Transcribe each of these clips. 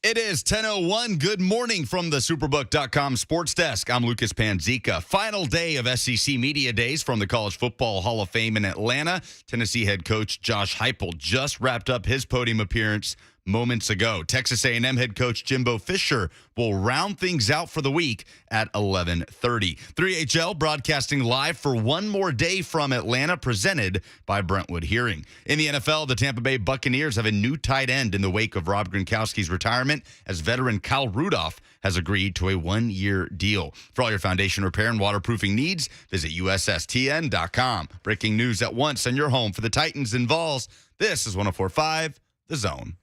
It is 10:01. Good morning from the Superbook.com sports desk. I'm Lucas Panzica. Final day of SEC Media Days from the College Football Hall of Fame in Atlanta. Tennessee head coach Josh Heupel just wrapped up his podium appearance moments ago. Texas A&M head coach Jimbo Fisher will round things out for the week at 11:30. 3HL broadcasting live for one more day from Atlanta, presented by Brentwood Hearing. In the NFL, the Tampa Bay Buccaneers have a new tight end in the wake of Rob Gronkowski's retirement, as veteran Kyle Rudolph has agreed to a one-year deal. For all your foundation repair and waterproofing needs, visit USSTN.com. Breaking news at once on your home for the Titans and Vols. This is 104.5 The Zone.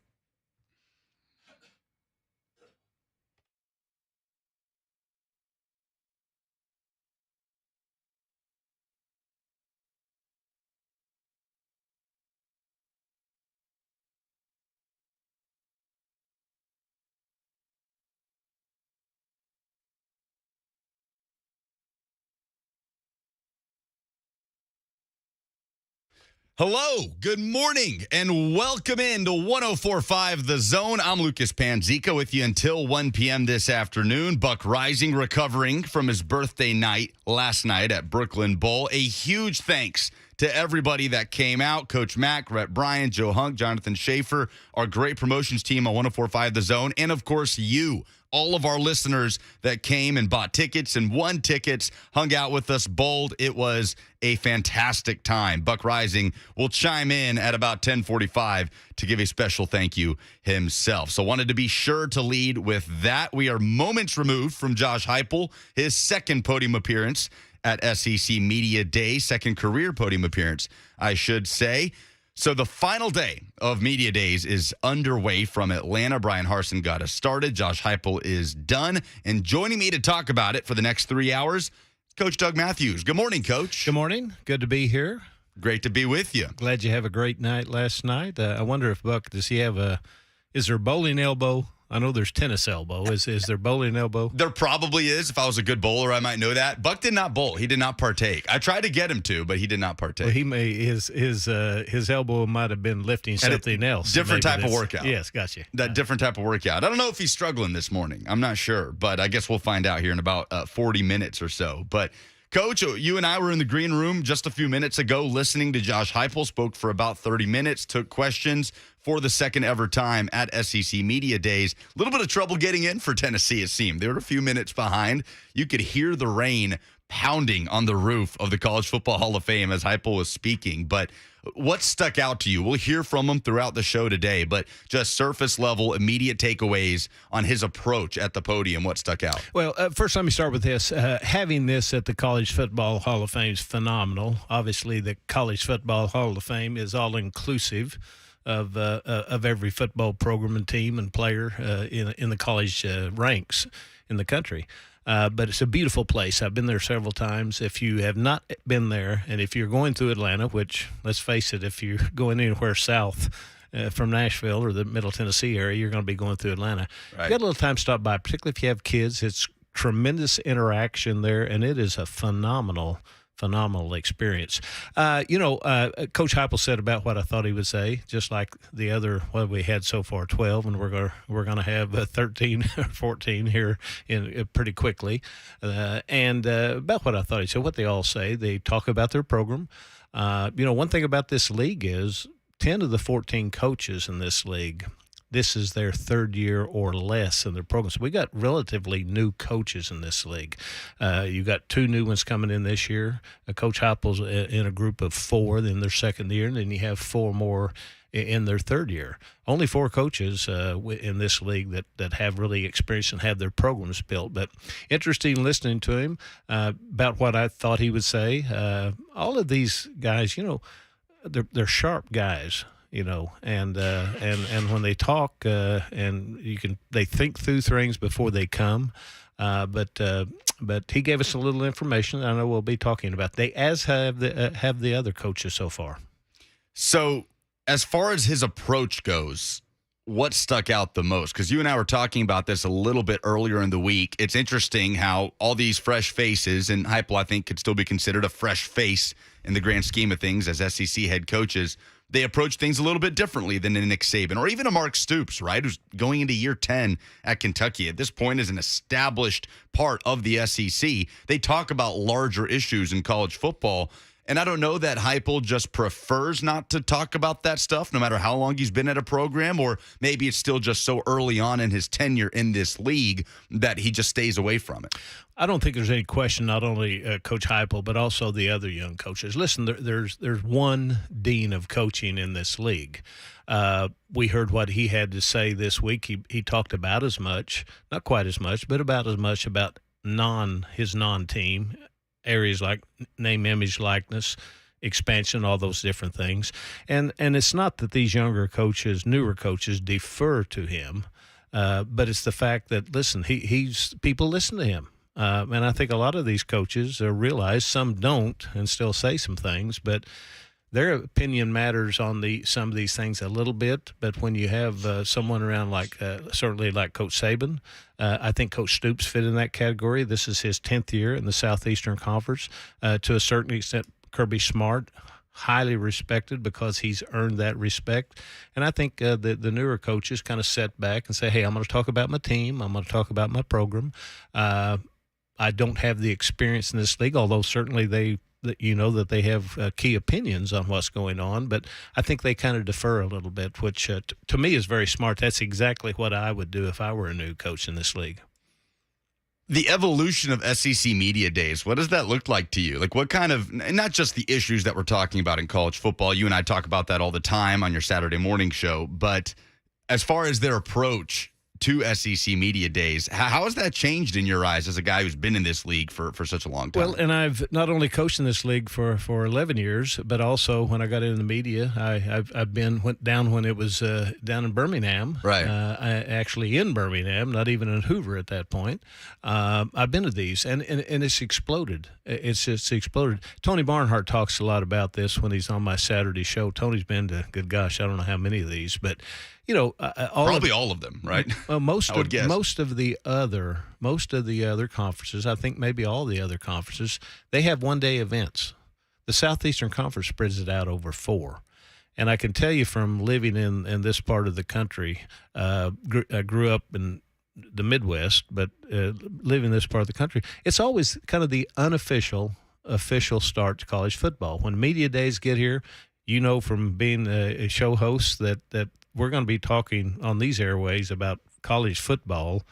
Hello, good morning, and welcome into 104.5 The Zone. I'm Lucas Panzica with you until 1 p.m. this afternoon. Buck Reising recovering from his birthday night last night at Brooklyn Bowl. A huge thanks to everybody that came out. Coach Mack, Rhett Bryan, Joe Hunk, Jonathan Schaefer, our great promotions team on 104.5 The Zone, and of course you, all of our listeners that came and bought tickets and won tickets, hung out with us, bowled. It was a fantastic time. Buck Reising will chime in at about 10:45 to give a special thank you himself. So wanted to be sure to lead with that. We are moments removed from Josh Heupel, his second podium appearance at SEC Media Day, second career podium appearance, I should say. So the final day of Media Days is underway from Atlanta. Brian Harsin got us started. Josh Heupel is done. And joining me to talk about it for the next 3 hours, Coach Doug Mathews. Good morning, Coach. Good morning. Good to be here. Great to be with you. Glad you have a great night last night. I wonder if Buck, does he have is there bowling elbow? I know there's tennis elbow. Is there bowling elbow? There probably is. If I was a good bowler, I might know that. Buck did not bowl. He did not partake. I tried to get him to, but he did not partake. Well, he may his elbow might have been lifting something else. Different type of workout. Yes, gotcha. That different type of workout. I don't know if he's struggling this morning. I'm not sure, but I guess we'll find out here in about 40 minutes or so. But Coach, you and I were in the green room just a few minutes ago listening to Josh Heupel, spoke for about 30 minutes, took questions for the second ever time at SEC Media Days. A little bit of trouble getting in for Tennessee, it seemed. They were a few minutes behind. You could hear the rain pounding on the roof of the College Football Hall of Fame as Heupel was speaking. But what stuck out to you? We'll hear from him throughout the show today, but just surface level, immediate takeaways on his approach at the podium. What stuck out? Well, first let me start with this. Having this at the College Football Hall of Fame is phenomenal. Obviously, the College Football Hall of Fame is all-inclusive of every football program and team and player in the college ranks in the country. But it's a beautiful place. I've been there several times. If you have not been there, and if you're going through Atlanta, which, let's face it, if you're going anywhere south from Nashville or the Middle Tennessee area, you're going to be going through Atlanta. Right. You got a little time to stop by, particularly if you have kids. It's tremendous interaction there, and it is a phenomenal experience. Coach Heupel said about what I thought he would say, just like the other, what we had so far, 12, and we're going to have 13 or 14 here in pretty quickly. And about what I thought he said, what they all say, they talk about their program. One thing about this league is 10 of the 14 coaches in this league, this is their third year or less in their program. So we got relatively new coaches in this league. You got 2 new ones coming in this year. Coach Heupel's in a group of 4 in their second year, and then you have 4 more in their third year. Only 4 coaches in this league that have really experience and have their programs built. But interesting listening to him about what I thought he would say. All of these guys, they're sharp guys. And when they talk, they think through things before they come. But he gave us a little information that I know we'll be talking about. They have the other coaches so far. So as far as his approach goes, what stuck out the most? Because you and I were talking about this a little bit earlier in the week. It's interesting how all these fresh faces, and Heupel, I think, could still be considered a fresh face in the grand scheme of things as SEC head coaches, they approach things a little bit differently than a Nick Saban or even a Mark Stoops, right, who's going into year 10 at Kentucky. At this point is an established part of the SEC. They talk about larger issues in college football. And I don't know that Heupel just prefers not to talk about that stuff no matter how long he's been at a program, or maybe it's still just so early on in his tenure in this league that he just stays away from it. I don't think there's any question, not only Coach Heupel, but also the other young coaches. Listen, there's one dean of coaching in this league. We heard what he had to say this week. He talked about as much, not quite as much, but about as much about his non-team areas like name, image, likeness, expansion, all those different things. And it's not that these younger coaches, newer coaches, defer to him, but it's the fact that, listen, people listen to him. And I think a lot of these coaches realize, some don't and still say some things, but their opinion matters on some of these things a little bit. But when you have someone around certainly like Coach Saban, I think Coach Stoops fit in that category. This is his 10th year in the Southeastern Conference. To a certain extent, Kirby Smart, highly respected because he's earned that respect. And I think the newer coaches kind of set back and say, hey, I'm going to talk about my team. I'm going to talk about my program. I don't have the experience in this league, although certainly that they have key opinions on what's going on, but I think they kind of defer a little bit, which to me is very smart. That's exactly what I would do if I were a new coach in this league. The evolution of SEC Media Days, what does that look like to you? Like, what kind of, not just the issues that we're talking about in college football, you and I talk about that all the time on your Saturday morning show, but as far as their approach to SEC Media Days, how has that changed in your eyes as a guy who's been in this league for such a long time? Well, and I've not only coached in this league for 11 years, but also when I got into the media, went down when it was down in Birmingham. Right. Actually in Birmingham, not even in Hoover at that point. I've been to these, and it's exploded. It's just exploded. Tony Barnhart talks a lot about this when he's on my Saturday show. Tony's been to, good gosh, I don't know how many of these, but probably all of them, right? Well, most of the other conferences, I think maybe all the other conferences, they have one-day events. The Southeastern Conference spreads it out over 4. And I can tell you from living in this part of the country, I grew up in the Midwest, but living in this part of the country, it's always kind of the official start to college football. When media days get here, from being a show host that we're going to be talking on these airways about college football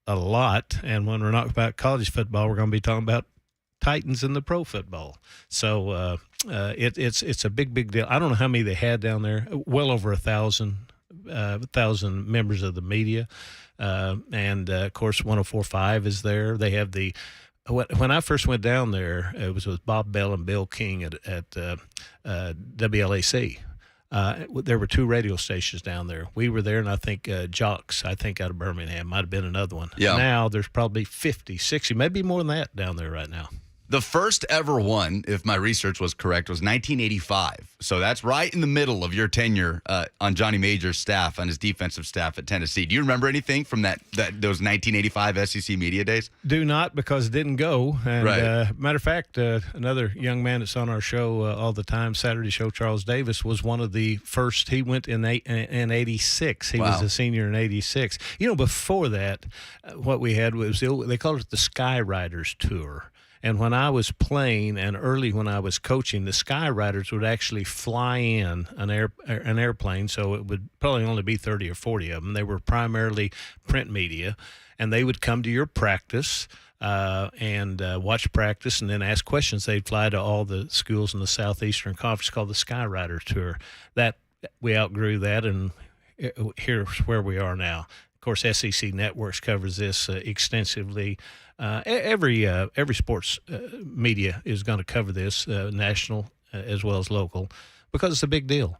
a lot. And when we're not about college football, we're going to be talking about Titans and the pro football. So it's a big deal. I don't know how many they had down there. Well over 1,000 members of the media. And of course, 104.5 is there. They have when I first went down there, it was with Bob Bell and Bill King at WLAC. There were 2 radio stations down there. We were there, and I think Jocks, out of Birmingham, might have been another one. Yeah. Now there's probably 50, 60, maybe more than that down there right now. The first ever one, if my research was correct, was 1985. So that's right in the middle of your tenure on Johnny Major's staff, on his defensive staff at Tennessee. Do you remember anything from those 1985 SEC Media Days? Do not, because it didn't go. And, right. Matter of fact, another young man that's on our show all the time, Saturday show, Charles Davis, was one of the first. He went in 86. He was a senior in 86. Before that, what we had was, they called it the Skyriders Tour. And when I was playing and early when I was coaching, the Skyriders would actually fly in an airplane, so it would probably only be 30 or 40 of them. They were primarily print media, and they would come to your practice and watch practice and then ask questions. They'd fly to all the schools in the Southeastern Conference, called the Skyrider Tour. That we outgrew that, and here's where we are now. Of course, SEC Networks covers this extensively. Every sports media is going to cover this, national as well as local, because it's a big deal.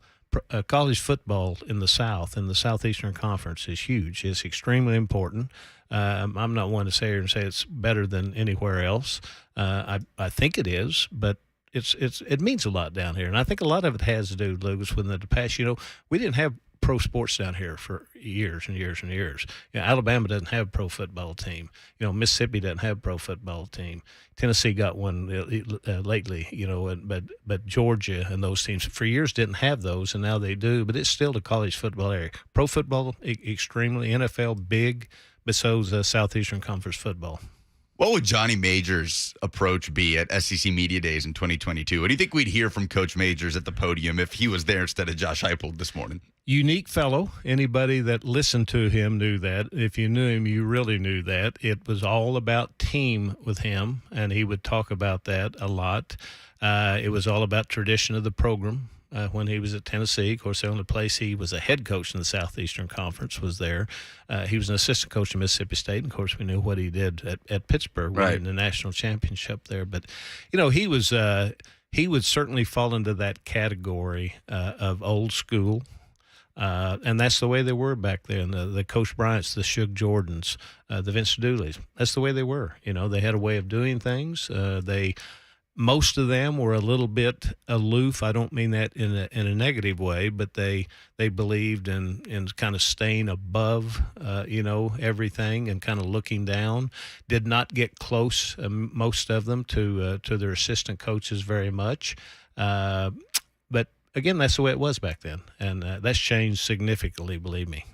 College football in the South, in the Southeastern Conference, is huge. It's extremely important. I'm not one to say here and say it's better than anywhere else. I think it is, but it means a lot down here, and I think a lot of it has to do, Lucas, with the past. We didn't have pro sports down here for years and years and years. Alabama doesn't have a pro football team. Mississippi doesn't have a pro football team. Tennessee got one lately, but Georgia and those teams for years didn't have those, and now they do. But it's still the college football area. Pro football, extremely. NFL, big, but so's Southeastern Conference football. What would Johnny Majors' approach be at SEC Media Days in 2022? What do you think we'd hear from Coach Majors at the podium if he was there instead of Josh Heupel this morning? Unique fellow. Anybody that listened to him knew that. If you knew him, you really knew that. It was all about team with him, and he would talk about that a lot. It was all about tradition of the program. When he was at Tennessee, of course, the only place he was a head coach in the Southeastern Conference was there. He was an assistant coach at Mississippi State, and of course, we knew what he did at Pittsburgh, winning the national championship there. But he would certainly fall into that category of old school, and that's the way they were back then. The Coach Bryants, the Shug Jordans, the Vince Dooleys. That's the way they were. They had a way of doing things. Most of them were a little bit aloof. I don't mean that in a negative way, but they believed in kind of staying above, everything and kind of looking down. Did not get close, most of them, to their assistant coaches very much. But again, that's the way it was back then, and that's changed significantly. Believe me.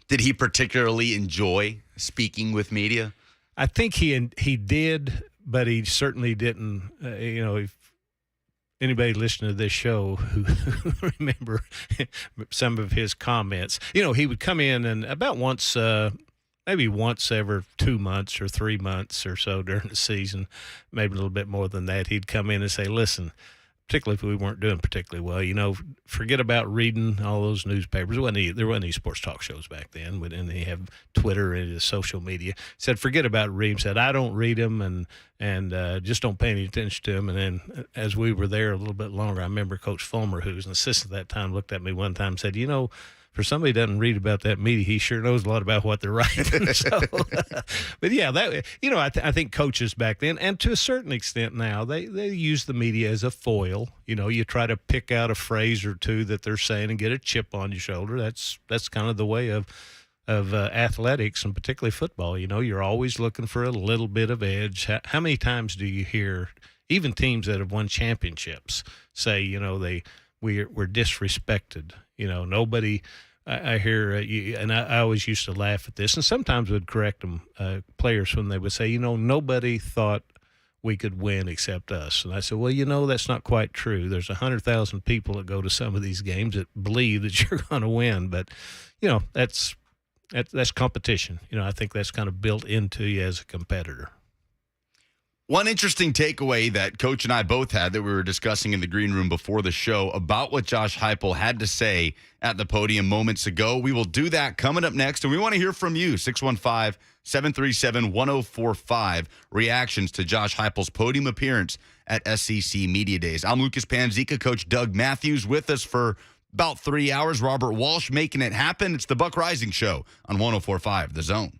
Did he particularly enjoy speaking with media? I think he did. But he certainly didn't, if anybody listening to this show who remember some of his comments, he would come in and about once, maybe once every 2 months or 3 months or so during the season, maybe a little bit more than that, he'd come in and say, listen, particularly if we weren't doing particularly well, forget about reading all those newspapers. There wasn't any sports talk shows back then, and they have Twitter and social media. Said, forget about reading. Said, I don't read them and just don't pay any attention to them. And then as we were there a little bit longer, I remember Coach Fulmer, who was an assistant at that time, looked at me one time and said, for somebody who doesn't read about that media, he sure knows a lot about what they're writing. But yeah, I think coaches back then, and to a certain extent now, they use the media as a foil. You try to pick out a phrase or two that they're saying and get a chip on your shoulder. That's kind of the way of athletics, and particularly football. You're always looking for a little bit of edge. How many times do you hear even teams that have won championships say, we're disrespected? Nobody. I hear, and I always used to laugh at this, and sometimes would correct them, players, when they would say, nobody thought we could win except us. And I said, well, that's not quite true. There's 100,000 people that go to some of these games that believe that you're going to win, but that's competition. I think that's kind of built into you as a competitor. One interesting takeaway that Coach and I both had that we were discussing in the green room before the show about what Josh Heupel had to say at the podium moments ago. We will do that coming up next, and we want to hear from you. 615-737-1045. Reactions to Josh Heupel's podium appearance at SEC Media Days. I'm Lucas Panzica. Coach Doug Mathews with us for about 3 hours. Robert Walsh making it happen. It's the Buck Reising Show on 104.5 The Zone.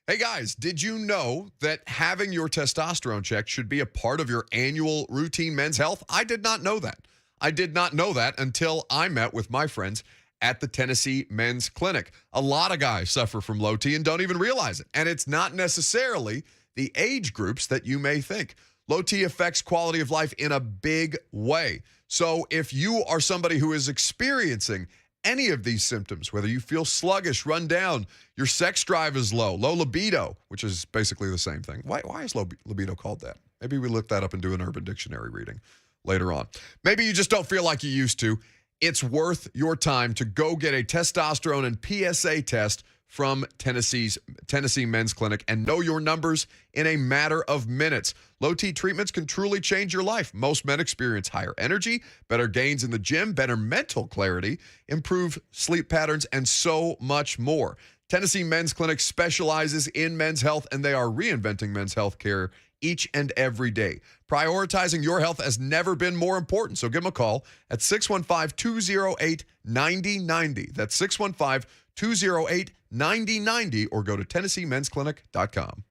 Hey guys, did you know that having your testosterone checked should be a part of your annual routine men's health? I did not know that. I did not know that until I met with my friends at the Tennessee Men's Clinic. A lot of guys suffer from low T and don't even realize it. And it's not necessarily the age groups that you may think. Low T affects quality of life in a big way. So if you are somebody who is experiencing any of these symptoms, whether you feel sluggish, run down, your sex drive is low libido, which is basically the same thing. Why is low libido called that? Maybe we look that up and do an Urban Dictionary reading later on. Maybe you just don't feel like you used to. It's worth your time to go get a testosterone and PSA test from Tennessee Men's Clinic and know your numbers in a matter of minutes. Low T treatments can truly change your life. Most men experience higher energy, better gains in the gym, better mental clarity, improved sleep patterns, and so much more. Tennessee Men's Clinic specializes in men's health, and they are reinventing men's health care each and every day. Prioritizing your health has never been more important. So give them a call at 615-208-9090. That's 615-208-9090 or go to TennesseeMen'sClinic.com.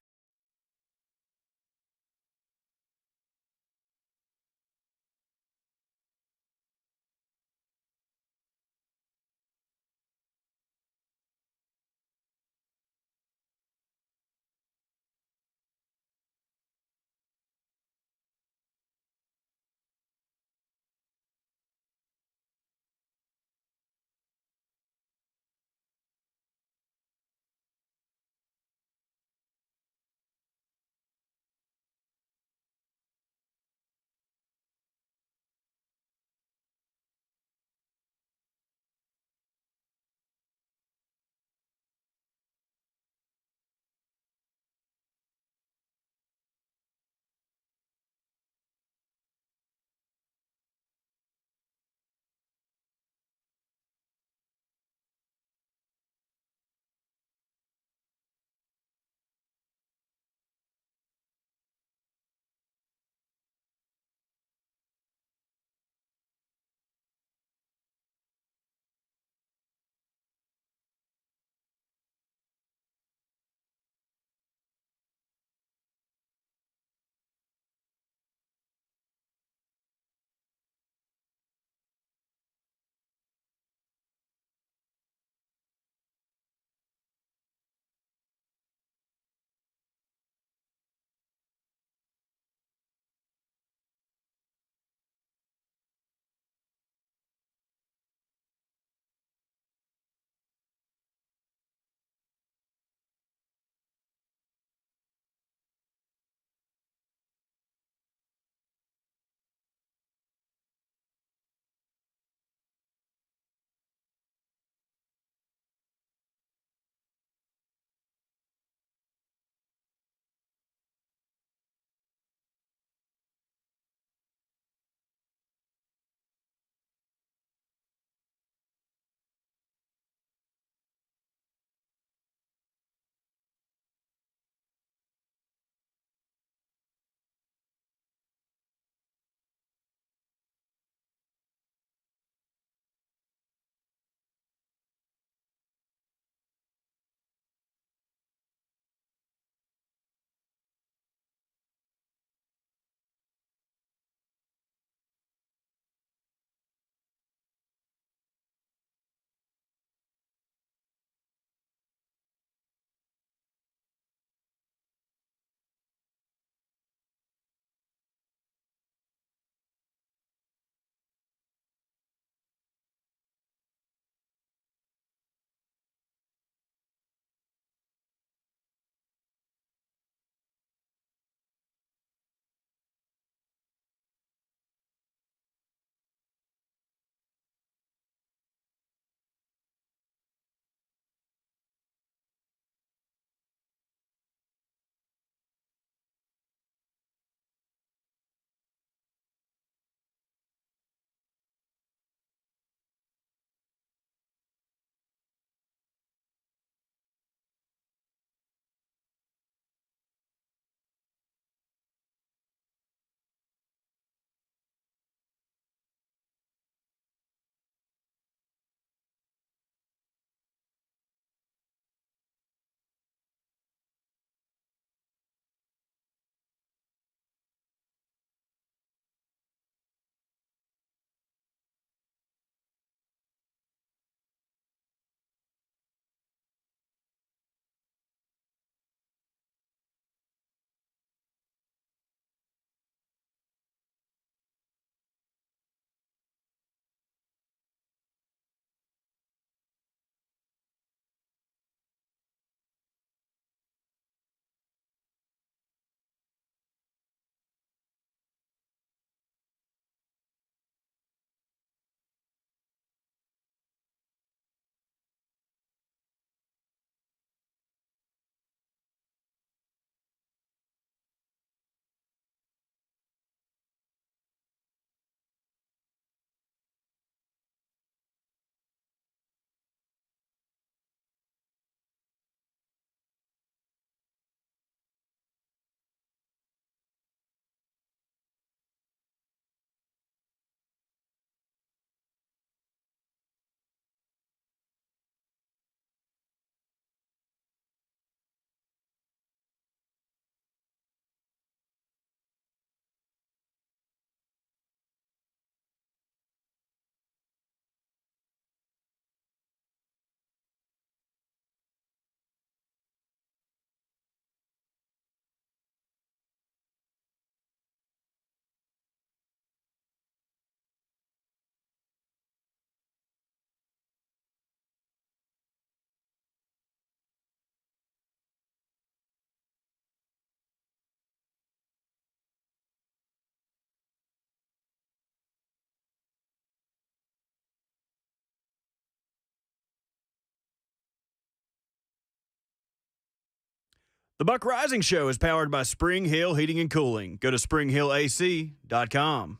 The Buck Reising Show is powered by Spring Hill Heating and Cooling. Go to springhillac.com.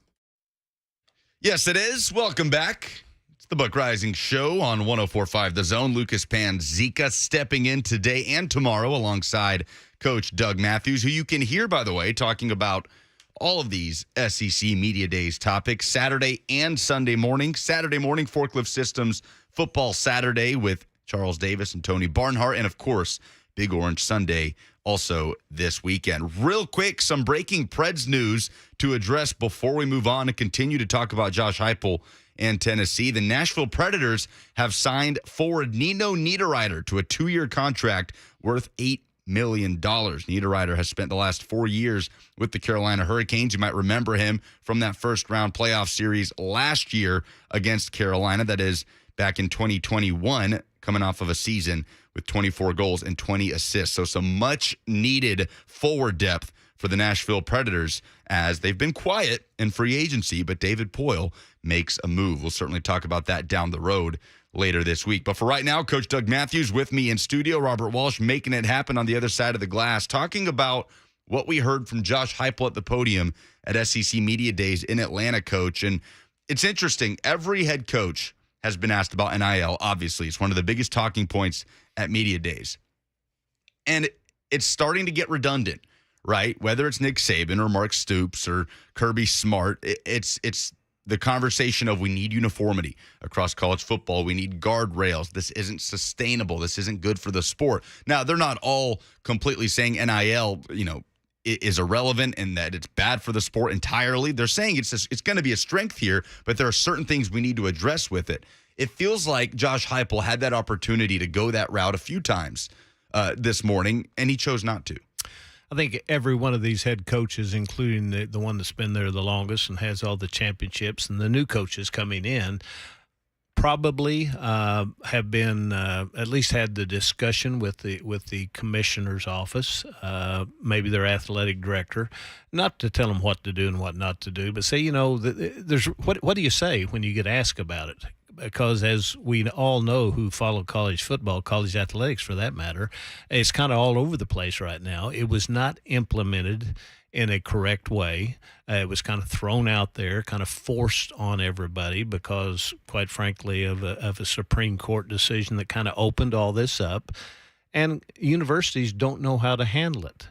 Yes, it is. Welcome back. It's the Buck Reising Show on 104.5 The Zone. Lucas Panzica stepping in today and tomorrow alongside Coach Doug Mathews, who you can hear, by the way, talking about all of these SEC Media Days topics Saturday and Sunday morning. Saturday morning, Forklift Systems Football Saturday with Charles Davis and Tony Barnhart. And, of course, Big Orange Sunday also this weekend. Real quick, some breaking Preds news to address before we move on and continue to talk about Josh Heupel and Tennessee. The Nashville Predators have signed forward Nino Niederreiter to a 2-year contract worth $8 million. Niederreiter has spent the last 4 years with the Carolina Hurricanes. You might remember him from that first-round playoff series last year against Carolina. That is back in 2021, coming off of a season with 24 goals and 20 assists. So some much-needed forward depth for the Nashville Predators as they've been quiet in free agency, but David Poile makes a move. We'll certainly talk about that down the road later this week. But for right now, Coach Doug Mathews with me in studio, Robert Walsh making it happen on the other side of the glass, talking about what we heard from Josh Heupel at the podium at SEC Media Days in Atlanta, Coach. And it's interesting. Every head coach has been asked about NIL, obviously. It's one of the biggest talking points at Media Days. And it's starting to get redundant, right? Whether it's Nick Saban or Mark Stoops or Kirby Smart, it's the conversation of we need uniformity across college football. We need guardrails. This isn't sustainable. This isn't good for the sport. Now, they're not all completely saying NIL, is irrelevant and that it's bad for the sport entirely. They're saying it's going to be a strength here, but there are certain things we need to address with it. It feels like Josh Heupel had that opportunity to go that route a few times this morning, and he chose not to. I think every one of these head coaches, including the one that's been there the longest and has all the championships, and the new coaches coming in, probably have been at least had the discussion with the commissioner's office, maybe their athletic director, not to tell them what to do and what not to do, but say, there's what do you say when you get asked about it? Because as we all know who follow college football, college athletics for that matter, it's kind of all over the place right now. It was not implemented in a correct way. It was kind of thrown out there, kind of forced on everybody because, quite frankly, of a Supreme Court decision that kind of opened all this up. And universities don't know how to handle it.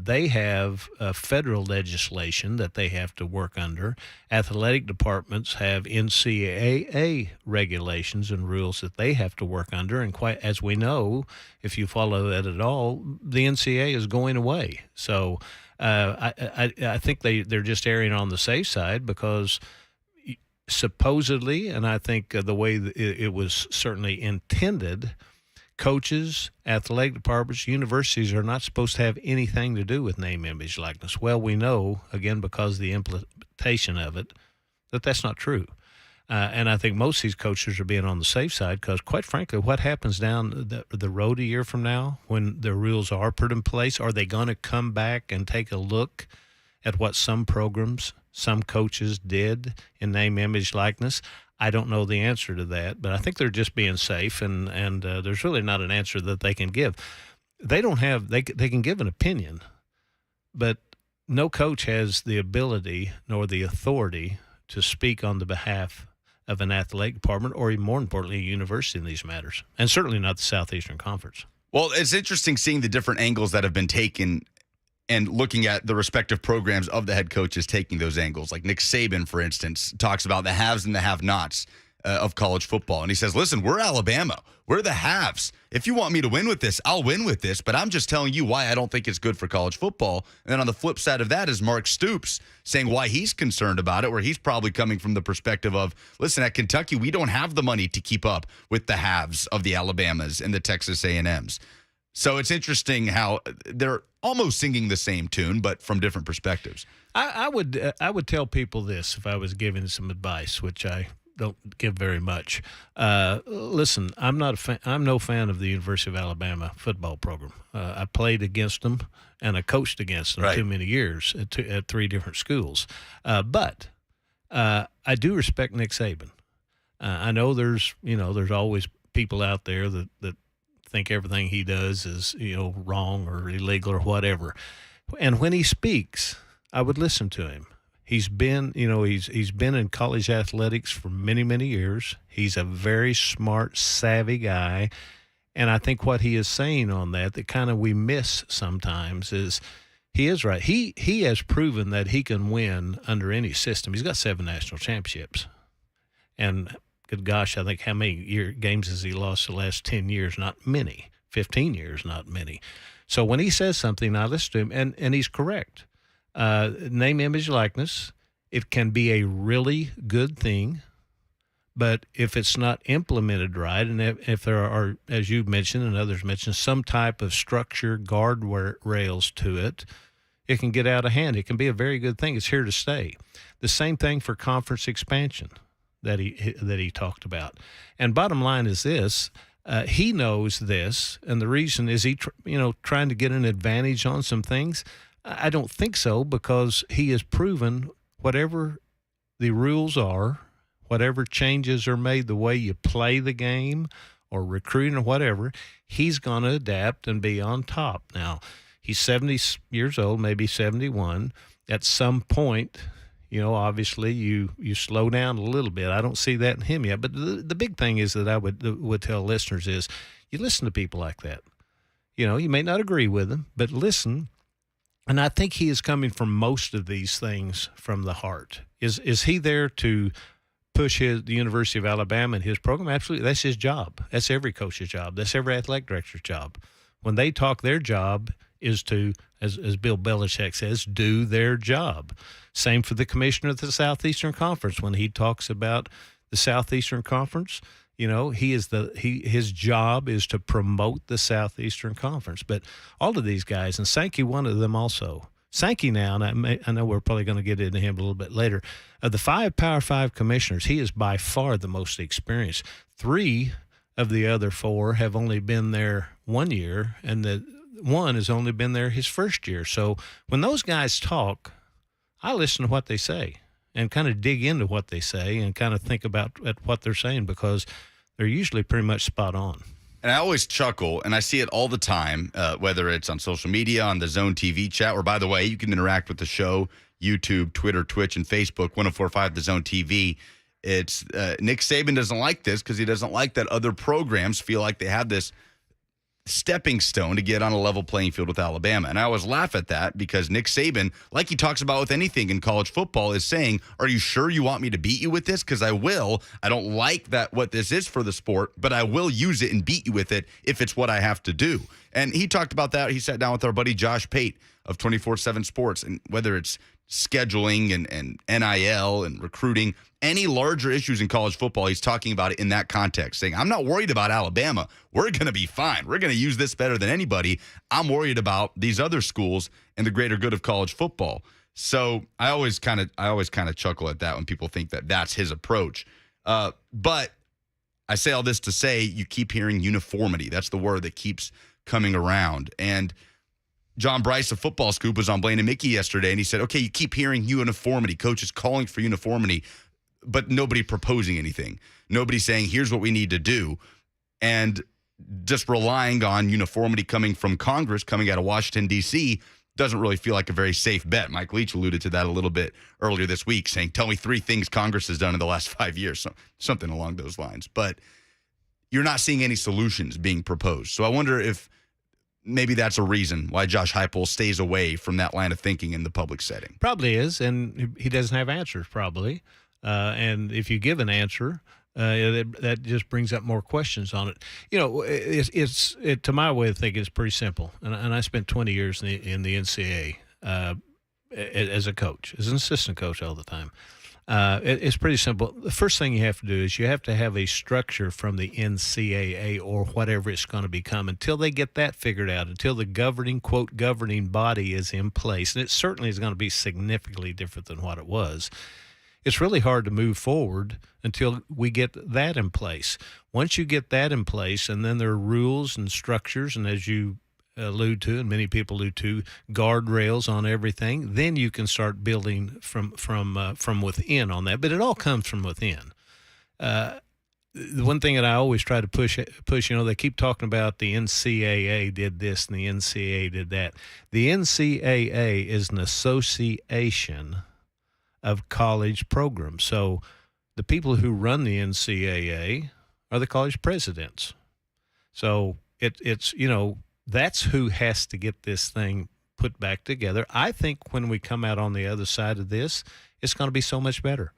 They have federal legislation that they have to work under. Athletic departments have NCAA regulations and rules that they have to work under. And quite as we know, if you follow that at all, the NCAA is going away. So I think they're just erring on the safe side because supposedly, and I think the way it was certainly intended, coaches, athletic departments, universities are not supposed to have anything to do with name, image, likeness. Well, we know, again, because of the implementation of it, that that's not true. And I think most of these coaches are being on the safe side because, quite frankly, what happens down the road a year from now when the rules are put in place? Are they going to come back and take a look at what some programs, some coaches did in name, image, likeness? I don't know the answer to that, but I think they're just being safe, and there's really not an answer that they can give. They don't have they can give an opinion, but no coach has the ability nor the authority to speak on the behalf of an athletic department or, even more importantly, a university in these matters, and certainly not the Southeastern Conference. Well, it's interesting seeing the different angles that have been taken and looking at the respective programs of the head coaches taking those angles. Like Nick Saban, for instance, talks about the haves and the have-nots of college football. And he says, listen, we're Alabama. We're the haves. If you want me to win with this, I'll win with this. But I'm just telling you why I don't think it's good for college football. And then on the flip side of that is Mark Stoops saying why he's concerned about it, where he's probably coming from the perspective of, listen, at Kentucky, we don't have the money to keep up with the haves of the Alabamas and the Texas A&Ms. So it's interesting how they're almost singing the same tune, but from different perspectives. I would tell people this if I was giving some advice, which I don't give very much. Listen, I'm no fan of the University of Alabama football program. I played against them and I coached against them too many years at 3 different schools. But I do respect Nick Saban. I know there's always people out there that think everything he does is, wrong or illegal or whatever. And when he speaks, I would listen to him. He's been, he's been in college athletics for many, many years. He's a very smart, savvy guy. And I think what he is saying on that kind of we miss sometimes is he is right. He has proven that he can win under any system. He's got 7 national championships. And good gosh, I think how many games has he lost the last 10 years? Not many. 15 years, not many. So when he says something, I listen to him, and he's correct. Name, image, likeness, it can be a really good thing, but if it's not implemented right, and if there are, as you mentioned and others mentioned, some type of structure, guardrails to it, it can get out of hand. It can be a very good thing. It's here to stay. The same thing for conference expansion that he talked about. And bottom line is this. He knows this, and the reason is he trying to get an advantage on some things. I don't think so, because he has proven whatever the rules are, whatever changes are made, the way you play the game or recruiting or whatever, he's going to adapt and be on top. Now, he's 70 years old, maybe 71. At some point, obviously you slow down a little bit. I don't see that in him yet. But the big thing is that I would tell listeners is you listen to people like that. You may not agree with them, but listen. And I think he is coming from most of these things from the heart. Is he there to push the University of Alabama and his program? Absolutely. That's his job. That's every coach's job. That's every athletic director's job. When they talk, their job is to, as Bill Belichick says, do their job. Same for the commissioner of the Southeastern Conference. When he talks about the Southeastern Conference, his job is to promote the Southeastern Conference. But all of these guys, and Sankey, one of them also. Sankey now, and I know we're probably going to get into him a little bit later. Of the 5 Power 5 commissioners, he is by far the most experienced. 3 of the other 4 have only been there 1 year, and the one has only been there his first year. So when those guys talk, I listen to what they say and kind of dig into what they say and kind of think about what they're saying, because they're usually pretty much spot on. And I always chuckle, and I see it all the time, whether it's on social media, on the Zone TV chat, or by the way, you can interact with the show, YouTube, Twitter, Twitch, and Facebook, 104.5 The Zone TV. It's Nick Saban doesn't like this because he doesn't like that other programs feel like they have this stepping stone to get on a level playing field with Alabama. And I always laugh at that because Nick Saban, like he talks about with anything in college football, is saying, are you sure you want me to beat you with this? Because I will. I don't like that what this is for the sport, but I will use it and beat you with it if it's what I have to do. And he talked about that. He sat down with our buddy Josh Pate of 24/7 Sports, and whether it's scheduling and NIL and recruiting, any larger issues in college football, he's talking about it in that context, saying, I'm not worried about Alabama. We're going to be fine. We're going to use this better than anybody. I'm worried about these other schools and the greater good of college football. So I always kind of chuckle at that when people think that that's his approach. But I say all this to say you keep hearing uniformity. That's the word that keeps coming around. And John Bryce of Football Scoop was on Blaine and Mickey yesterday, and he said, okay, you keep hearing uniformity. Coaches calling for uniformity, but nobody proposing anything. Nobody saying, here's what we need to do. And just relying on uniformity coming from Congress, coming out of Washington, D.C., doesn't really feel like a very safe bet. Mike Leach alluded to that a little bit earlier this week, saying, tell me 3 things Congress has done in the last 5 years, something along those lines. But you're not seeing any solutions being proposed. So I wonder if maybe that's a reason why Josh Heupel stays away from that line of thinking in the public setting. Probably is, and he doesn't have answers probably. And if you give an answer, that just brings up more questions on it. It's to my way of thinking, it's pretty simple. And I spent 20 years in the NCAA as a coach, as an assistant coach all the time. It's pretty simple. The first thing you have to do is you have to have a structure from the NCAA or whatever it's going to become until they get that figured out, until the governing body is in place. And it certainly is going to be significantly different than what it was. It's really hard to move forward until we get that in place. Once you get that in place, and then there are rules and structures, and as you allude to, and many people allude to, guardrails on everything, then you can start building from within on that. But it all comes from within. the one thing that I always try to push, they keep talking about the NCAA did this and the NCAA did that. The NCAA is an association of college programs. So the people who run the NCAA are the college presidents. So it's that's who has to get this thing put back together. I think when we come out on the other side of this, it's going to be so much better.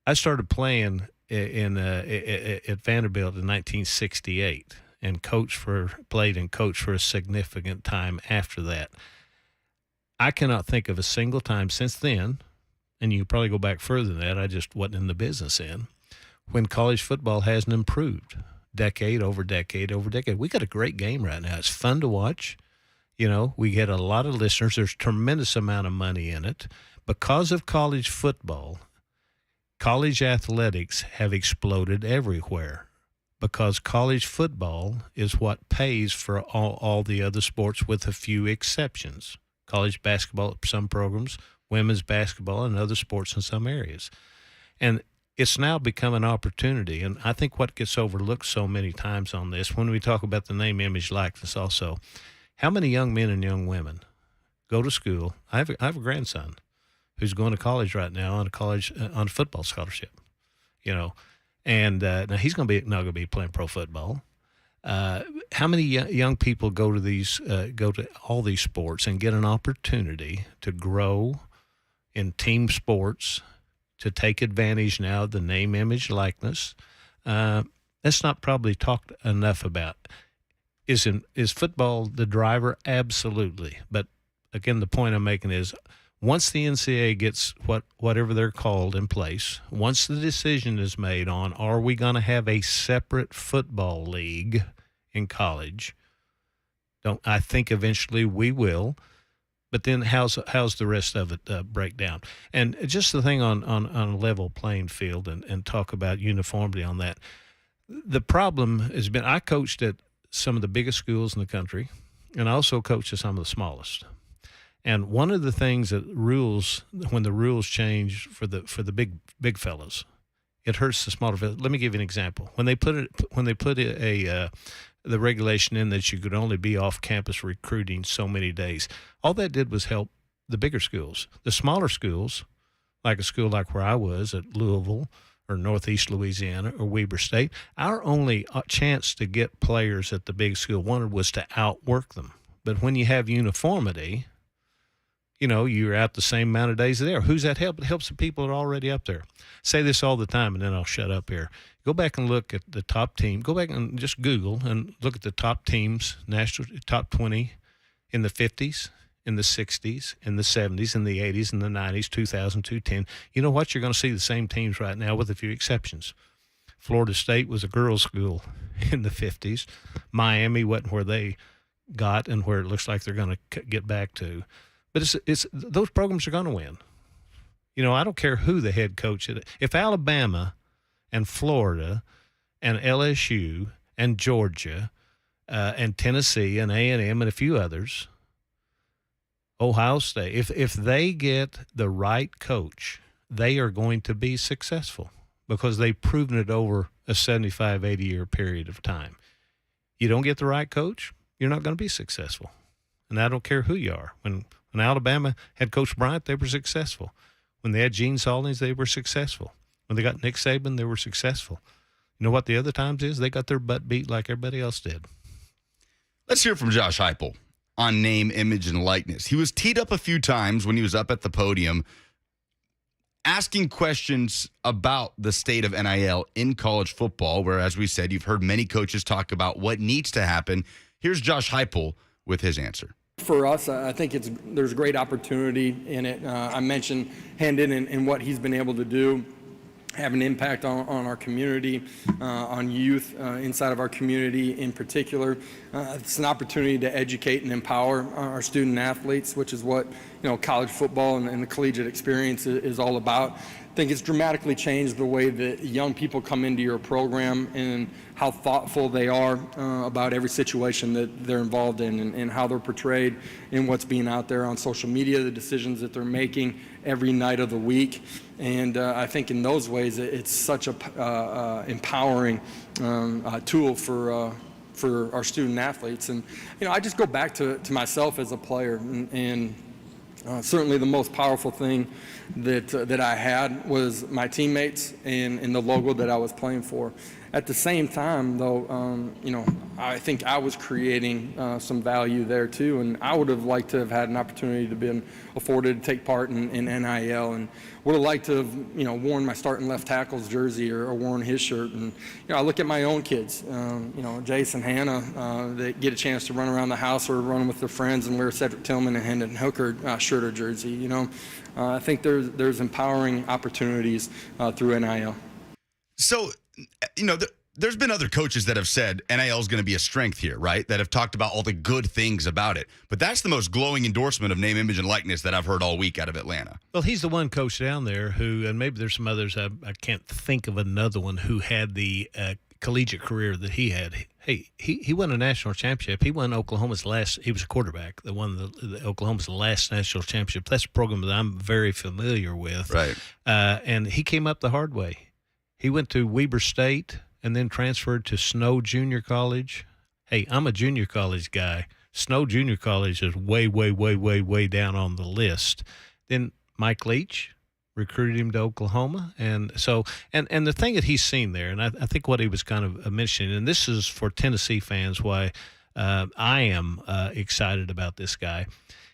I started playing at Vanderbilt in 1968 and played and coached for a significant time after that. I cannot think of a single time since then, and you can probably go back further than that, I just wasn't in the business then, when college football hasn't improved decade over decade over decade. We got a great game right now. It's fun to watch. We get a lot of listeners. There's a tremendous amount of money in it. Because of college football, college athletics have exploded everywhere because college football is what pays for all the other sports with a few exceptions. College basketball at some programs, women's basketball, and other sports in some areas. And it's now become an opportunity. And I think what gets overlooked so many times on this, when we talk about the name, image, likeness also, how many young men and young women go to school? I have a grandson who's going to college right now on a football scholarship, and now he's not going to be playing pro football. How many young people go to all these sports and get an opportunity to grow in team sports, to take advantage now of the name, image, likeness? That's not probably talked enough about. Is football the driver? Absolutely. But again, the point I'm making is, once the NCAA gets whatever they're called in place, once the decision is made on, are we going to have a separate football league in college? I think eventually we will, but then how's the rest of it break down? And just the thing on a level playing field and talk about uniformity on that. The problem has been, I coached at some of the biggest schools in the country, and I also coached at some of the smallest. And one of the things that when the rules change for the big fellas, it hurts the smaller fellas. Let me give you an example. When they put the regulation in that you could only be off campus recruiting so many days, all that did was help the bigger schools. The smaller schools, like a school like where I was at Louisville or Northeast Louisiana or Weber State, our only chance to get players at the big school was to outwork them. But when you have uniformity, you're out the same amount of days there. Who's that help? It helps the people that are already up there. Say this all the time, and then I'll shut up here. Go back and look at the top team. Go back and just Google and look at the top teams, national top 20 in the 50s, in the 60s, in the 70s, in the 80s, in the 90s, 2000, 2010. You know what? You're going to see the same teams right now with a few exceptions. Florida State was a girls' school in the 50s. Miami wasn't where they got and where it looks like they're going to get back to. But it's those programs are going to win. I don't care who the head coach is. If Alabama and Florida and LSU and Georgia and Tennessee and A&M and a few others, Ohio State, if they get the right coach, they are going to be successful because they've proven it over a 75, 80-year period of time. You don't get the right coach, you're not going to be successful. And I don't care who you are. When Alabama had Coach Bryant, they were successful. When they had Gene Stallings, they were successful. When they got Nick Saban, they were successful. You know what the other times is? They got their butt beat like everybody else did. Let's hear from Josh Heupel on name, image, and likeness. He was teed up a few times when he was up at the podium asking questions about the state of NIL in college football, where, as we said, you've heard many coaches talk about what needs to happen. Here's Josh Heupel with his answer. For us, I think there's great opportunity in it. I mentioned Hendon and what he's been able to do, have an impact on our community, on youth inside of our community in particular. It's an opportunity to educate and empower our student athletes, which is what college football and the collegiate experience is all about. think it's dramatically changed the way that young people come into your program and how thoughtful they are about every situation that they're involved in, and how they're portrayed in what's being out there on social media, the decisions that they're making every night of the week. And I think in those ways it's such a empowering tool for our student athletes. And I just go back to myself as a player, and certainly the most powerful thing that I had was my teammates and the logo that I was playing for. At the same time, though, I think I was creating some value there too, and I would have liked to have had an opportunity to been afforded to take part in NIL, and would have liked to have worn my starting left tackle's jersey or worn his shirt. And I look at my own kids, Jace and Hannah, that get a chance to run around the house or run with their friends and wear Cedric Tillman and Hendon Hooker shirt or jersey. I think there's empowering opportunities through NIL. So, there's been other coaches that have said NIL is going to be a strength here, right? That have talked about all the good things about it. But that's the most glowing endorsement of name, image, and likeness that I've heard all week out of Atlanta. Well, he's the one coach down there who, and maybe there's some others, I can't think of another one who had the collegiate career that he had. Hey, he won a national championship. He won Oklahoma's he was a quarterback that won the Oklahoma's last national championship. That's a program that I'm very familiar with. Right. And he came up the hard way. He went to Weber State and then transferred to Snow Junior College. Hey, I'm a junior college guy. Snow Junior College is way, way, way, way, way down on the list. Then Mike Leach recruited him to Oklahoma. And so, and the thing that he's seen there, and I think what he was kind of mentioning, and this is for Tennessee fans why I am excited about this guy.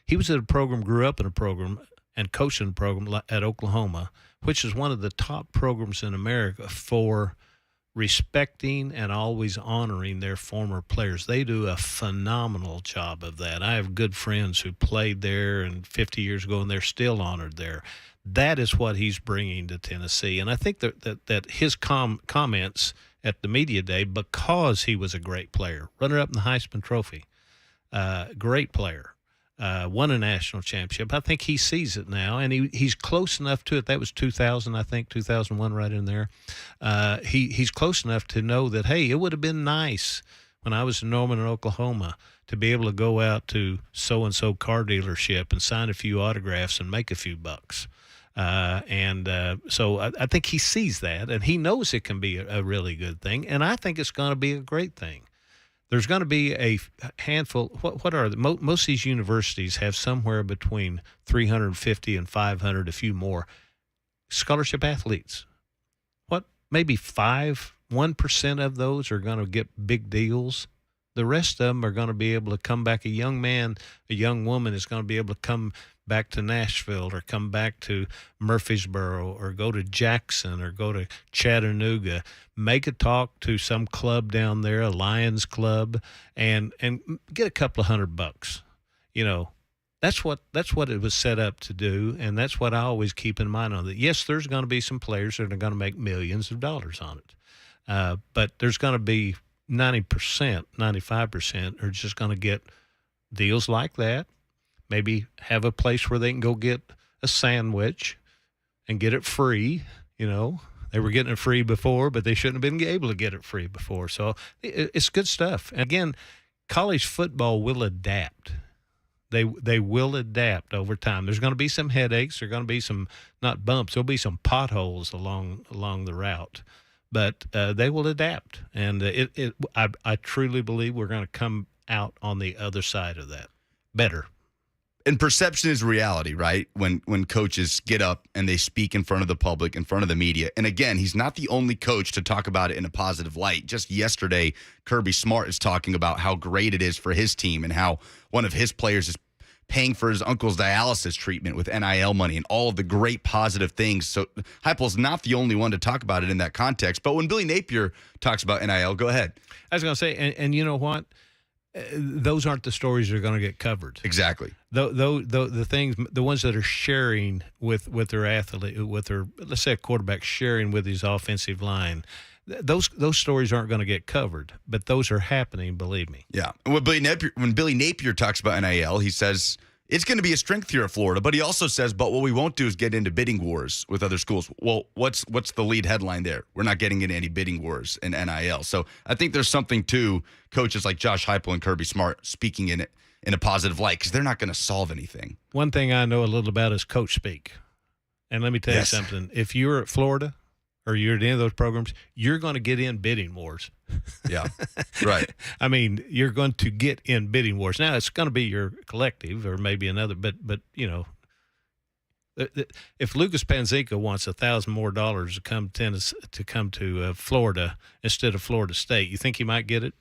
He was at a program, grew up in a program, and coached in a program at Oklahoma, which is one of the top programs in America for respecting and always honoring their former players. They do a phenomenal job of that. I have good friends who played there and 50 years ago, and they're still honored there. That is what he's bringing to Tennessee. And I think that his comments at the media day, because he was a great player, runner-up in the Heisman Trophy, great player, won a national championship. I think he sees it now, and he's close enough to it. That was 2000, I think, 2001, right in there. He's close enough to know that, hey, it would have been nice when I was in Norman, Oklahoma, to be able to go out to so-and-so car dealership and sign a few autographs and make a few bucks. So I think he sees that, and he knows it can be a really good thing, and I think it's going to be a great thing. There's going to be a handful. What are most of these universities have somewhere between 350 and 500, a few more, scholarship athletes. Maybe 1% of those are going to get big deals. The rest of them are going to be able to come back. A young man, a young woman is going to be able to come back to Nashville or come back to Murfreesboro or go to Jackson or go to Chattanooga, make a talk to some club down there, a Lions club, and get a couple of $100. That's what it was set up to do, and that's what I always keep in mind on it. Yes, there's going to be some players that are going to make millions of dollars on it, but there's going to be 90%, 95% are just going to get deals like that. Maybe have a place where they can go get a sandwich and get it free. They were getting it free before, but they shouldn't have been able to get it free before. So it's good stuff. And again, college football will adapt. They will adapt over time. There's going to be some headaches. There's going to be some, not bumps, there'll be some potholes along the route. But they will adapt. And I truly believe we're going to come out on the other side of that better. And perception is reality, right? When coaches get up and they speak in front of the public, in front of the media. And again, he's not the only coach to talk about it in a positive light. Just yesterday, Kirby Smart is talking about how great it is for his team and how one of his players is paying for his uncle's dialysis treatment with NIL money and all of the great positive things. So Heupel's not the only one to talk about it in that context. But when Billy Napier talks about NIL, go ahead. I was going to say, and you know what? Those aren't the stories that are going to get covered. Exactly. The things, the ones that are sharing with their athlete, with their, let's say a quarterback sharing with his offensive line, those stories aren't going to get covered, but those are happening, believe me. Yeah. When Billy Napier talks about NIL, he says it's going to be a strength here at Florida. But he also says, but what we won't do is get into bidding wars with other schools. Well, what's the lead headline there? We're not getting into any bidding wars in NIL. So I think there's something to coaches like Josh Heupel and Kirby Smart speaking in a positive light, because they're not going to solve anything. One thing I know a little about is coach speak. And let me tell you something. If you're at Florida or you're at any of those programs, you're going to get in bidding wars. Yeah, right. I mean, you're going to get in bidding wars. Now, it's going to be your collective or maybe another, but you know, if Lucas Panzica wants $1,000 more to come to Florida instead of Florida State, you think he might get it?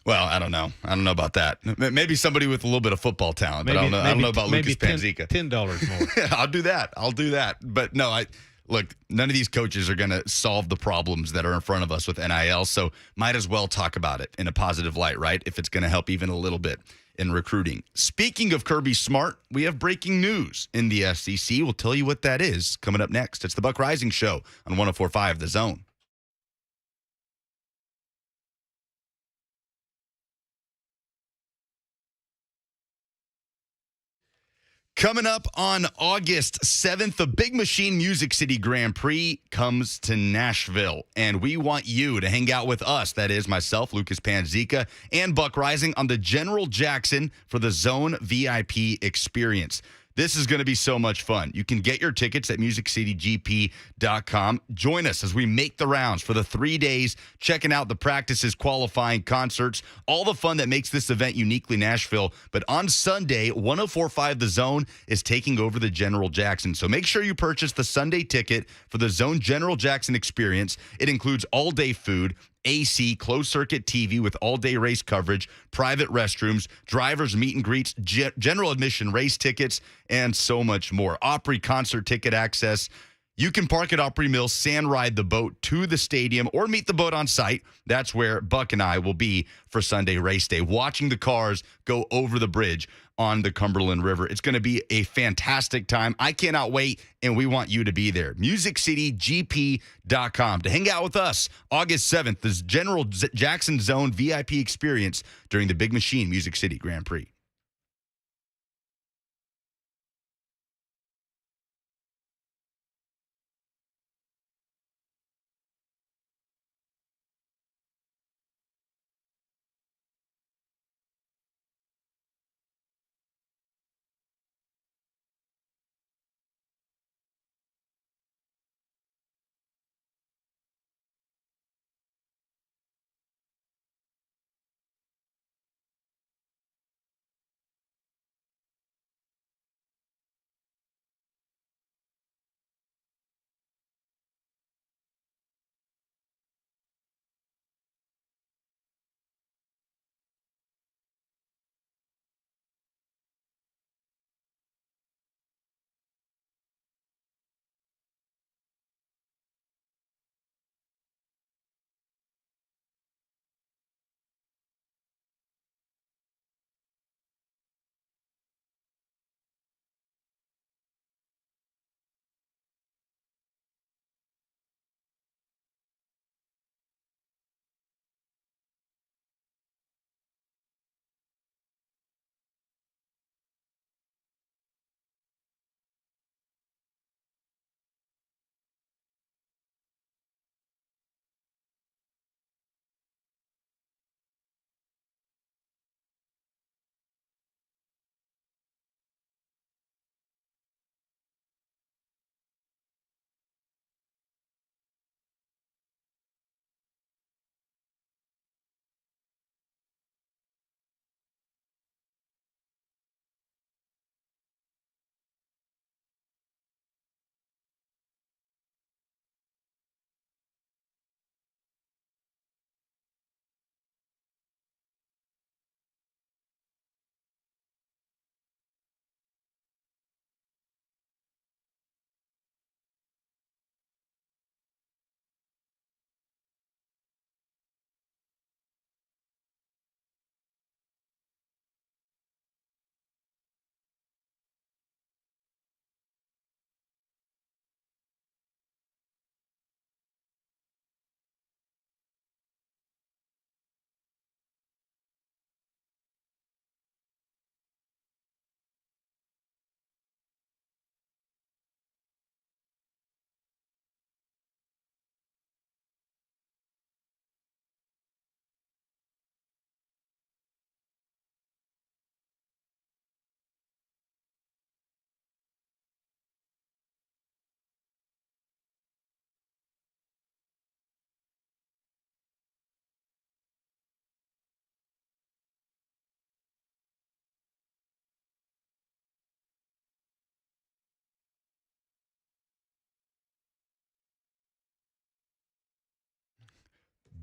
Well, I don't know. I don't know about that. Maybe somebody with a little bit of football talent. But I don't know about Lucas Panzica. $10 more. I'll do that. But no, look, none of these coaches are going to solve the problems that are in front of us with NIL, so might as well talk about it in a positive light, right? If it's going to help even a little bit in recruiting. Speaking of Kirby Smart, we have breaking news in the SEC. We'll tell you what that is coming up next. It's the Buck Reising Show on 104.5 The Zone. Coming up on August 7th, the Big Machine Music City Grand Prix comes to Nashville, and we want you to hang out with us. That is myself, Lucas Panzica, and Buck Reising on the General Jackson for the Zone VIP experience. This is going to be so much fun. You can get your tickets at musiccitygp.com. Join us as we make the rounds for the 3 days, checking out the practices, qualifying, concerts, all the fun that makes this event uniquely Nashville. But on Sunday, 104.5 The Zone is taking over the General Jackson. So make sure you purchase the Sunday ticket for the Zone General Jackson experience. It includes all-day food, AC, closed-circuit TV with all-day race coverage, private restrooms, drivers' meet and greets, general admission race tickets, and so much more. Opry concert ticket access. You can park at Opry Mills, sand ride the boat to the stadium, or meet the boat on site. That's where Buck and I will be for Sunday race day, watching the cars go over the bridge on the Cumberland River. It's going to be a fantastic time. I cannot wait, and we want you to be there. musiccitygp.com to hang out with us August 7th, the General Jackson Zone VIP experience during the Big Machine Music City Grand Prix.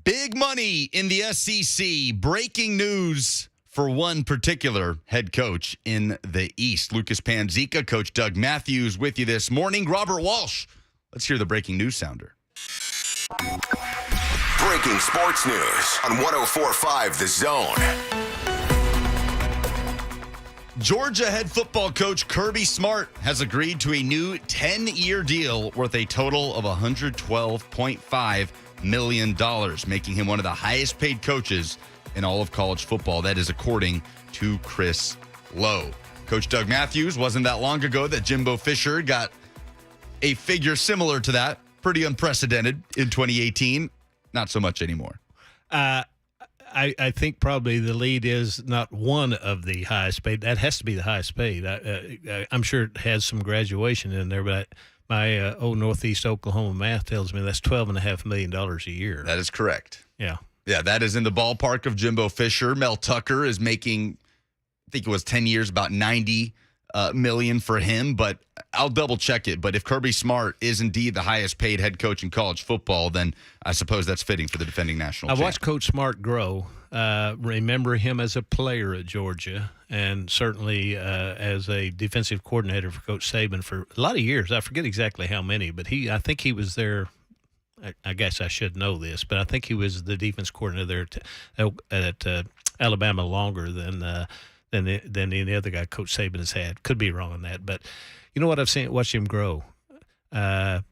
Big money in the SEC. Breaking news for one particular head coach in the East. Lucas Panzica, Coach Doug Mathews with you this morning. Robert Walsh, let's hear the breaking news sounder. Breaking sports news on 104.5 The Zone. Georgia head football coach Kirby Smart has agreed to a new 10-year deal worth a total of $112.5 million, making him one of the highest paid coaches in all of college football. That is according to Chris Lowe. Coach Doug Mathews, wasn't that long ago that Jimbo Fisher got a figure similar to that. Pretty unprecedented in 2018. Not so much anymore. I think probably the lead is not one of the highest paid. That has to be the highest paid. I'm sure it has some graduation in there, but my old Northeast Oklahoma math tells me that's $12.5 million a year. That is correct. Yeah. Yeah, that is in the ballpark of Jimbo Fisher. Mel Tucker is making, I think it was 10 years, about $90 million for him, but I'll double check it. But if Kirby Smart is indeed the highest paid head coach in college football, then I suppose that's fitting for the defending national champ. I watched Coach Smart grow. Remember him as a player at Georgia, and certainly as a defensive coordinator for Coach Saban for a lot of years. I forget exactly how many, but I think he was there. I guess I should know this, but I think he was the defense coordinator there at Alabama longer than any other guy Coach Saban has had. Could be wrong on that, but you know what I've watched him grow. I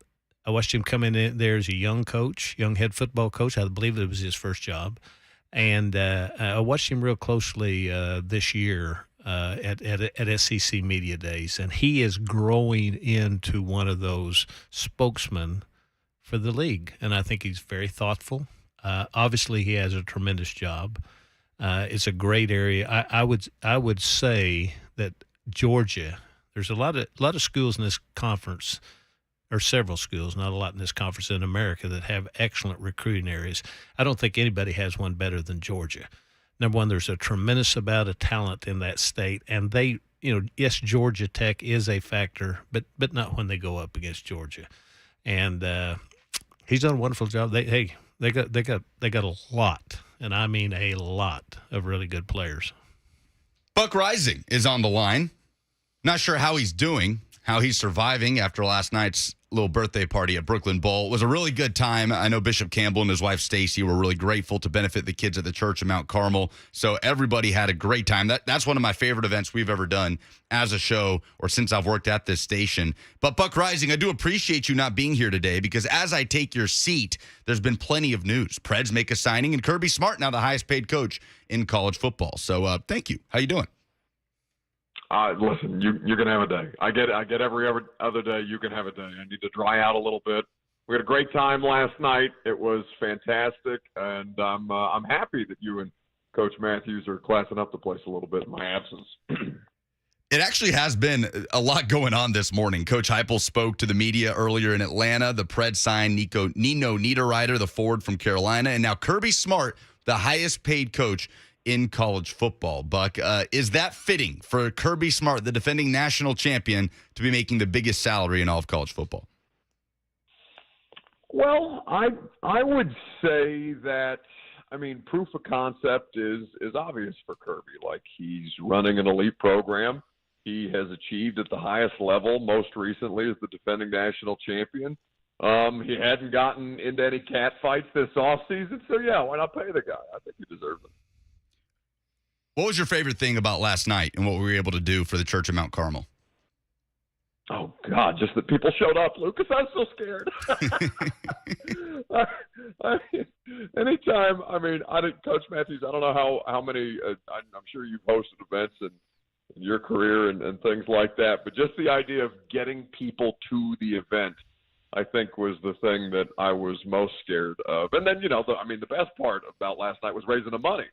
watched him come in there as a young coach, young head football coach. I believe it was his first job, and I watched him real closely this year at SEC Media Days, and he is growing into one of those spokesmen for the league, and I think he's very thoughtful. Obviously, he has a tremendous job. It's a great area. I would say that Georgia. There's a lot of schools in this conference, or several schools, not a lot in this conference in America, that have excellent recruiting areas. I don't think anybody has one better than Georgia. Number one, there's a tremendous amount of talent in that state, and yes, Georgia Tech is a factor, but not when they go up against Georgia. And he's done a wonderful job. They got a lot, and I mean a lot of really good players. Buck Reising is on the line. Not sure how he's doing, how he's surviving after last night's little birthday party at Brooklyn Bowl. It was a really good time. I know Bishop Campbell and his wife Stacy were really grateful to benefit the kids at the church of Mount Carmel. So everybody had a great time. That's one of my favorite events we've ever done as a show or since I've worked at this station. But Buck Reising, I do appreciate you not being here today because as I take your seat, there's been plenty of news. Preds make a signing and Kirby Smart now the highest paid coach in college football. So thank you. How you doing? Listen, you're gonna have a day. I get every other day. You can have a day. I need to dry out a little bit. We had a great time last night. It was fantastic, and I'm happy that you and Coach Mathews are classing up the place a little bit in my absence. It actually has been a lot going on this morning. Coach Heupel spoke to the media earlier in Atlanta. The Preds signed Nino Niederreiter, the forward from Carolina, and now Kirby Smart, the highest paid coach in college football. Buck, is that fitting for Kirby Smart, the defending national champion, to be making the biggest salary in all of college football? Well, I would say that, proof of concept is obvious for Kirby. Like, he's running an elite program. He has achieved at the highest level, most recently as the defending national champion. He hadn't gotten into any cat fights this offseason, so yeah, why not pay the guy? I think he deserves it. What was your favorite thing about last night and what we were able to do for the Church of Mount Carmel? Oh, God, just that people showed up. Lucas, I'm so scared. Anytime, Coach Mathews, I don't know how many, I'm sure you've hosted events in your career and things like that, but just the idea of getting people to the event, I think, was the thing that I was most scared of. And then, the best part about last night was raising the money.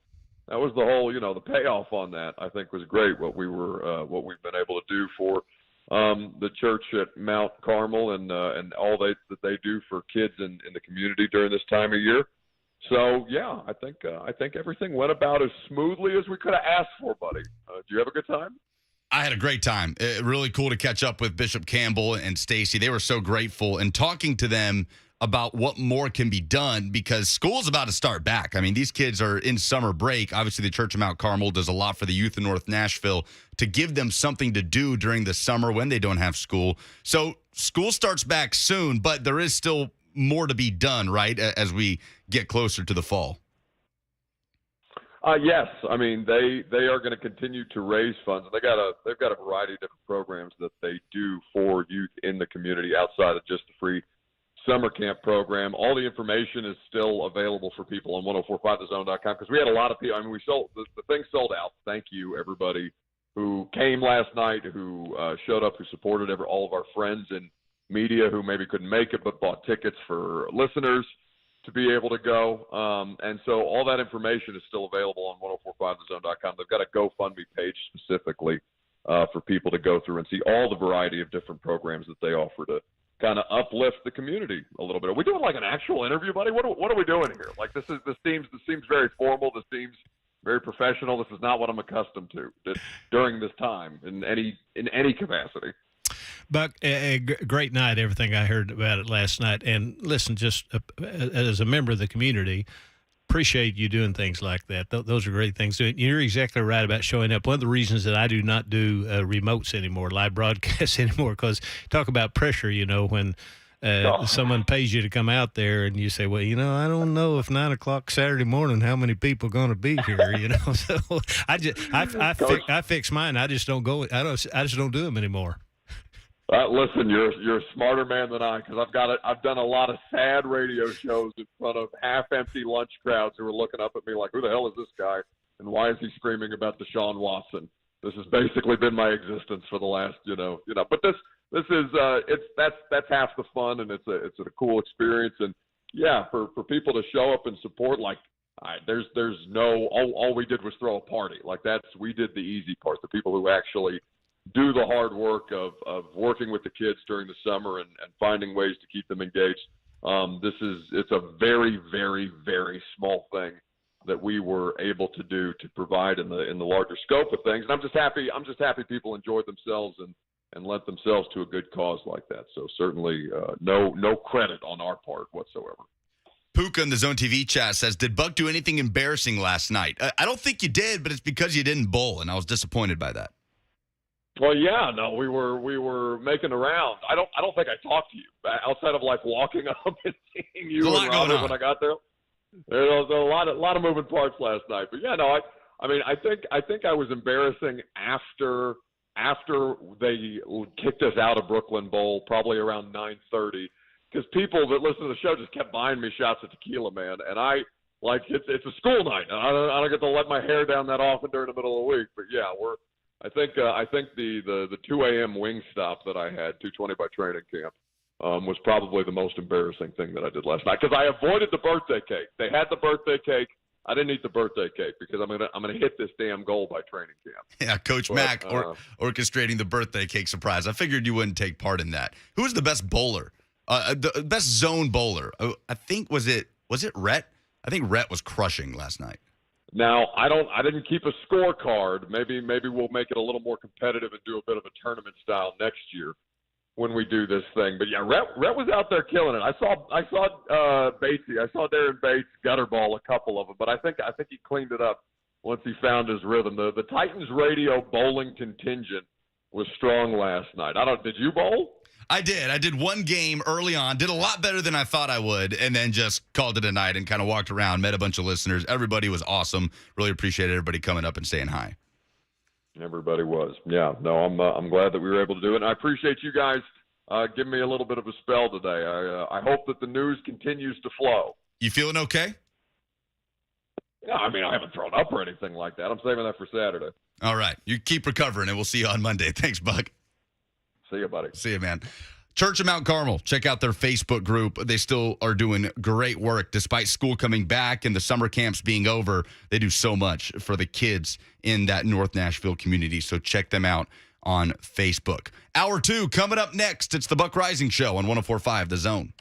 That was the whole, the payoff on that, I think, was great, what we've been able to do for the church at Mount Carmel and all that they do for kids in the community during this time of year. So, yeah, I think everything went about as smoothly as we could have asked for, buddy. Did you have a good time? I had a great time. Really cool to catch up with Bishop Campbell and Stacy. They were so grateful. And talking to them about what more can be done because school's about to start back. I mean, these kids are in summer break. Obviously, the Church of Mount Carmel does a lot for the youth in North Nashville to give them something to do during the summer when they don't have school. So school starts back soon, but there is still more to be done, right, as we get closer to the fall. Yes, I mean they are going to continue to raise funds. They've got a variety of different programs that they do for youth in the community outside of just the free summer camp program. All the information is still available for people on 1045thezone.com because we had a lot of people. I mean, we sold the thing sold out. Thank you everybody who came last night, who showed up, who supported all of our friends in media who maybe couldn't make it but bought tickets for listeners to be able to go. And so all that information is still available on 1045thezone.com. They've got a GoFundMe page specifically for people to go through and see all the variety of different programs that they offer to kind of uplift the community a little bit. Are we doing like an actual interview, buddy? What are we doing here? Like this seems very formal. This seems very professional. This is not what I'm accustomed to during this time in any capacity. Buck, a great night, everything I heard about it last night. And listen, just as a member of the community, appreciate you doing things like that. Those are great things. You're exactly right about showing up. One of the reasons that I do not do remotes anymore, live broadcasts anymore, because talk about pressure, when someone pays you to come out there and you say, well, I don't know if 9 o'clock Saturday morning, how many people are going to be here, So I fix mine. I just don't go. I just don't do them anymore. Listen, you're a smarter man than I because I've done a lot of sad radio shows in front of half-empty lunch crowds who are looking up at me like, who the hell is this guy and why is he screaming about Deshaun Watson? This has basically been my existence for the last, But this is that's half the fun and it's a cool experience and yeah, for people to show up and support there's no all we did was throw a party we did the easy part. The people who actually do the hard work of working with the kids during the summer and finding ways to keep them engaged. It's a very, very, very small thing that we were able to do to provide in the larger scope of things. And I'm just happy people enjoyed themselves and lent themselves to a good cause like that. So certainly no credit on our part whatsoever. Puka in the Zone TV chat says, did Buck do anything embarrassing last night? I don't think you did, but it's because you didn't bowl, and I was disappointed by that. Well, yeah, no, we were making around. I don't think I talked to you outside of walking up and seeing you and Robert when I got there. There was a lot of moving parts last night, but yeah, no, I think I was embarrassing after they kicked us out of Brooklyn Bowl, probably around 9:30, because people that listen to the show just kept buying me shots of tequila, man, and it's a school night, and I don't get to let my hair down that often during the middle of the week, but yeah, I think the 2 a.m. wing stop that I had, 2:20 by training camp, was probably the most embarrassing thing that I did last night because I avoided the birthday cake. They had the birthday cake. I didn't eat the birthday cake because I'm gonna hit this damn goal by training camp. Yeah, Coach Mack orchestrating the birthday cake surprise. I figured you wouldn't take part in that. Who was the best bowler? The best zone bowler? I think was it Rhett? I think Rhett was crushing last night. Now, I didn't keep a scorecard. Maybe we'll make it a little more competitive and do a bit of a tournament style next year when we do this thing. But yeah, Rhett was out there killing it. I saw Batesy. I saw Darren Bates gutter ball a couple of them, but I think he cleaned it up once he found his rhythm. The Titans radio bowling contingent was strong last night. Did you bowl? I did. I did one game early on, did a lot better than I thought I would, and then just called it a night and kind of walked around, met a bunch of listeners. Everybody was awesome. Really appreciated everybody coming up and saying hi. Everybody was. Yeah. No, I'm glad that we were able to do it. And I appreciate you guys giving me a little bit of a spell today. I hope that the news continues to flow. You feeling okay? Yeah, I mean, I haven't thrown up or anything like that. I'm saving that for Saturday. All right. You keep recovering, and we'll see you on Monday. Thanks, Buck. See you, buddy. See you, man. Church of Mount Carmel. Check out their Facebook group. They still are doing great work. Despite school coming back and the summer camps being over, they do so much for the kids in that North Nashville community. So check them out on Facebook. Hour 2 coming up next. It's the Buck Reising Show on 104.5 The Zone.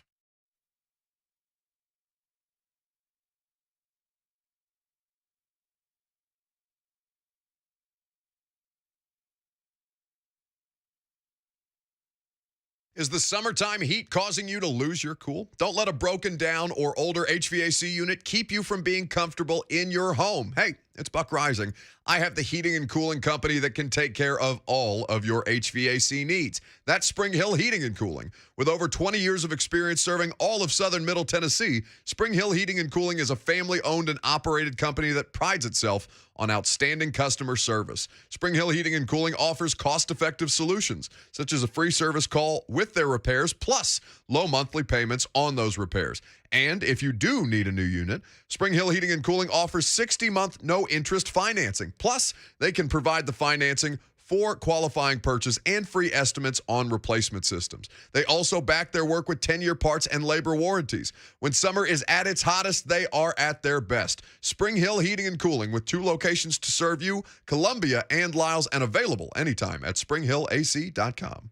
Is the summertime heat causing you to lose your cool? Don't let a broken down or older HVAC unit keep you from being comfortable in your home. Hey, it's Buck Reising. I have the heating and cooling company that can take care of all of your HVAC needs. That's Spring Hill Heating and Cooling. With over 20 years of experience serving all of southern Middle Tennessee, Spring Hill Heating and Cooling is a family-owned and operated company that prides itself on outstanding customer service. Spring Hill Heating and Cooling offers cost-effective solutions, such as a free service call with their repairs, plus low monthly payments on those repairs. And if you do need a new unit, Spring Hill Heating and Cooling offers 60-month no-interest financing. Plus, they can provide the financing for qualifying purchase and free estimates on replacement systems. They also back their work with 10-year parts and labor warranties. When summer is at its hottest, they are at their best. Spring Hill Heating and Cooling, with 2 locations to serve you, Columbia and Lyles, and available anytime at springhillac.com.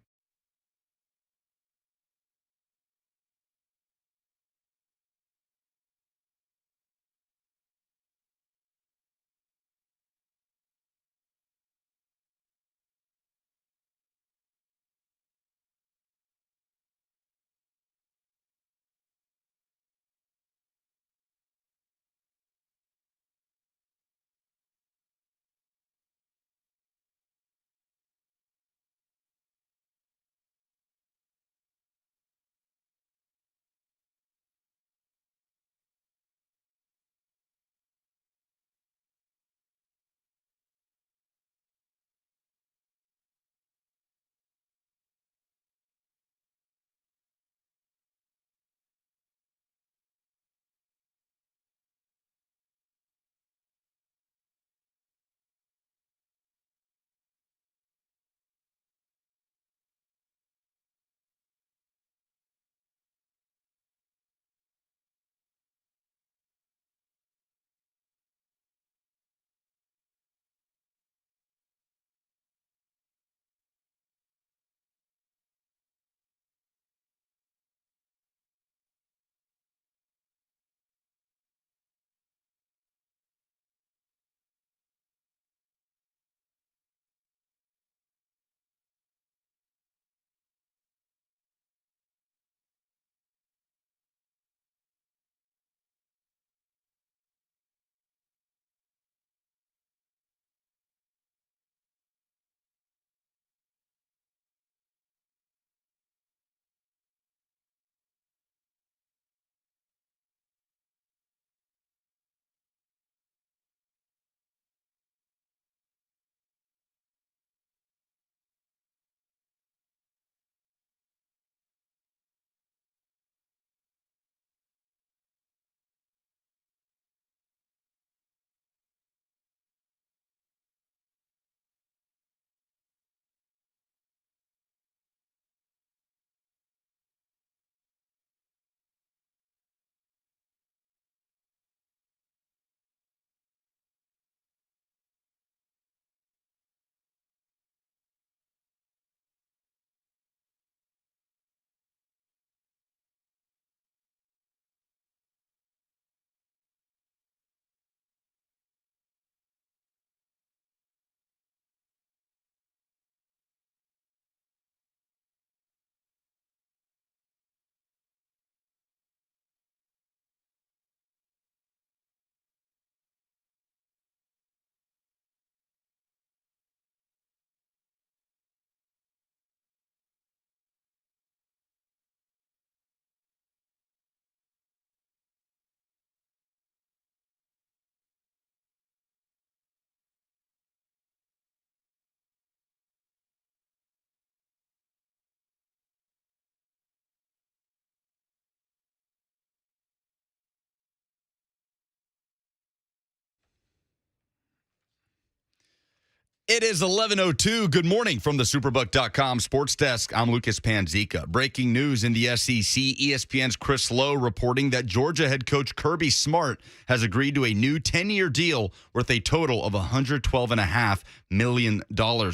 It is 11:02. Good morning from the Superbook.com Sports Desk. I'm Lucas Panzica. Breaking news in the SEC. ESPN's Chris Lowe reporting that Georgia head coach Kirby Smart has agreed to a new 10-year deal worth a total of $112.5 million,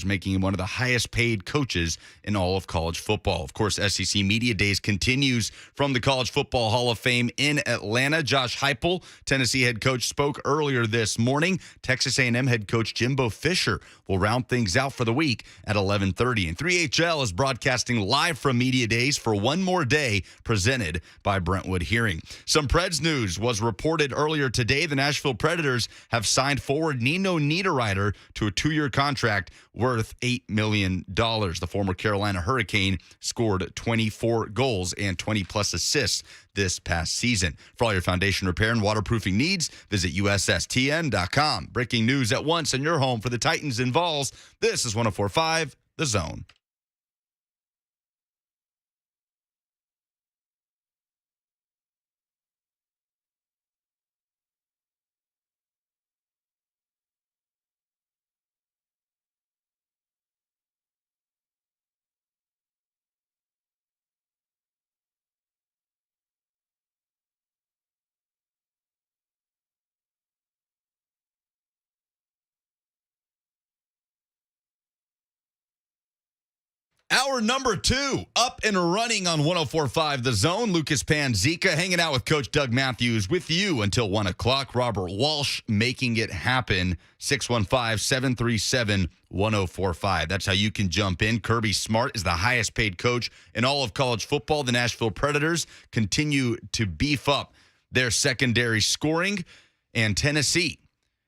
making him one of the highest paid coaches in all of college football. Of course, SEC Media Days continues from the College Football Hall of Fame in Atlanta. Josh Heupel, Tennessee head coach, spoke earlier this morning. Texas A&M head coach Jimbo Fisher will round things out for the week at 11:30. And 3HL is broadcasting live from Media Days for one more day, presented by Brentwood Hearing. Some Preds news was reported earlier today. The Nashville Predators have signed forward Nino Niederreiter to a 2-year contract worth $8 million. The former Carolina Hurricane scored 24 goals and 20-plus assists this past season. For all your foundation repair and waterproofing needs, visit USSTN.com. Breaking news at once in your home for the Titans and Vols. This is 104.5 The Zone. Hour number 2, up and running on 104.5 The Zone. Lucas Panzica hanging out with Coach Doug Mathews with you until 1 o'clock. Robert Walsh making it happen. 615-737-1045. That's how you can jump in. Kirby Smart is the highest paid coach in all of college football. The Nashville Predators continue to beef up their secondary scoring. And Tennessee,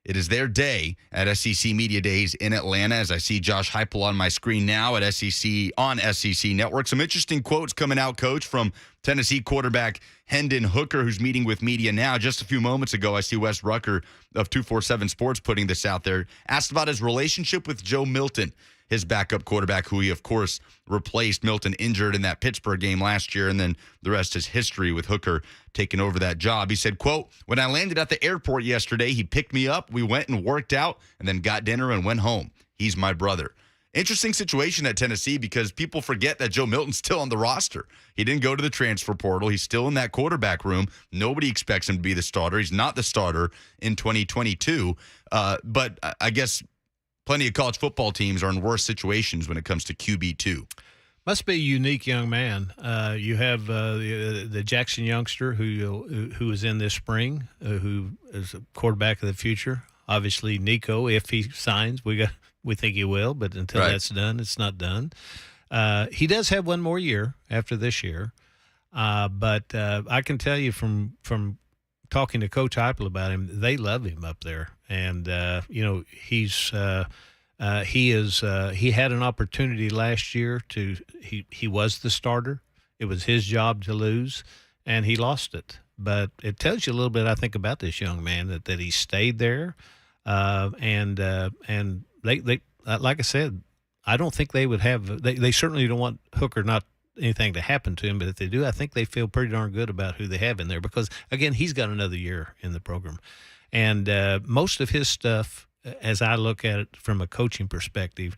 it is their day at SEC Media Days in Atlanta. As I see Josh Heupel on my screen now at SEC Network. Some interesting quotes coming out, Coach, from Tennessee quarterback Hendon Hooker, who's meeting with media now. Just a few moments ago, I see Wes Rucker of 247 Sports putting this out there. Asked about his relationship with Joe Milton, his backup quarterback, who he, of course, replaced. Milton injured in that Pittsburgh game last year, and then the rest is history with Hooker taking over that job. He said, quote, "When I landed at the airport yesterday, he picked me up. We went and worked out and then got dinner and went home. He's my brother." Interesting situation at Tennessee because people forget that Joe Milton's still on the roster. He didn't go to the transfer portal. He's still in that quarterback room. Nobody expects him to be the starter. He's not the starter in 2022. But I guess plenty of college football teams are in worse situations when it comes to QB2. Must be a unique young man. You have the Jackson youngster who is in this spring, who is a quarterback of the future. Obviously, Nico, if he signs, we think he will, but until that's done, it's not done. He does have one more year after this year, but I can tell you from talking to Coach Heupel about him, they love him up there, and he had an opportunity last year he was the starter. It was his job to lose, and he lost it. But it tells you a little bit, I think, about this young man that he stayed there, and they like I said, I don't think they would have. They certainly don't want Hooker not anything to happen to him, but if they do, I think they feel pretty darn good about who they have in there because, again, he's got another year in the program, and most of his stuff, as I look at it from a coaching perspective,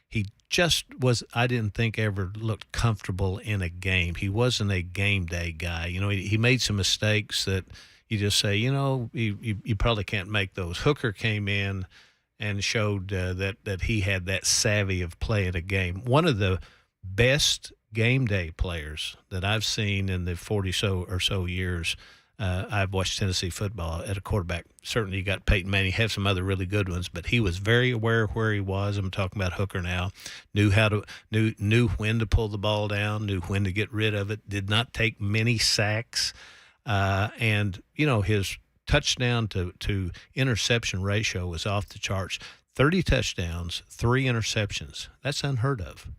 he just was, I didn't think ever looked comfortable in a game. He wasn't a game day guy. He made some mistakes that you just say, you probably can't make those. Hooker came in and showed that he had that savvy of playing a game. One of the best game day players that I've seen in the 40 or so years I've watched Tennessee football at a quarterback. Certainly you got Peyton Manning, have some other really good ones, but he was very aware of where he was. I'm talking about Hooker now. Knew when to pull the ball down, knew when to get rid of it, did not take many sacks. And his touchdown to interception ratio was off the charts. 30 touchdowns, 3 interceptions. That's unheard of.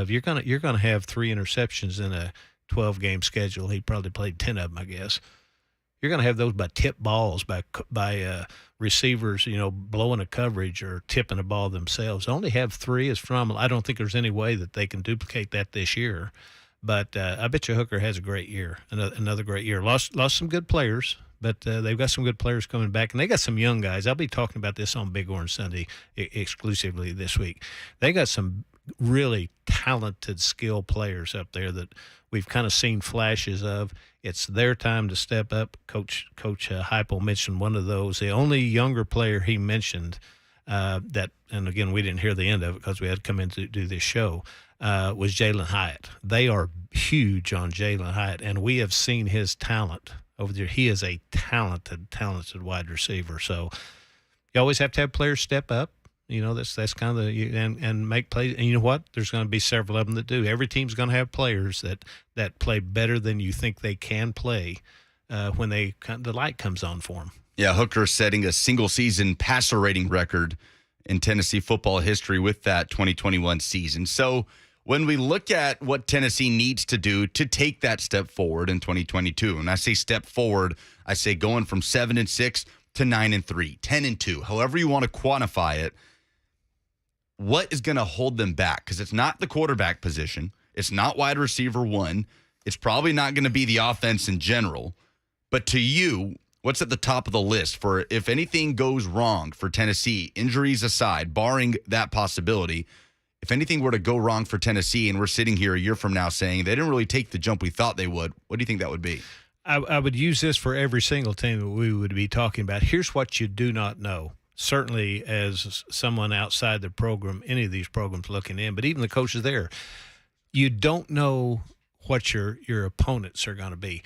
You're gonna have 3 interceptions in a 12-game schedule. He probably played 10 of them, I guess. You're going to have those by tip balls, by receivers, blowing a coverage or tipping a ball themselves. Only have 3 is phenomenal. I don't think there's any way that they can duplicate that this year. But I bet you Hooker has a great year, another great year. Lost some good players, but they've got some good players coming back, and they got some young guys. I'll be talking about this on Big Orange Sunday exclusively this week. They got some really talented, skilled players up there that we've kind of seen flashes of. It's their time to step up. Coach Heupel mentioned one of those. The only younger player he mentioned that, and again, we didn't hear the end of it because we had to come in to do this show, was Jalen Hyatt. They are huge on Jalen Hyatt, and we have seen his talent over there. He is a talented wide receiver. So you always have to have players step up. You know, that's kind of and make plays. And you know what? There's going to be several of them that do. Every team's going to have players that play better than you think they can play when the light comes on for them. Yeah, Hooker setting a single-season passer rating record in Tennessee football history with that 2021 season. So when we look at what Tennessee needs to do to take that step forward in 2022, and I say step forward, I say going from 7-6 to 9-3, 10-2, however you want to quantify it, what is going to hold them back? Because it's not the quarterback position. It's not wide receiver one. It's probably not going to be the offense in general. But to you, what's at the top of the list for if anything goes wrong for Tennessee, injuries aside, barring that possibility, if anything were to go wrong for Tennessee and we're sitting here a year from now saying they didn't really take the jump we thought they would, what do you think that would be? I would use this for every single team that we would be talking about. Here's what you do not know. Certainly as someone outside the program, any of these programs looking in, but even the coaches there, you don't know what your opponents are going to be.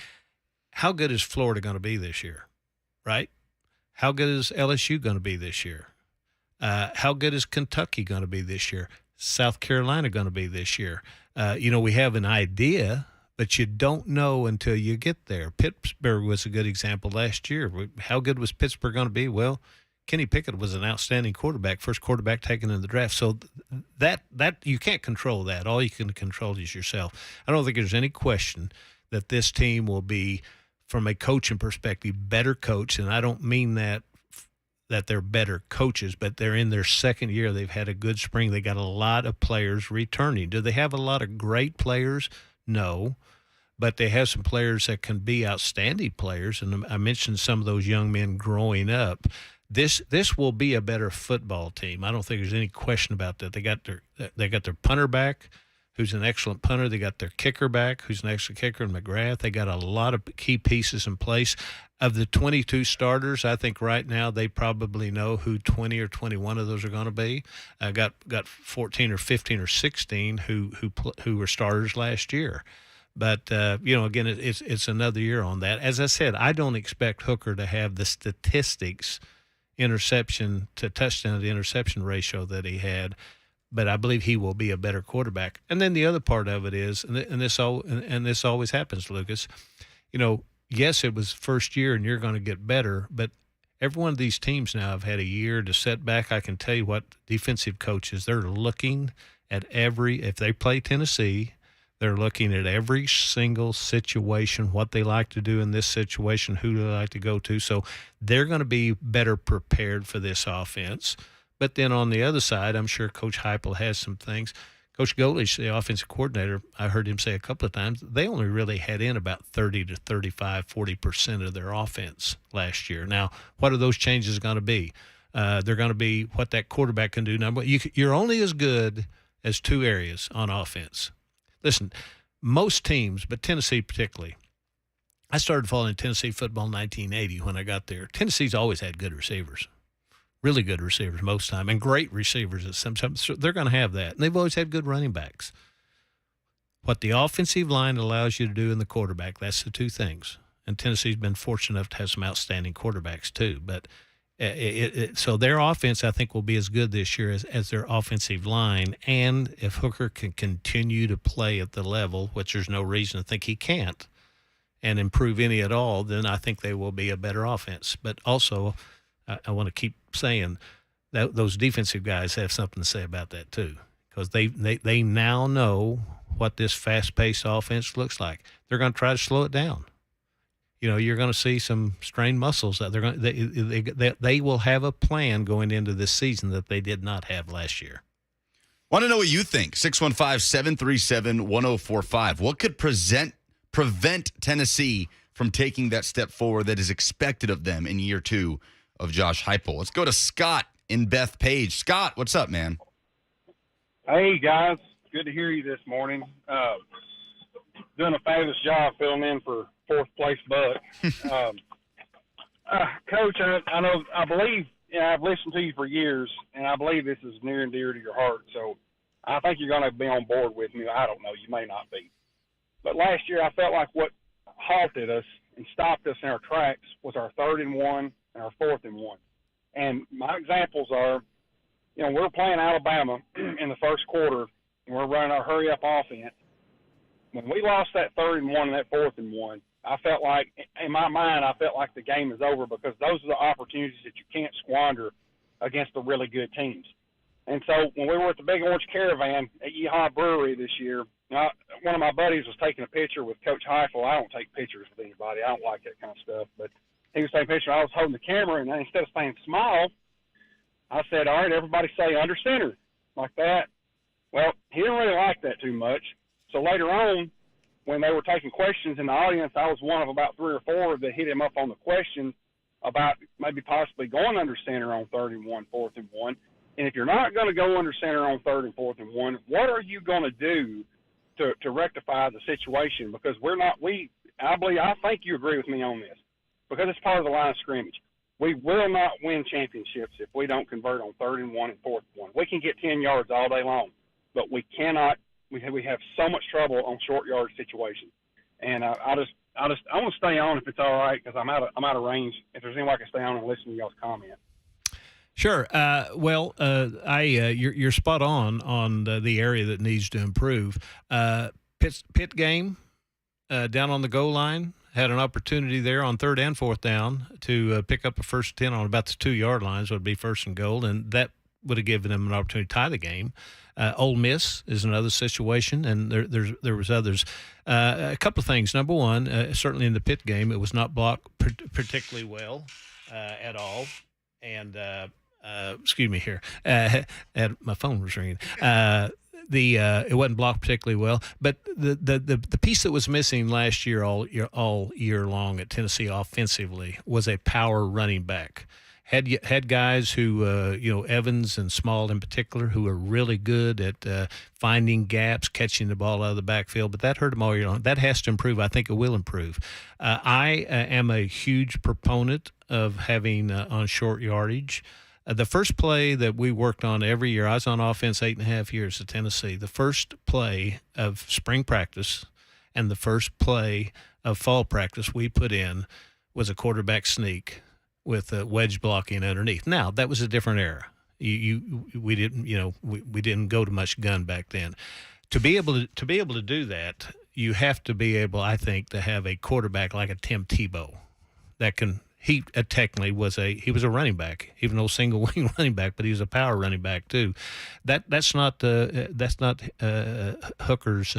How good is Florida going to be this year, right? How good is LSU going to be this year? How good is Kentucky going to be this year? South Carolina going to be this year? We have an idea, but you don't know until you get there. Pittsburgh was a good example last year. How good was Pittsburgh going to be? Well, Kenny Pickett was an outstanding quarterback, first quarterback taken in the draft. So that you can't control that. All you can control is yourself. I don't think there's any question that this team will be, from a coaching perspective, better coach. And I don't mean that they're better coaches, but they're in their second year. They've had a good spring. They got a lot of players returning. Do they have a lot of great players? No. But they have some players that can be outstanding players. And I mentioned some of those young men growing up. This will be a better football team. I don't think there's any question about that. They got their punter back, who's an excellent punter. They got their kicker back, who's an excellent kicker in McGrath. They got a lot of key pieces in place. Of the 22 starters, I think right now they probably know who 20 or 21 of those are going to be. Got 14 or 15 or 16 who were starters last year. But, again, it's another year on that. As I said, I don't expect Hooker to have the statistics, interception to touchdown to interception ratio that he had, but I believe he will be a better quarterback. And then the other part of it is, and this always happens, Lucas, yes, it was first year and you're going to get better, but every one of these teams now have had a year to set back. I can tell you what defensive coaches, they're looking at if they play Tennessee, they're looking at every single situation, what they like to do in this situation, who they like to go to. So they're going to be better prepared for this offense. But then on the other side, I'm sure Coach Heupel has some things. Coach Golich, the offensive coordinator, I heard him say a couple of times, they only really had in about 30 to 35, 40% of their offense last year. Now, what are those changes going to be? They're going to be what that quarterback can do. Now, you're only as good as two areas on offense. Listen, most teams, but Tennessee particularly, I started following Tennessee football in 1980 when I got there. Tennessee's always had good receivers, really good receivers most of the time, and great receivers. So they're going to have that. And they've always had good running backs. What the offensive line allows you to do in the quarterback, that's the two things. And Tennessee's been fortunate enough to have some outstanding quarterbacks too. But so their offense, I think, will be as good this year as their offensive line. And if Hooker can continue to play at the level, which there's no reason to think he can't, and improve any at all, then I think they will be a better offense. But also, I want to keep saying that those defensive guys have something to say about that too, because they now know what this fast-paced offense looks like. They're going to try to slow it down. You're going to see some strained muscles that they will have a plan going into this season that they did not have last year. Want to know what you think? 615-737-1045. What could prevent Tennessee from taking that step forward that is expected of them in year two of Josh Heupel? Let's go to Scott in Bethpage. Scott, what's up, man? Hey, guys. Good to hear you this morning. Doing a fabulous job filling in for fourth place Buck. Coach, I believe, I've listened to you for years, and I believe this is near and dear to your heart. So I think you're going to be on board with me. I don't know. You may not be. But last year, I felt like what halted us and stopped us in our tracks was our 3rd and 1 and our 4th and 1. And my examples are we're playing Alabama in the first quarter, and we're running our hurry-up offense. When we lost that 3rd and 1 and that 4th and 1, I felt like, in my mind, the game is over because those are the opportunities that you can't squander against the really good teams. And so when we were at the Big Orange Caravan at Yeehaw Brewery this year, one of my buddies was taking a picture with Coach Heifel. I don't take pictures with anybody. I don't like that kind of stuff. But he was taking a picture. I was holding the camera, and instead of saying smile, I said, all right, everybody say under center, like that. Well, he didn't really like that too much. So later on, when they were taking questions in the audience, I was one of about 3 or 4 that hit him up on the question about maybe possibly going under center on 3rd and 1, 4th and 1. And if you're not going to go under center on 3rd and 4th and 1, what are you going to do to rectify the situation? Because I think you agree with me on this, because it's part of the line of scrimmage. We will not win championships if we don't convert on 3rd and 1 and 4th and 1. We can get 10 yards all day long, but we cannot. We have so much trouble on short yard situations. And I want to stay on if it's all right, because I'm out of range. If there's any way I can stay on and listen to y'all's comment. Sure. You're spot on the area that needs to improve. Pitt game down on the goal line, had an opportunity there on 3rd and 4th down to pick up a 1st and 10 on about the 2-yard lines. Would be 1st and goal, and that would have given them an opportunity to tie the game. Ole Miss is another situation, and there was others. A couple of things. Number one, certainly in the Pitt game, it was not blocked particularly well at all. And excuse me here, my phone was ringing. It wasn't blocked particularly well, but the piece that was missing last year all year long at Tennessee offensively was a power running back. Had guys who Evans and Small in particular, who are really good at finding gaps, catching the ball out of the backfield, but that hurt them all year long. That has to improve. I think it will improve. I am a huge proponent of having on short yardage. The first play that we worked on every year, I was on offense 8.5 years at Tennessee. The first play of spring practice and the first play of fall practice we put in was a quarterback sneak with wedge blocking underneath. Now, that was a different era. We didn't go to much gun back then. To be able to do that, you have to be able, I think, to have a quarterback like a Tim Tebow that can. He technically was a running back, even though single wing running back, but he was a power running back too. That's not Hooker's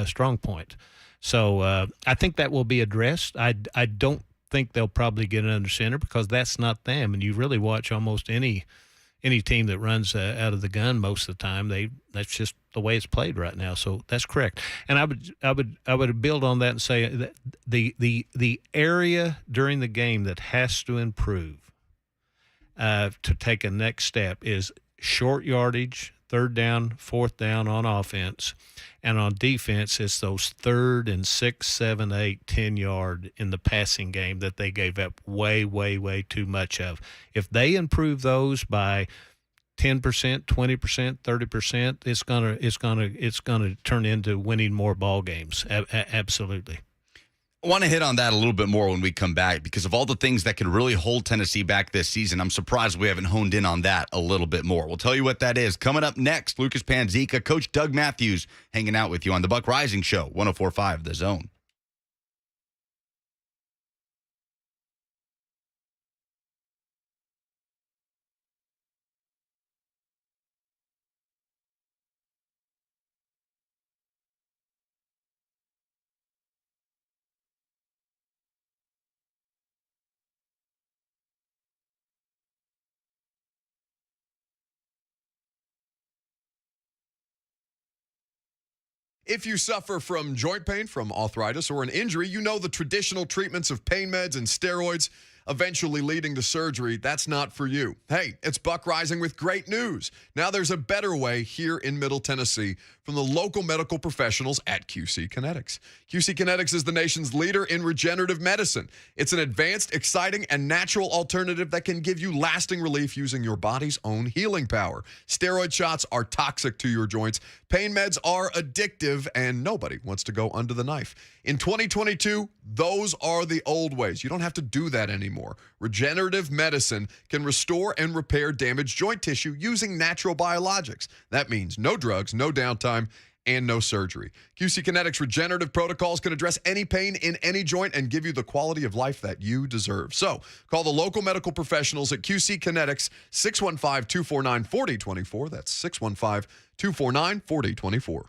strong point. So I think that will be addressed. I don't think they'll probably get an under center because that's not them. And you really watch almost any team that runs out of the gun most of the time. That's just the way it's played right now. So that's correct. And I would build on that and say that the area during the game that has to improve to take a next step is short yardage, 3rd down, 4th down on offense. And on defense, it's those 3rd and 6, 7, 8, 10 yard in the passing game that they gave up way, way, way too much of. If they improve those by 10%, 20%, 30%, it's gonna turn into winning more ball games. Absolutely. I want to hit on that a little bit more when we come back because of all the things that could really hold Tennessee back this season. I'm surprised we haven't honed in on that a little bit more. We'll tell you what that is. Coming up next, Lucas Panzica, Coach Doug Mathews hanging out with you on the Buck Reising Show, 104.5 The Zone. If you suffer from joint pain, from arthritis, or an injury, you know the traditional treatments of pain meds and steroids eventually leading to surgery. That's not for you. Hey, it's Buck Reising with great news. Now there's a better way here in Middle Tennessee from the local medical professionals at QC Kinetics. QC Kinetics is the nation's leader in regenerative medicine. It's an advanced, exciting, and natural alternative that can give you lasting relief using your body's own healing power. Steroid shots are toxic to your joints. Pain meds are addictive, and nobody wants to go under the knife. In 2022, those are the old ways. You don't have to do that anymore. more. Regenerative medicine can restore and repair damaged joint tissue using natural biologics. That means no drugs, no downtime, and no surgery. QC Kinetics regenerative protocols can address any pain in any joint and give you the quality of life that you deserve. So call the local medical professionals at QC Kinetics, 615-249-4024. That's 615-249-4024.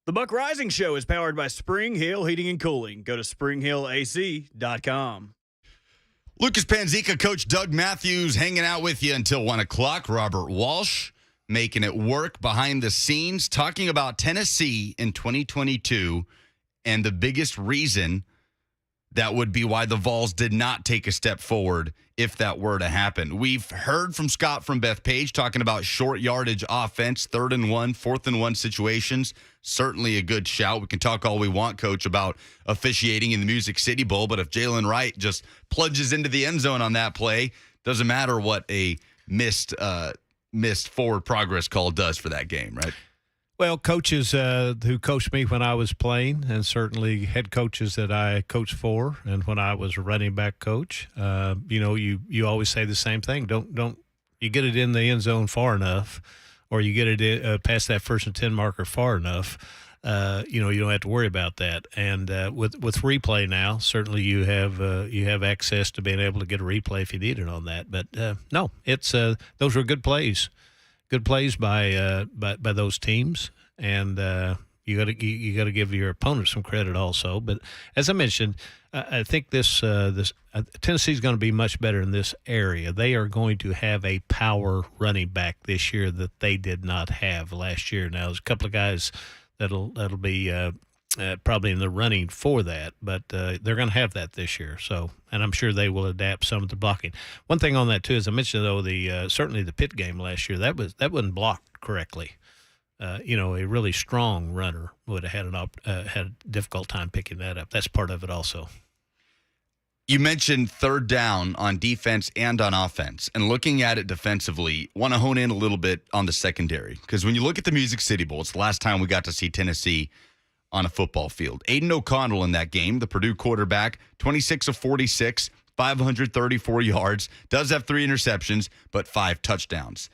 The Buck Reising Show is powered by Spring Hill Heating and Cooling. Go to springhillac.com. Lucas Panzica, Coach Doug Mathews hanging out with you until 1 o'clock. Robert Walsh making it work behind the scenes, talking about Tennessee in 2022 and the biggest reason that would be why the Vols did not take a step forward if that were to happen. We've heard from Scott from Bethpage talking about short yardage offense, 3rd and 1, 4th and 1 situations. Certainly a good shout. We can talk all we want, Coach, about officiating in the Music City Bowl, but if Jalen Wright just plunges into the end zone on that play, doesn't matter what a missed forward progress call does for that game, right? Well, coaches who coached me when I was playing, and certainly head coaches that I coached for, and when I was a running back coach, you always say the same thing. Don't you get it in the end zone far enough, or you get it past that 1st and 10 marker far enough, you don't have to worry about that. And with replay now, certainly you have access to being able to get a replay if you need it on that. But no, it's those were good plays. Good plays by those teams, and you got to give your opponent some credit also. But as I mentioned, I think this Tennessee's going to be much better in this area. They are going to have a power running back this year that they did not have last year. Now there's a couple of guys that'll be probably in the running for that, but they're going to have that this year. So, and I'm sure they will adapt some of the blocking. One thing on that too, as I mentioned though, certainly the Pitt game last year that wasn't blocked correctly. A really strong runner would have had a difficult time picking that up. That's part of it also. You mentioned 3rd down on defense and on offense, and looking at it defensively, want to hone in a little bit on the secondary, because when you look at the Music City Bowl, it's the last time we got to see Tennessee on a football field. Aiden O'Connell in that game, the Purdue quarterback, 26 of 46, 534 yards, does have 3 interceptions, but 5 touchdowns.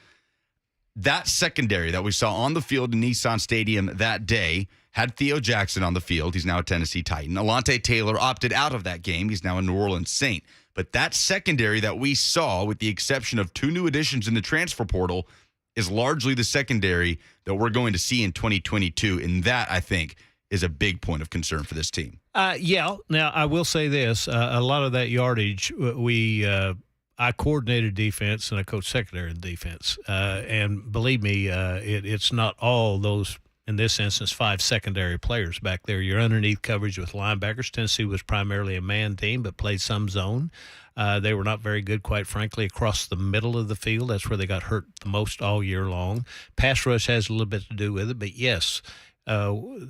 That secondary that we saw on the field in Nissan Stadium that day had Theo Jackson on the field. He's now a Tennessee Titan. Alontae Taylor opted out of that game. He's now a New Orleans Saint. But that secondary that we saw, with the exception of 2 new additions in the transfer portal, is largely the secondary that we're going to see in 2022. And that, I think, is a big point of concern for this team. Yeah. Now, I will say this. A lot of that yardage, I coordinated defense and I coached secondary defense. And believe me, it's not all those, in this instance, 5 secondary players back there. You're underneath coverage with linebackers. Tennessee was primarily a man team, but played some zone. They were not very good, quite frankly, across the middle of the field. That's where they got hurt the most all year long. Pass rush has a little bit to do with it, but yes,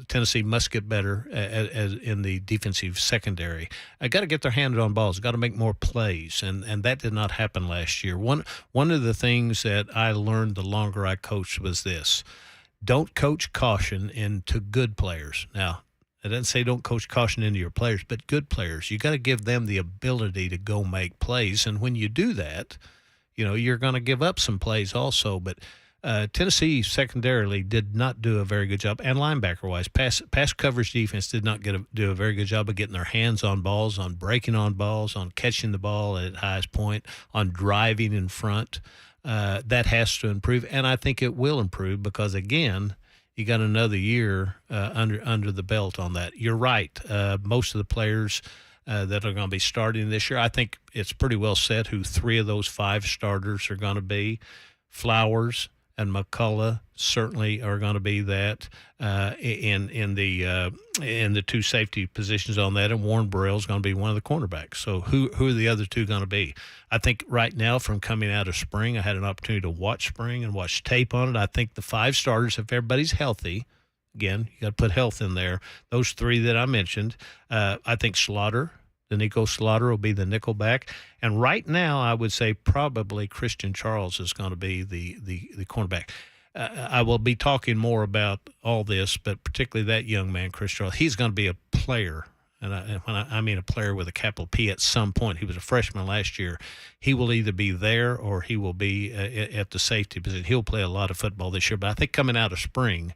Tennessee must get better as in the defensive secondary. I got to get their hands on balls. Got to make more plays, and that did not happen last year. One of the things that I learned the longer I coached was this: don't coach caution into good players. Now, I didn't say don't coach caution into your players, but good players. You got to give them the ability to go make plays, and when you do that, you're going to give up some plays also, but. Tennessee secondarily did not do a very good job, and linebacker-wise, pass coverage defense did not do a very good job of getting their hands on balls, on breaking on balls, on catching the ball at its highest point, on driving in front. That has to improve, and I think it will improve because, again, you got another year under the belt on that. You're right. Most of the players that are going to be starting this year, I think it's pretty well set who 3 of those 5 starters are going to be. Flowers and McCullough certainly are going to be that in the 2 safety positions on that, and Warren Burrell is going to be one of the cornerbacks. So who are the other 2 going to be? I think right now, from coming out of spring, I had an opportunity to watch spring and watch tape on it. I think the 5 starters, if everybody's healthy, again, you got to put health in there. Those 3 that I mentioned, I think Slaughter. The Nico Slaughter will be the nickel back. And right now, I would say probably Christian Charles is going to be the cornerback. I will be talking more about all this, but particularly that young man, Chris Charles. He's going to be a player, and when I mean a player with a capital P at some point. He was a freshman last year. He will either be there or he will be at the safety position. He'll play a lot of football this year, but I think coming out of spring,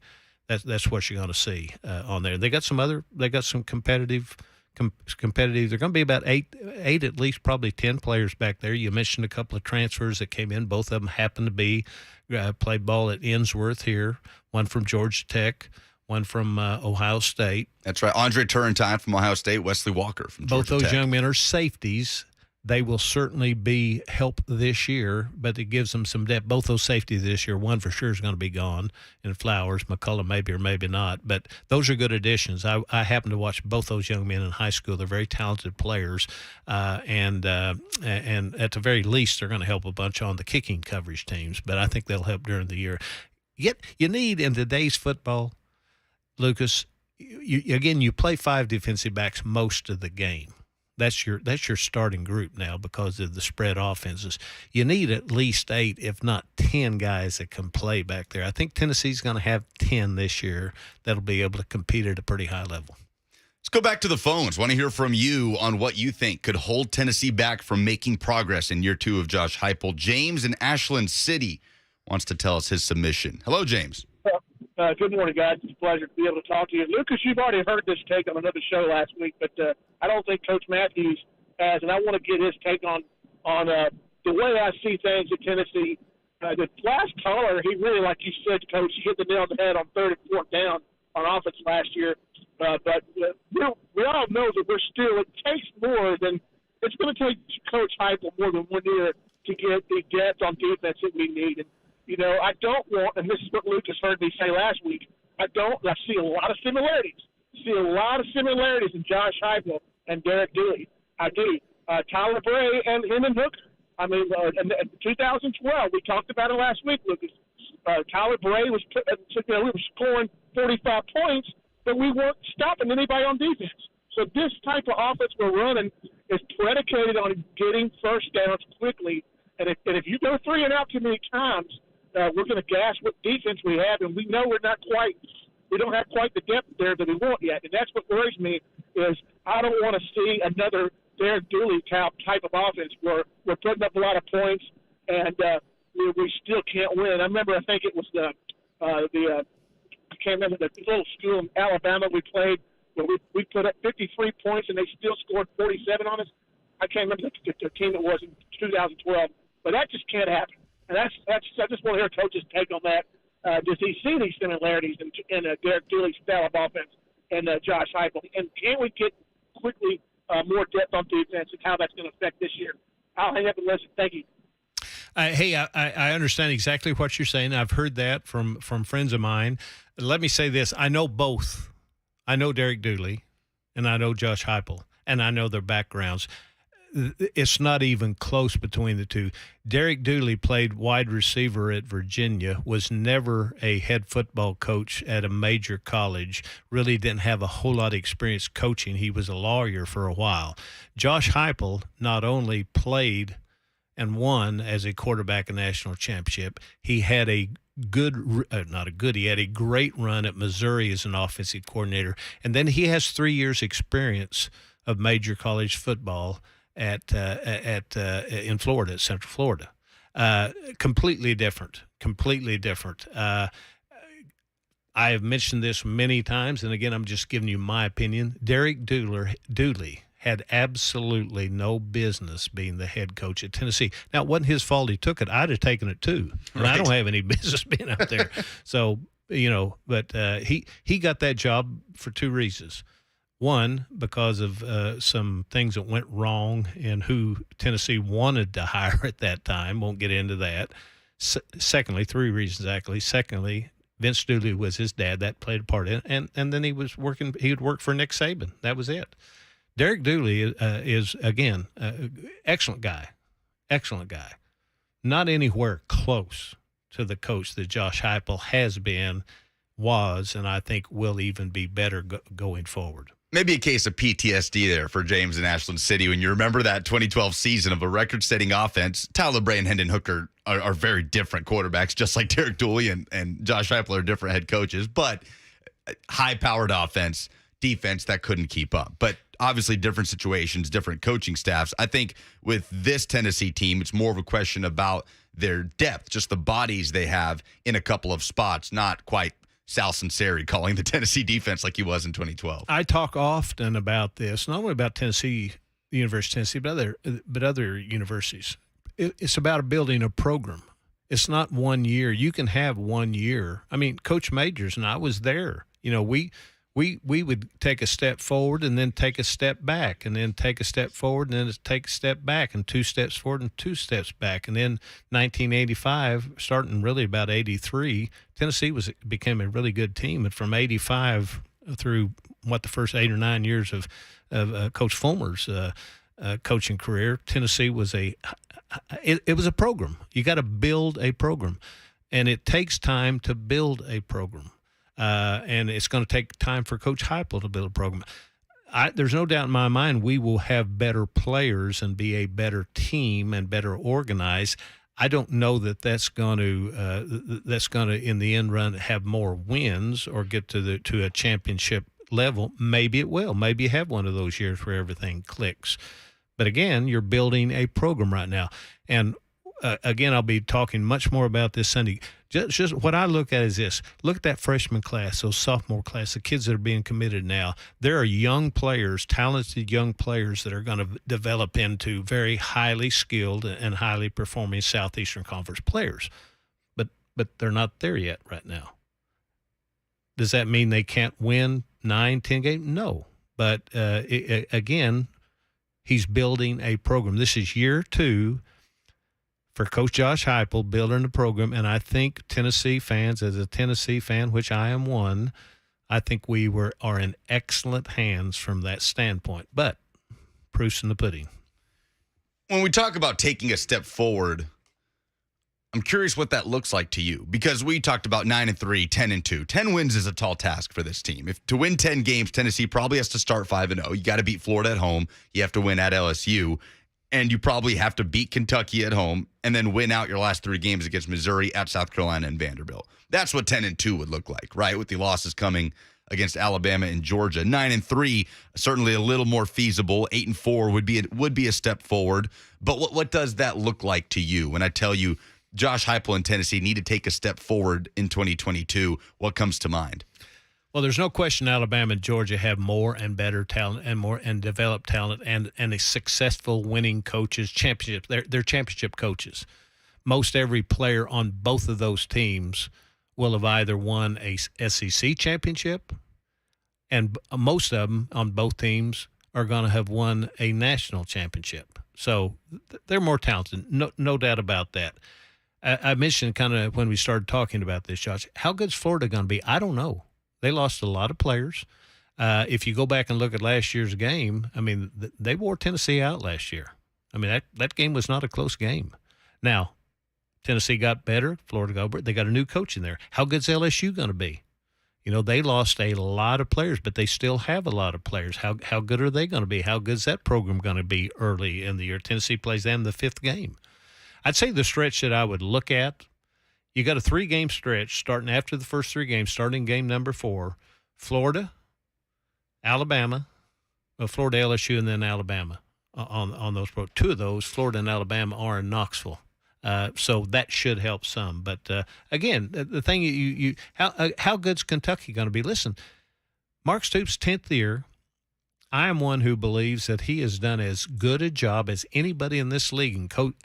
that's what you're going to see on there. They got some competitive. They're going to be about eight at least, probably 10 players back there. You mentioned a couple of transfers that came in. Both of them happened to be played ball at Innsworth here. One from Georgia Tech, one from Ohio State. That's right. Andre Turrentine from Ohio State, Wesley Walker from Georgia Both those Tech. young men are safeties. They will certainly be help this year, but it gives them some depth. Both those safeties this year, one for sure is going to be gone in Flowers. McCullough maybe or maybe not, but those are good additions. I happen to watch both those young men in high school. They're very talented players, and at the very least, they're going to help a bunch on the kicking coverage teams, but I think they'll help during the year. Yet you need in today's football, Lucas, you play 5 defensive backs most of the game. That's your starting group now because of the spread offenses. You need at least 8, if not 10 guys that can play back there. I think Tennessee's going to have 10 this year that'll be able to compete at a pretty high level. Let's go back to the phones. Want to hear from you on what you think could hold Tennessee back from making progress in year 2 of Josh Heupel. James in Ashland City wants to tell us his submission. Hello, James. Good morning, guys. It's a pleasure to be able to talk to you. Lucas, you've already heard this take on another show last week, but I don't think Coach Mathews has, and I want to get his take on the way I see things at Tennessee. The last caller, he really, like you said, Coach, he hit the nail on the head on 3rd and 4th down on offense last year. But we all know that it takes more than – it's going to take Coach Heupel more than 1 year to get the depth on defense that we need. And, I don't want, and this is what Lucas heard me say last week, I see a lot of similarities. In Josh Heupel and Derek Dooley. I do. Tyler Bray and him and Hooker. I mean, in 2012, we talked about it last week, Lucas. Tyler Bray we were scoring 45 points, but we weren't stopping anybody on defense. So this type of offense we're running is predicated on getting first downs quickly. And if you go 3 and out too many times, we're going to gas what defense we have, and we know we don't have quite the depth there that we want yet. And that's what worries me is I don't want to see another Derek Dooley type of offense where we're putting up a lot of points and we still can't win. I remember, I think it was I can't remember the little school in Alabama we played where we put up 53 points and they still scored 47 on us. I can't remember the team it was in 2012, but that just can't happen. And I just want to hear Coach's take on that. Does he see these similarities in Derek Dooley's style of offense and Josh Heupel? And can we get quickly more depth on defense and how that's going to affect this year? I'll hang up and listen. Thank you. Hey, I understand exactly what you're saying. I've heard that from friends of mine. Let me say this. I know both. I know Derek Dooley, and I know Josh Heupel, and I know their backgrounds. It's not even close between the two. Derek Dooley played wide receiver at Virginia, was never a head football coach at a major college, really didn't have a whole lot of experience coaching. He was a lawyer for a while. Josh Heupel not only played and won as a quarterback a national championship, he had a he had a great run at Missouri as an offensive coordinator. And then he has 3 years experience of major college football in Florida, at Central Florida. Completely different. I have mentioned this many times, and again, I'm just giving you my opinion. Derek Dooley had absolutely no business being the head coach at Tennessee. Now, it wasn't his fault he took it. I'd have taken it too. And right. I don't have any business being out there. So, but he got that job for 2 reasons. One, because of some things that went wrong and who Tennessee wanted to hire at that time. Won't get into that. Secondly, 3 reasons actually. Secondly, Vince Dooley was his dad. That played a part in it. And then he would work for Nick Saban. That was it. Derek Dooley is again, excellent guy. Not anywhere close to the coach that Josh Heupel has been, was, and I think will even be better going forward. Maybe a case of PTSD there for James in Ashland City when you remember that 2012 season of a record-setting offense. Tyler Bray and Hendon Hooker are very different quarterbacks, just like Derek Dooley and Josh Heupel are different head coaches, but high-powered defense that couldn't keep up. But obviously different situations, different coaching staffs. I think with this Tennessee team, it's more of a question about their depth, just the bodies they have in a couple of spots, not quite Sal Sinceri calling the Tennessee defense like he was in 2012. I talk often about this, not only about Tennessee, the University of Tennessee, but other universities. It's about building a program. It's not 1 year. You can have 1 year. I mean, Coach Majors, and I was there, We would take a step forward and then take a step back and then take a step forward and then take a step back and 2 steps forward and 2 steps back. And then 1985, starting really about 83, Tennessee became a really good team. And from 85 through the first 8 or 9 years of Coach Fulmer's coaching career, Tennessee was it was a program. You got to build a program, and it takes time to build a program. And it's going to take time for Coach Heupel to build a program. There's no doubt in my mind we will have better players and be a better team and better organized. I don't know that that's going to in the end run have more wins or get to a championship level. Maybe it will. Maybe you have one of those years where everything clicks. But again, you're building a program right now, and again, I'll be talking much more about this Sunday. Just what I look at is this. Look at that freshman class, those sophomore class, the kids that are being committed now. There are young players, talented young players that are going to develop into very highly skilled and highly performing Southeastern Conference players. But they're not there yet right now. Does that mean they can't win 9, 10 games? No. But, again, he's building a program. This is year 2 for Coach Josh Heupel building the program, and I think Tennessee fans, as a Tennessee fan, which I am one, I think we are in excellent hands from that standpoint. But proof's in the pudding. When we talk about taking a step forward, I'm curious what that looks like to you, because we talked about 9-3, 10-2. 10 wins is a tall task for this team. If to win 10 games, Tennessee probably has to start 5-0. You got to beat Florida at home. You have to win at LSU. And you probably have to beat Kentucky at home and then win out your last 3 games against Missouri, at South Carolina, and Vanderbilt. That's what 10-2 would look like, right? With the losses coming against Alabama and Georgia. 9-3, certainly a little more feasible. 8-4 would be a step forward. But what does that look like to you? When I tell you Josh Heupel and Tennessee need to take a step forward in 2022, what comes to mind? Well, there's no question Alabama and Georgia have more and better talent and developed talent and a successful winning coaches, championship. They're championship coaches. Most every player on both of those teams will have either won a SEC championship, and most of them on both teams are going to have won a national championship. So they're more talented, no doubt about that. I mentioned kind of when we started talking about this, Josh, how good's Florida going to be? I don't know. They lost a lot of players. If you go back and look at last year's game, I mean, they wore Tennessee out last year. I mean, that game was not a close game. Now, Tennessee got better. Florida got better. They got a new coach in there. How good's LSU going to be? You know, they lost a lot of players, but they still have a lot of players. How good are they going to be? How good's that program going to be early in the year? Tennessee plays them the 5th game. I'd say the stretch that I would look at, you got a 3-game stretch starting after the first 3 games, starting game number 4, Florida, Alabama, Florida, LSU, and then Alabama on those. 2 of those, Florida and Alabama, are in Knoxville. So that should help some. But, again, the thing, how good's Kentucky going to be? Listen, Mark Stoops' 10th year, I am one who believes that he has done as good a job as anybody in this league,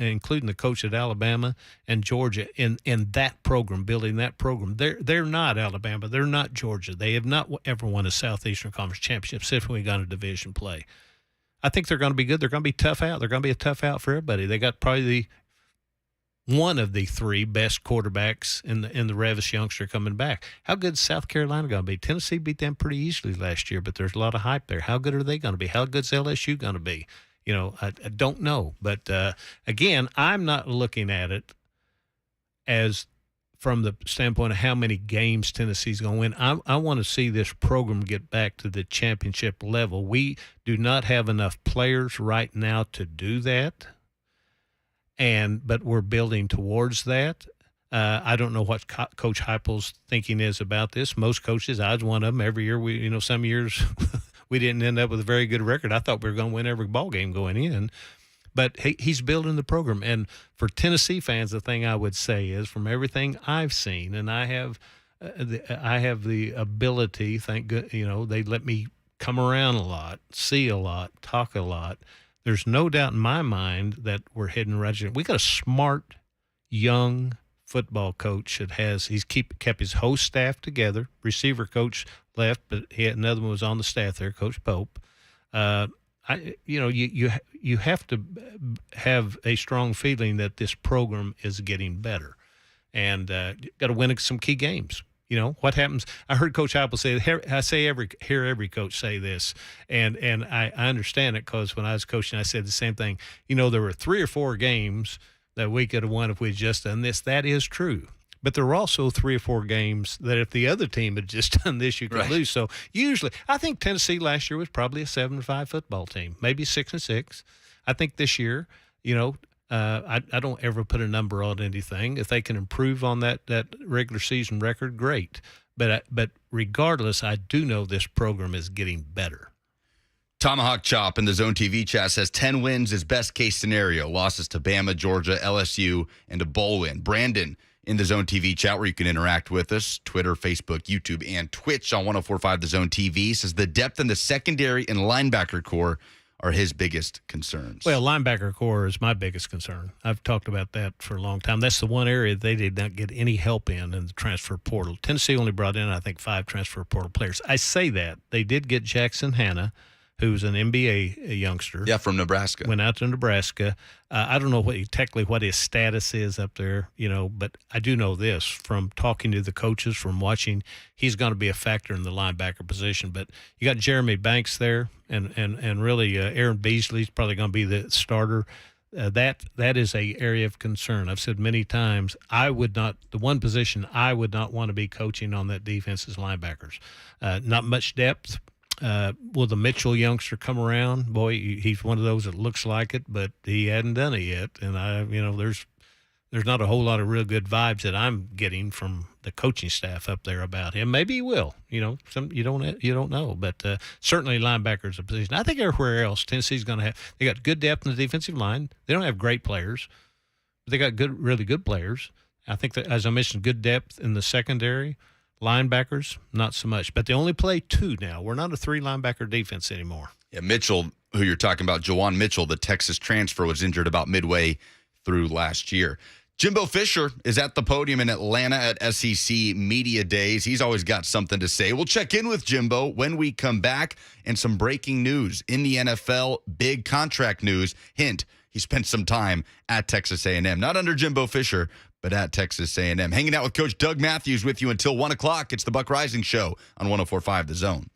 including the coach at Alabama and Georgia, in that program, building that program. They're not Alabama. They're not Georgia. They have not ever won a Southeastern Conference championship, except when we got a division play. I think they're going to be good. They're going to be tough out. They're going to be a tough out for everybody. They got probably one of the 3 best quarterbacks in the Revis youngster coming back. How good is South Carolina going to be? Tennessee beat them pretty easily last year, but there's a lot of hype there. How good are they going to be? How good's LSU going to be? You know, I don't know. But, again, I'm not looking at it as from the standpoint of how many games Tennessee's going to win. I want to see this program get back to the championship level. We do not have enough players right now to do that. But we're building towards that. I don't know what Coach Heupel's thinking is about this. Most coaches, I was one of them. Every year, some years we didn't end up with a very good record. I thought we were going to win every ball game going in. But he's building the program. And for Tennessee fans, the thing I would say is, from everything I've seen, and I have the ability, thank God, they let me come around a lot, see a lot, talk a lot. There's no doubt in my mind that we're heading right. We got a smart, young, football coach that he's kept his whole staff together. Receiver coach left, but another one was on the staff there, Coach Pope. You have to have a strong feeling that this program is getting better, and got to win some key games. You know what happens? I heard Coach Heupel say. Hear every coach say this, and I understand it because when I was coaching, I said the same thing. You know, there were 3 or 4 games that we could have won if we had just done this. That is true. But there were also 3 or 4 games that if the other team had just done this, you could lose. So usually, I think Tennessee last year was probably a 7-5 football team, maybe 6-6. I think this year, I don't ever put a number on anything. If they can improve on that regular season record, great. But regardless, I do know this program is getting better. Tomahawk Chop in the Zone TV chat says 10 wins is best case scenario. Losses to Bama, Georgia, LSU, and a bowl win. Brandon in the Zone TV chat where you can interact with us, Twitter, Facebook, YouTube, and Twitch on 104.5 The Zone TV, says the depth in the secondary and linebacker core are his biggest concerns. Well, linebacker core is my biggest concern. I've talked about that for a long time. That's the one area they did not get any help in the transfer portal. Tennessee only brought in, I think, 5 transfer portal players. I say that. They did get Jackson Hanna, who's an NBA youngster. Yeah, from Nebraska. Went out to Nebraska. I don't know what his status is up there, but I do know this from talking to the coaches, from watching, he's going to be a factor in the linebacker position. But you got Jeremy Banks there, and really Aaron Beasley's probably going to be the starter. That is a area of concern. I've said many times, the one position I would not want to be coaching on that defense is linebackers. Not much depth. Will the Mitchell youngster come around? Boy, he's one of those that looks like it, but he hadn't done it yet. And there's not a whole lot of real good vibes that I'm getting from the coaching staff up there about him. Maybe he will. You don't know, but certainly linebackers a position. I think everywhere else, Tennessee's going to have. They got good depth in the defensive line. They don't have great players, but they got really good players. I think that, as I mentioned, good depth in the secondary. Linebackers, not so much. But they only play 2 now. We're not a 3 linebacker defense anymore. Yeah, Mitchell, who you're talking about, Jawan Mitchell, the Texas transfer, was injured about midway through last year. Jimbo Fisher is at the podium in Atlanta at SEC Media Days. He's always got something to say. We'll check in with Jimbo when we come back, and some breaking news in the NFL, big contract news. Hint, he spent some time at Texas A&M. Not under Jimbo Fisher, but at Texas A&M. Hanging out with Coach Doug Mathews with you until 1 o'clock. It's the Buck Reising Show on 104.5 The Zone.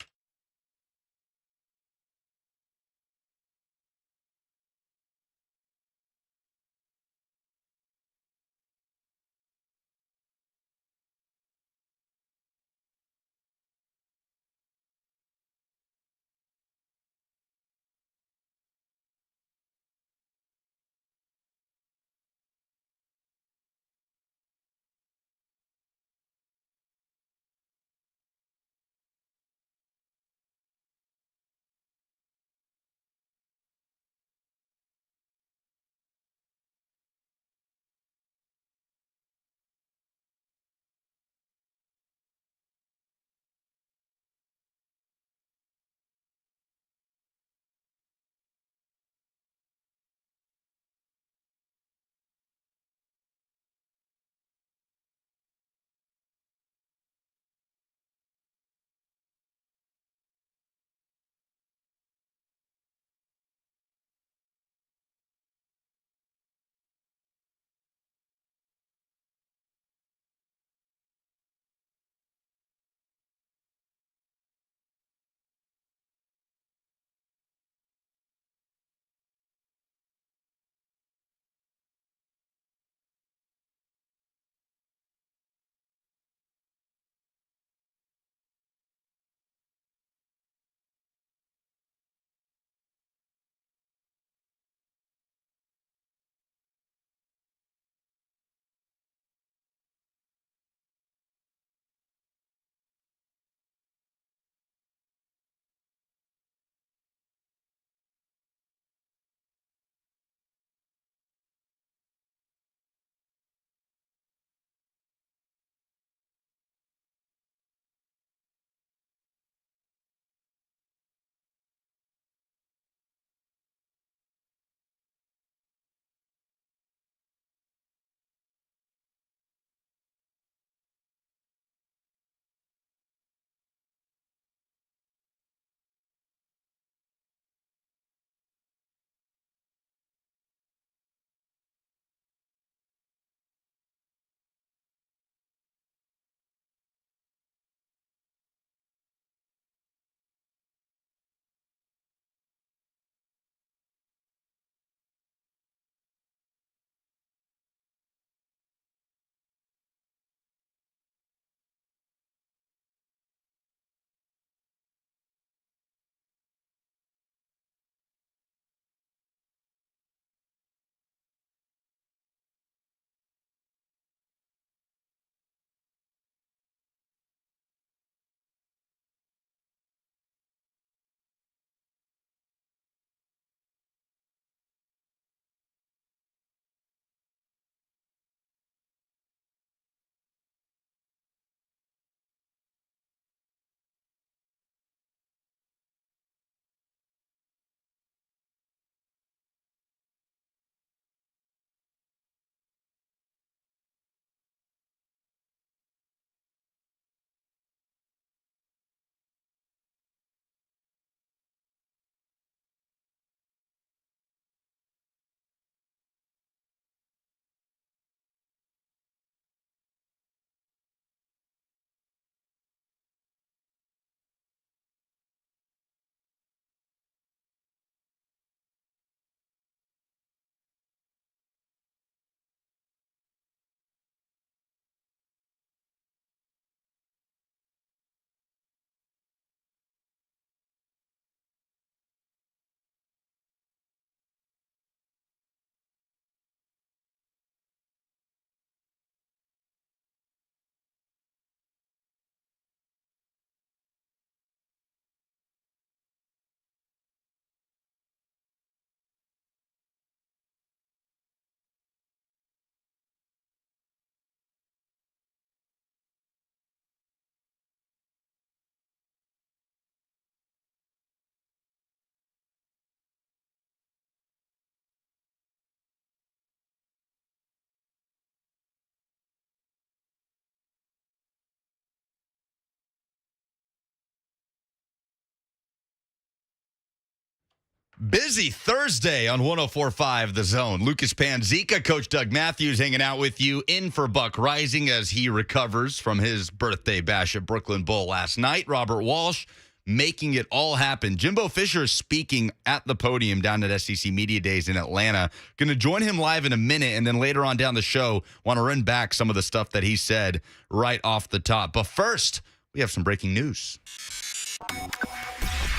Busy Thursday on 104.5 The Zone. Lucas Panzica, Coach Doug Mathews hanging out with you, in for Buck Reising as he recovers from his birthday bash at Brooklyn Bowl last night. Robert Walsh making it all happen. Jimbo Fisher is speaking at the podium down at SEC Media Days in Atlanta. Going to join him live in a minute, and then later on down the show, want to run back some of the stuff that he said right off the top. But first, we have some breaking news.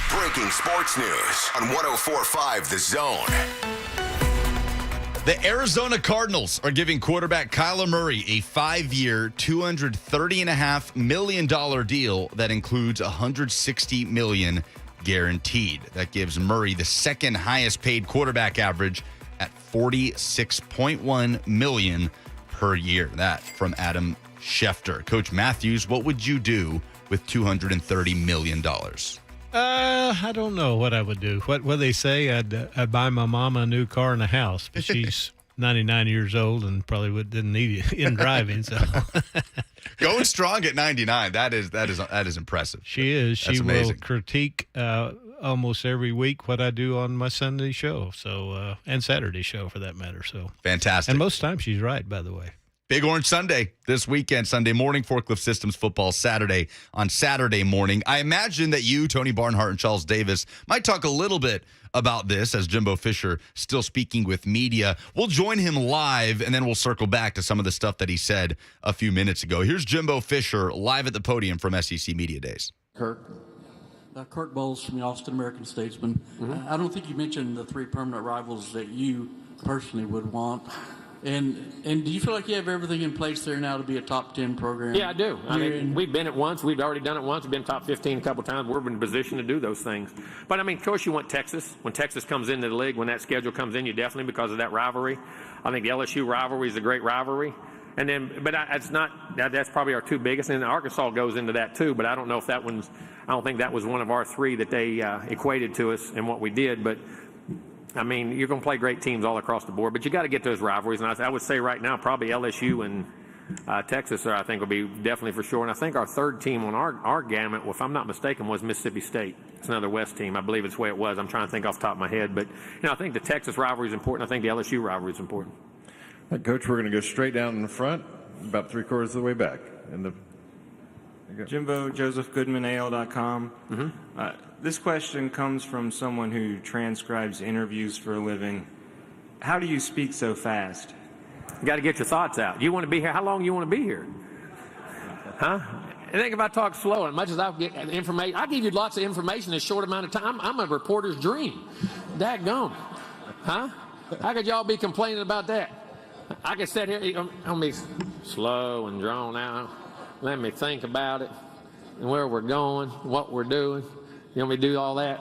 Breaking sports news on 104.5 The Zone. The Arizona Cardinals are giving quarterback Kyla Murray a 5-year, $230.5 million deal that includes $160 million guaranteed. That gives Murray the second highest paid quarterback average at $46.1 million per year. That from Adam Schefter. Coach Mathews, what would you do with $230 million? I don't know what I would do. What they say? I'd buy my mama a new car and a house, but she's 99 years old and probably didn't need it in driving. So going strong at 99. That is impressive. She is. That's she amazing. will critique almost every week what I do on my Sunday show, so and Saturday show for that matter. So fantastic. And most times she's right, by the way. Big Orange Sunday this weekend, Sunday morning, Forklift Systems football Saturday on Saturday morning. I imagine that you, Tony Barnhart, and Charles Davis might talk a little bit about this as Jimbo Fisher still speaking with media. We'll join him live, and then we'll circle back to some of the stuff that he said a few minutes ago. Here's Jimbo Fisher live at the podium from SEC Media Days. Kirk Bowles from the Austin American Statesman. I don't think you mentioned the 3 permanent rivals that you personally would want. And do you feel like you have everything in place there now to be a top 10 program? Yeah, I do. I mean, we've been it once. We've already done it once. We've been top 15 a couple times. We're in a position to do those things. But, I mean, of course, you want Texas. When Texas comes into the league, when that schedule comes in, you definitely, because of that rivalry. I think the LSU rivalry is a great rivalry. And then, but it's not, that's probably our 2 biggest. And Arkansas goes into that too. But I don't know if that one's, I don't think that was one of our 3 that they equated to us in what we did. But, I mean, you're going to play great teams all across the board, but you got to get those rivalries. And I would say right now, probably LSU and Texas, I think, will be definitely for sure. And I think our 3rd team on our gamut, if I'm not mistaken, was Mississippi State. It's another West team. I believe it's the way it was. I'm trying to think off the top of my head. But, I think the Texas rivalry is important. I think the LSU rivalry is important. All right, Coach, we're going to go straight down in the front, about 3/4 of the way back. Jimbo, JosephGoodmanAL.com. This question comes from someone who transcribes interviews for a living. How do you speak so fast? You got to get your thoughts out. You want to be here? How long you want to be here? Huh? I think if I talk slow, as much as I get information, I give you lots of information in a short amount of time. I'm a reporter's dream. Daggone. Huh? How could y'all be complaining about that? I could sit here, I'm be slow and drawn out. Let me think about it and where we're going, what we're doing. You want me to do all that?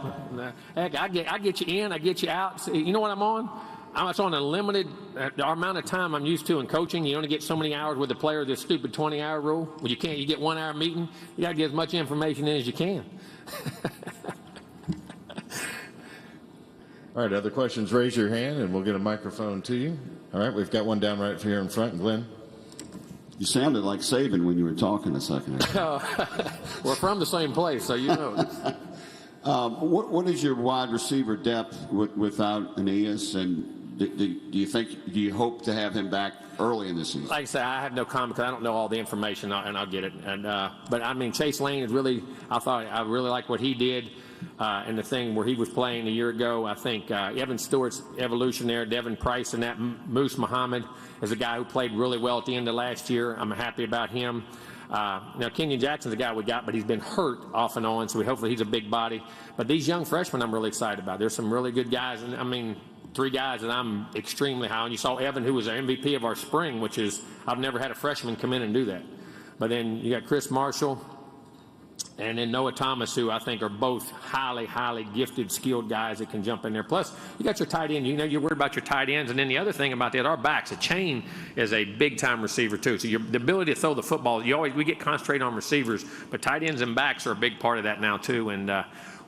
Heck, I get you in, I get you out. See, you know what I'm on? It's on a limited amount of time I'm used to in coaching. You only get so many hours with the player, this stupid 20-hour rule. Well, you can't. You get 1 hour meeting. You got to get as much information in as you can. All right, other questions, raise your hand, and we'll get a microphone to you. All right, we've got one down right here in front. Glenn? You sounded like Saban when you were talking a second ago. We're from the same place, so you know. What is your wide receiver depth without Aeneas, and do you hope to have him back early in the season? Like I say, I have no comment because I don't know all the information, and I'll get it. But I mean, Chase Lane is really. I really like what he did. And the thing where he was playing a year ago, I think Evan Stewart's evolution there, Devin Price and that Moose Muhammad is a guy who played really well at the end of last year. I'm happy about him. Now, Kenyon Jackson's a guy we got, but he's been hurt off and on, so hopefully he's a big body. But these young freshmen I'm really excited about. There's some really good guys, and I mean, 3 guys that I'm extremely high on. You saw Evan, who was our MVP of our spring, which is, I've never had a freshman come in and do that. But then you got Chris Marshall, and then Noah Thomas, who I think are both highly, highly gifted, skilled guys that can jump in there. Plus, you got your tight end. You know, you're worried about your tight ends. And then the other thing about that, our backs, a chain is a big-time receiver, too. So the ability to throw the football, we get concentrated on receivers, but tight ends and backs are a big part of that now, too. And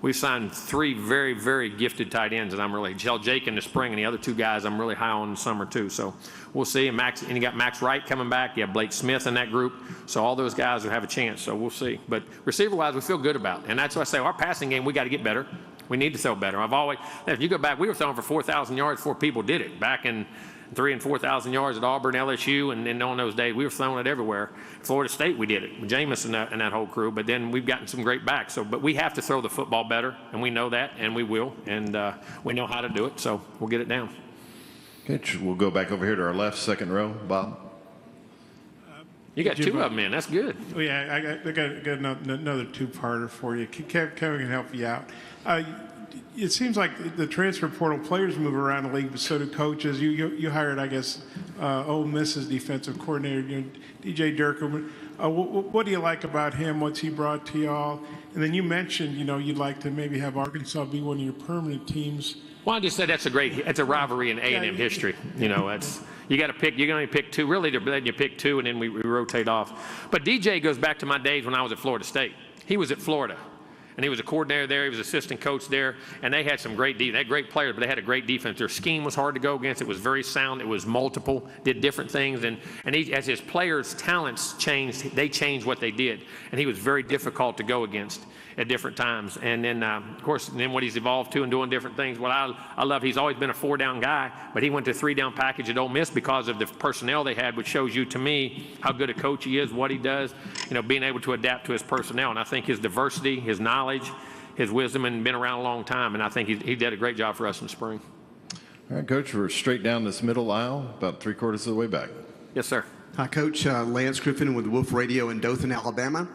we've signed 3 very, very gifted tight ends, and I'm really, Jake in the spring, and the other 2 guys I'm really high on in the summer, too. So we'll see. And you got Max Wright coming back. You have Blake Smith in that group. So all those guys will have a chance. So we'll see. But receiver-wise, we feel good about it. And that's why I say our passing game, we got to get better. We need to throw better. If you go back, we were throwing for 4,000 yards before people did it. Back in 3,000 and 4,000 yards at Auburn, LSU, and on those days, we were throwing it everywhere. Florida State, we did it with Jameis and that whole crew. But then we've gotten some great backs. But we have to throw the football better, and we know that, and we will, and we know how to do it. So we'll get it down. Okay, we'll go back over here to our left, second row, Bob. You got two of them in. That's good. Well, yeah, I got another two-parter for you. Kevin can help you out. It seems like the transfer portal players move around the league, but so do coaches. You hired, I guess, Ole Miss's defensive coordinator, DJ Durkin. What do you like about him? What's he brought to y'all? And then you mentioned, you'd like to maybe have Arkansas be one of your permanent teams. Well, I just said that's a rivalry in A&M history. That's you got to pick. You're going to pick two. Really, they're letting you pick two, and then we rotate off. But DJ goes back to my days when I was at Florida State. He was at Florida, and he was a coordinator there. He was assistant coach there, and they had some great defense. They had great players, but they had a great defense. Their scheme was hard to go against. It was very sound. It was multiple, did different things, and he, as his players' talents changed, they changed what they did, and he was very difficult to go against at different times. And then, of course, what he's evolved to and doing different things. What I love, he's always been a 4-down guy, but he went to a 3-down package at Ole Miss because of the personnel they had, which shows you, to me, how good a coach he is, what he does, being able to adapt to his personnel. And I think his diversity, his knowledge, his wisdom, and been around a long time. And I think he did a great job for us in the spring. All right, Coach, we're straight down this middle aisle, about 3/4 of the way back. Yes, sir. Hi, Coach. Lance Griffin with Wolf Radio in Dothan, Alabama.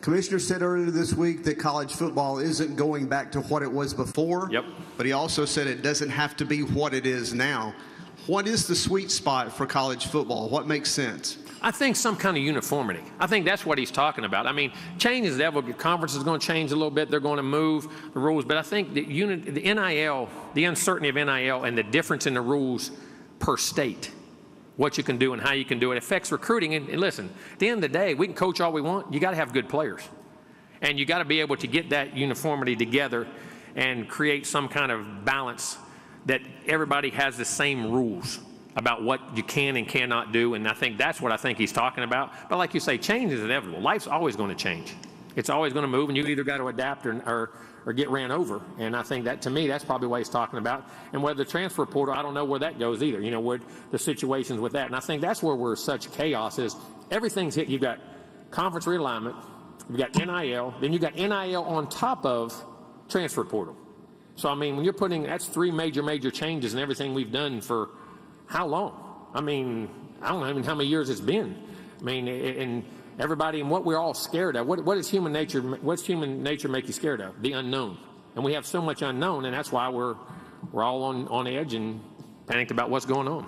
Commissioner said earlier this week that college football isn't going back to what it was before. Yep. But he also said it doesn't have to be what it is now. What is the sweet spot for college football? What makes sense? I think some kind of uniformity. I think that's what he's talking about. I mean, change is the conference is going to change a little bit. They're going to move the rules. But I think the NIL, the uncertainty of NIL and the difference in the rules per state, what you can do and how you can do it, affects recruiting. And listen, at the end of the day, we can coach all we want. You got to have good players. And you got to be able to get that uniformity together and create some kind of balance that everybody has the same rules about what you can and cannot do. And I think that's what I think he's talking about. But like you say, change is inevitable. Life's always going to change. It's always going to move, and you either got to adapt or get ran over. And I think that, to me, that's probably what he's talking about. And whether the transfer portal, I don't know where that goes either, where the situations with that. And I think that's where we're such chaos is everything's hit. You've got conference realignment, you've got NIL, then you've got NIL on top of transfer portal. So, I mean, when you're that's 3 major changes in everything we've done for how long? I mean, I don't know even how many years it's been. I mean, and everybody, and what we're all scared of. What is human nature? What's human nature make you scared of? The unknown. And we have so much unknown, and that's why we're all on edge and panicked about what's going on.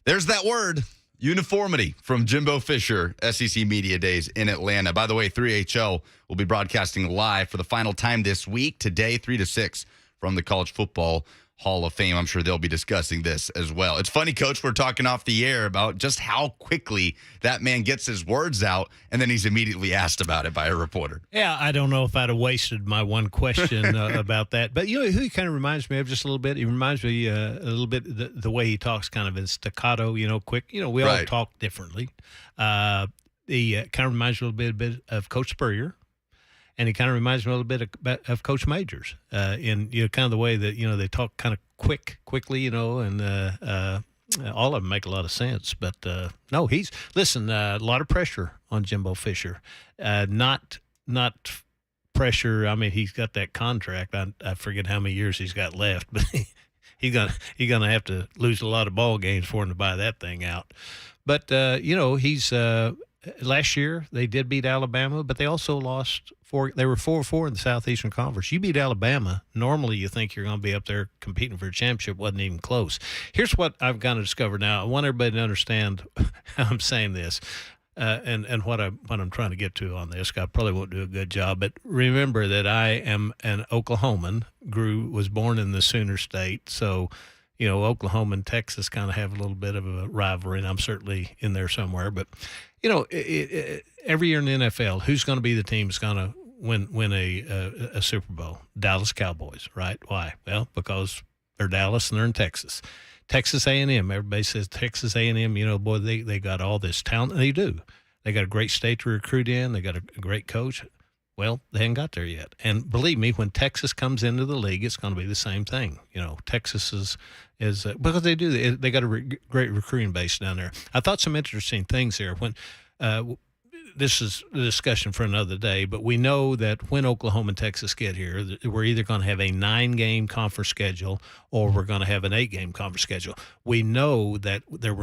There's that word, uniformity, from Jimbo Fisher, SEC Media Days in Atlanta. By the way, 3HO will be broadcasting live for the final time this week, today, 3 to 6, from the College Football Hall of Fame. I'm sure they'll be discussing this as well. It's funny, Coach, we're talking off the air about just how quickly that man gets his words out, and then he's immediately asked about it by a reporter. Yeah, I don't know if I'd have wasted my one question about that. But who he kind of reminds me of just a little bit? He reminds me a little bit the way he talks, kind of in staccato, quick. We all talk differently. He kind of reminds me a little bit of Coach Spurrier. And he kind of reminds me a little bit of Coach Majors in kind of the way that they talk kind of quickly, and all of them make a lot of sense. But no, a lot of pressure on Jimbo Fisher, not pressure. I mean, he's got that contract. I forget how many years he's got left, but he's gonna have to lose a lot of ball games for him to buy that thing out. But he's. Last year, they did beat Alabama, but they also lost 4. They were 4-4 in the Southeastern Conference. You beat Alabama. Normally, you think you're going to be up there competing for a championship. Wasn't even close. Here's what I've kind of discovered now. I want everybody to understand how I'm saying this and what I'm trying to get to on this. I probably won't do a good job, but remember that I am an Oklahoman, was born in the Sooner State, so Oklahoma and Texas kind of have a little bit of a rivalry, and I'm certainly in there somewhere. But, every year in the NFL, who's going to be the team that's going to win a Super Bowl? Dallas Cowboys, right? Why? Well, because they're Dallas and they're in Texas. Texas A&M, everybody says Texas A&M, they got all this talent. They do. They got a great state to recruit in. They got a great coach. Well, they haven't got there yet. And believe me, when Texas comes into the league, it's going to be the same thing. Texas is because they got a great recruiting base down there. I thought some interesting things there. When this is a discussion for another day, but we know that when Oklahoma and Texas get here, we're either going to have a 9-game conference schedule or we're going to have an 8-game conference schedule. We know that there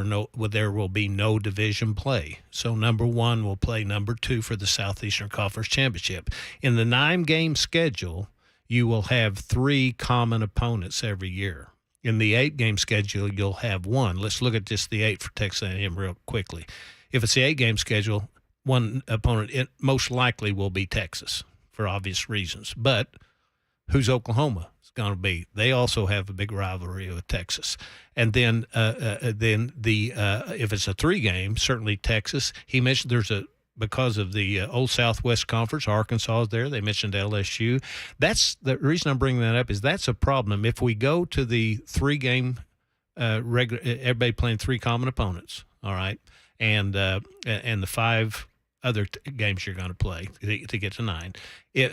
will be no division play. So number 1 will play number 2 for the Southeastern Conference Championship. In the 9-game schedule, you will have 3 common opponents every year. In the 8-game schedule, you'll have 1. Let's look at just the 8 for Texas A&M real quickly. If it's the 8-game schedule, one opponent, it most likely will be Texas for obvious reasons. But who's Oklahoma? It's going to be. They also have a big rivalry with Texas. And then if it's a 3-game, certainly Texas. He mentioned because of the Old Southwest Conference, Arkansas is there. They mentioned LSU. That's the reason I'm bringing that up is that's a problem. If we go to the 3-game everybody playing 3 common opponents, all right, and the 5 other games you're going to play to get to 9,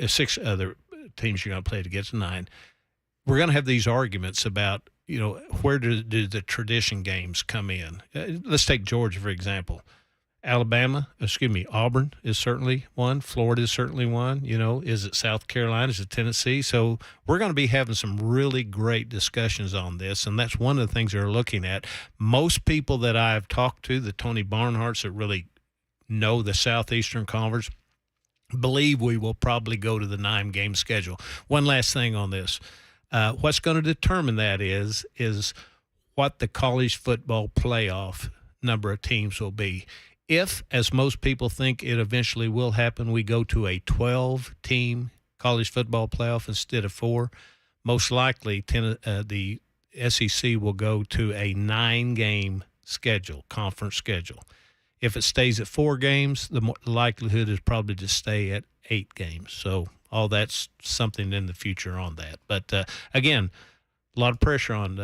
6 other teams you're going to play to get to 9. We're going to have these arguments about, where do the tradition games come in? Let's take Georgia, for example. Auburn is certainly one. Florida is certainly one. Is it South Carolina? Is it Tennessee? So we're going to be having some really great discussions on this, and that's one of the things they're looking at. Most people that I've talked to, the Tony Barnharts that really know the Southeastern Conference, believe we will probably go to the 9-game schedule. One last thing on this. What's going to determine that is what the college football playoff number of teams will be. If, as most people think it eventually will happen, we go to a 12-team college football playoff instead of 4, most likely the SEC will go to a 9-game schedule, conference schedule. If it stays at 4 games, the likelihood is probably to stay at 8 games. So all that's something in the future on that. But, again, a lot of pressure on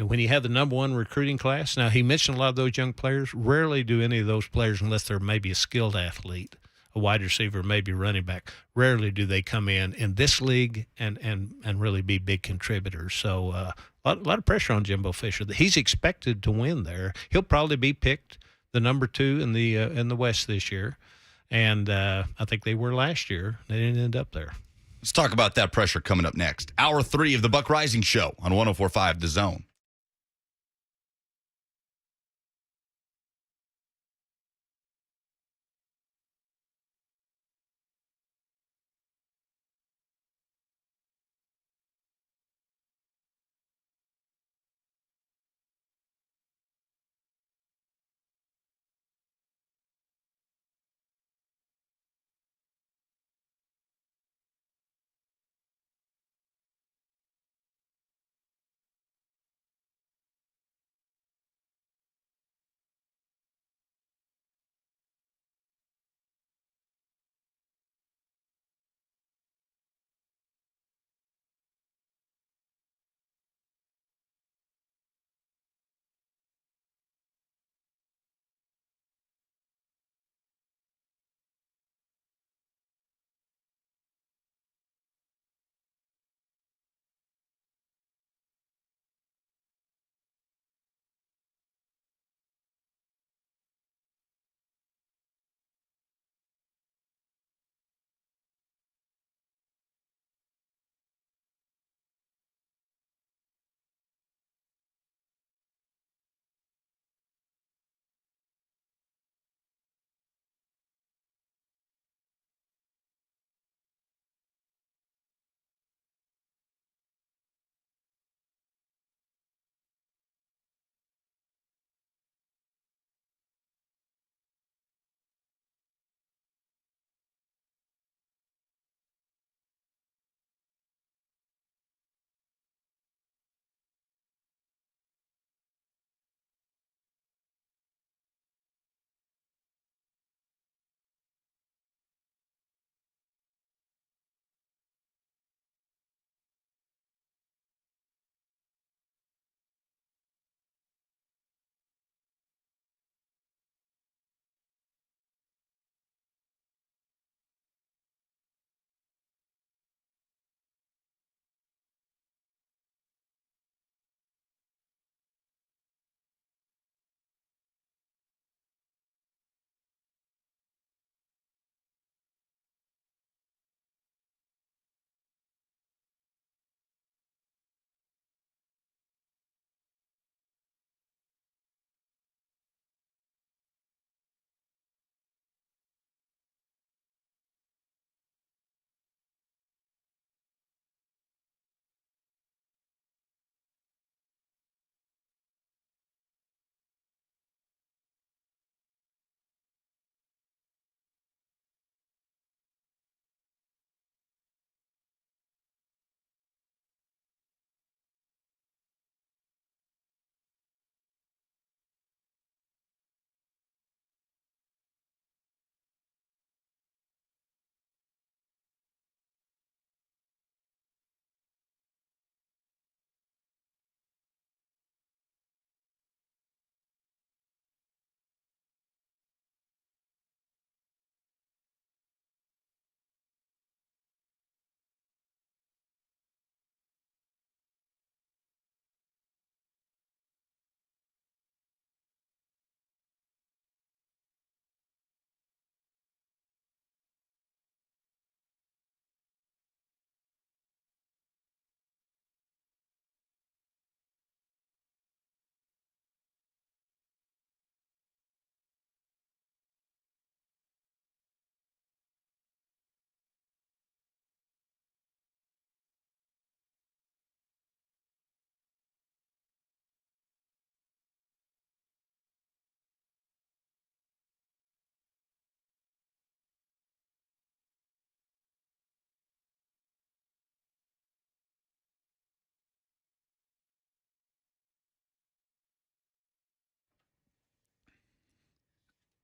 when you have the number 1 recruiting class. Now, he mentioned a lot of those young players. Rarely do any of those players, unless they're maybe a skilled athlete, a wide receiver, maybe running back, rarely do they come in this league and really be big contributors. So a lot of pressure on Jimbo Fisher. He's expected to win there. He'll probably be picked the number 2 in the West this year. And I think they were last year. They didn't end up there. Let's talk about that pressure coming up next. Hour 3 of the Buck Reising Show on 104.5 The Zone.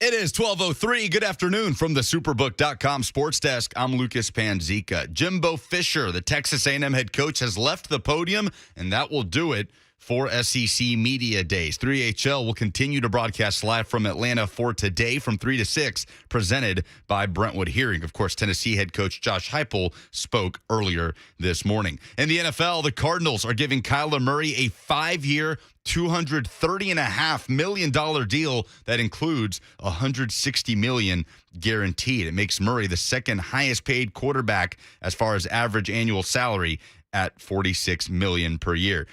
It is 12:03. Good afternoon from the Superbook.com sports desk. I'm Lucas Panzica. Jimbo Fisher, the Texas A&M head coach, has left the podium, and that will do it for SEC Media Days. 3HL will continue to broadcast live from Atlanta for today from 3 to 6, presented by Brentwood Hearing. Of course, Tennessee head coach Josh Heupel spoke earlier this morning. In the NFL, the Cardinals are giving Kyla Murray a 5-year, $230.5 million deal that includes $160 million guaranteed. It makes Murray the second highest paid quarterback as far as average annual salary at $46 million per year.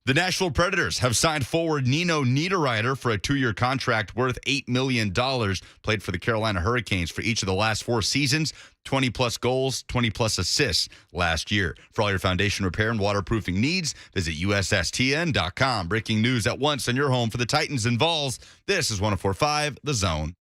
The Nashville Predators have signed forward Nino Niederreiter for a 2-year contract worth $8 million. Played for the Carolina Hurricanes for each of the last 4 seasons, 20-plus goals, 20-plus assists last year. For all your foundation repair and waterproofing needs, visit USSTN.com. Breaking news at once on your home for the Titans and Vols. This is 104.5 The Zone.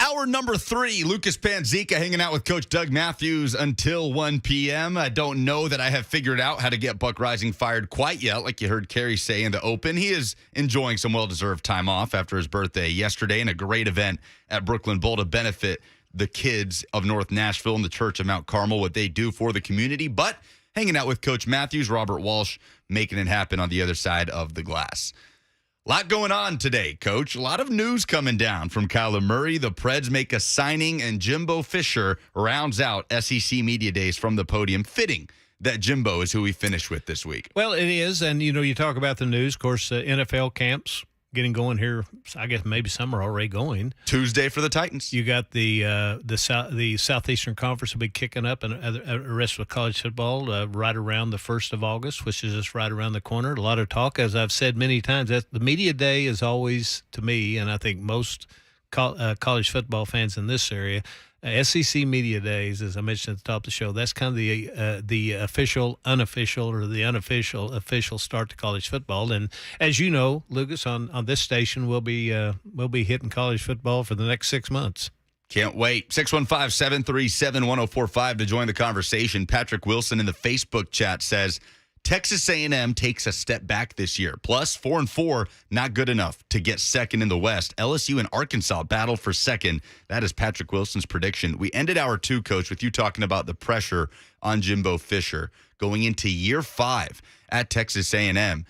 Hour number 3, Lucas Panzica hanging out with Coach Doug Mathews until 1 p.m. I don't know that I have figured out how to get Buck Reising fired quite yet, like you heard Kerry say in the open. He is enjoying some well-deserved time off after his birthday yesterday and a great event at Brooklyn Bowl to benefit the kids of North Nashville and the Church of Mount Carmel, what they do for the community. But hanging out with Coach Mathews, Robert Walsh, making it happen on the other side of the glass. A lot going on today, Coach. A lot of news coming down from Kyla Murray. The Preds make a signing, and Jimbo Fisher rounds out SEC Media Days from the podium. Fitting that Jimbo is who we finish with this week. Well, it is, and, you talk about the news. Of course, NFL camps getting going here. I guess maybe some are already going. Tuesday for the Titans. You got the Southeastern Conference will be kicking up, and the rest of college football right around the 1st of August, which is just right around the corner. A lot of talk, as I've said many times. That the media day is always, to me, and I think most college football fans in this area, SEC Media Days, as I mentioned at the top of the show, that's kind of the official, unofficial, or the unofficial, official start to college football. And as you know, Lucas, on this station, we'll be hitting college football for the next 6 months. Can't wait. 615-737-1045 to join the conversation. Patrick Wilson in the Facebook chat says, Texas A&M takes a step back this year. Plus, 4-4, not good enough to get second in the West. LSU and Arkansas battle for second. That is Patrick Wilson's prediction. We ended hour 2, Coach, with you talking about the pressure on Jimbo Fisher going into year 5 at Texas A&M.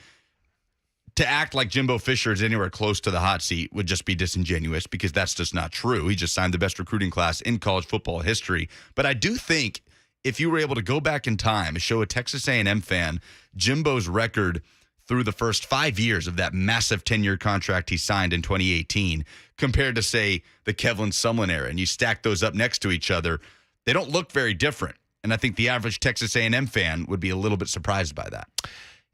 To act like Jimbo Fisher is anywhere close to the hot seat would just be disingenuous, because that's just not true. He just signed the best recruiting class in college football history. But I do think if you were able to go back in time and show a Texas A&M fan Jimbo's record through the first 5 years of that massive 10-year contract he signed in 2018 compared to, say, the Kevlin Sumlin era, and you stack those up next to each other, they don't look very different. And I think the average Texas A&M fan would be a little bit surprised by that.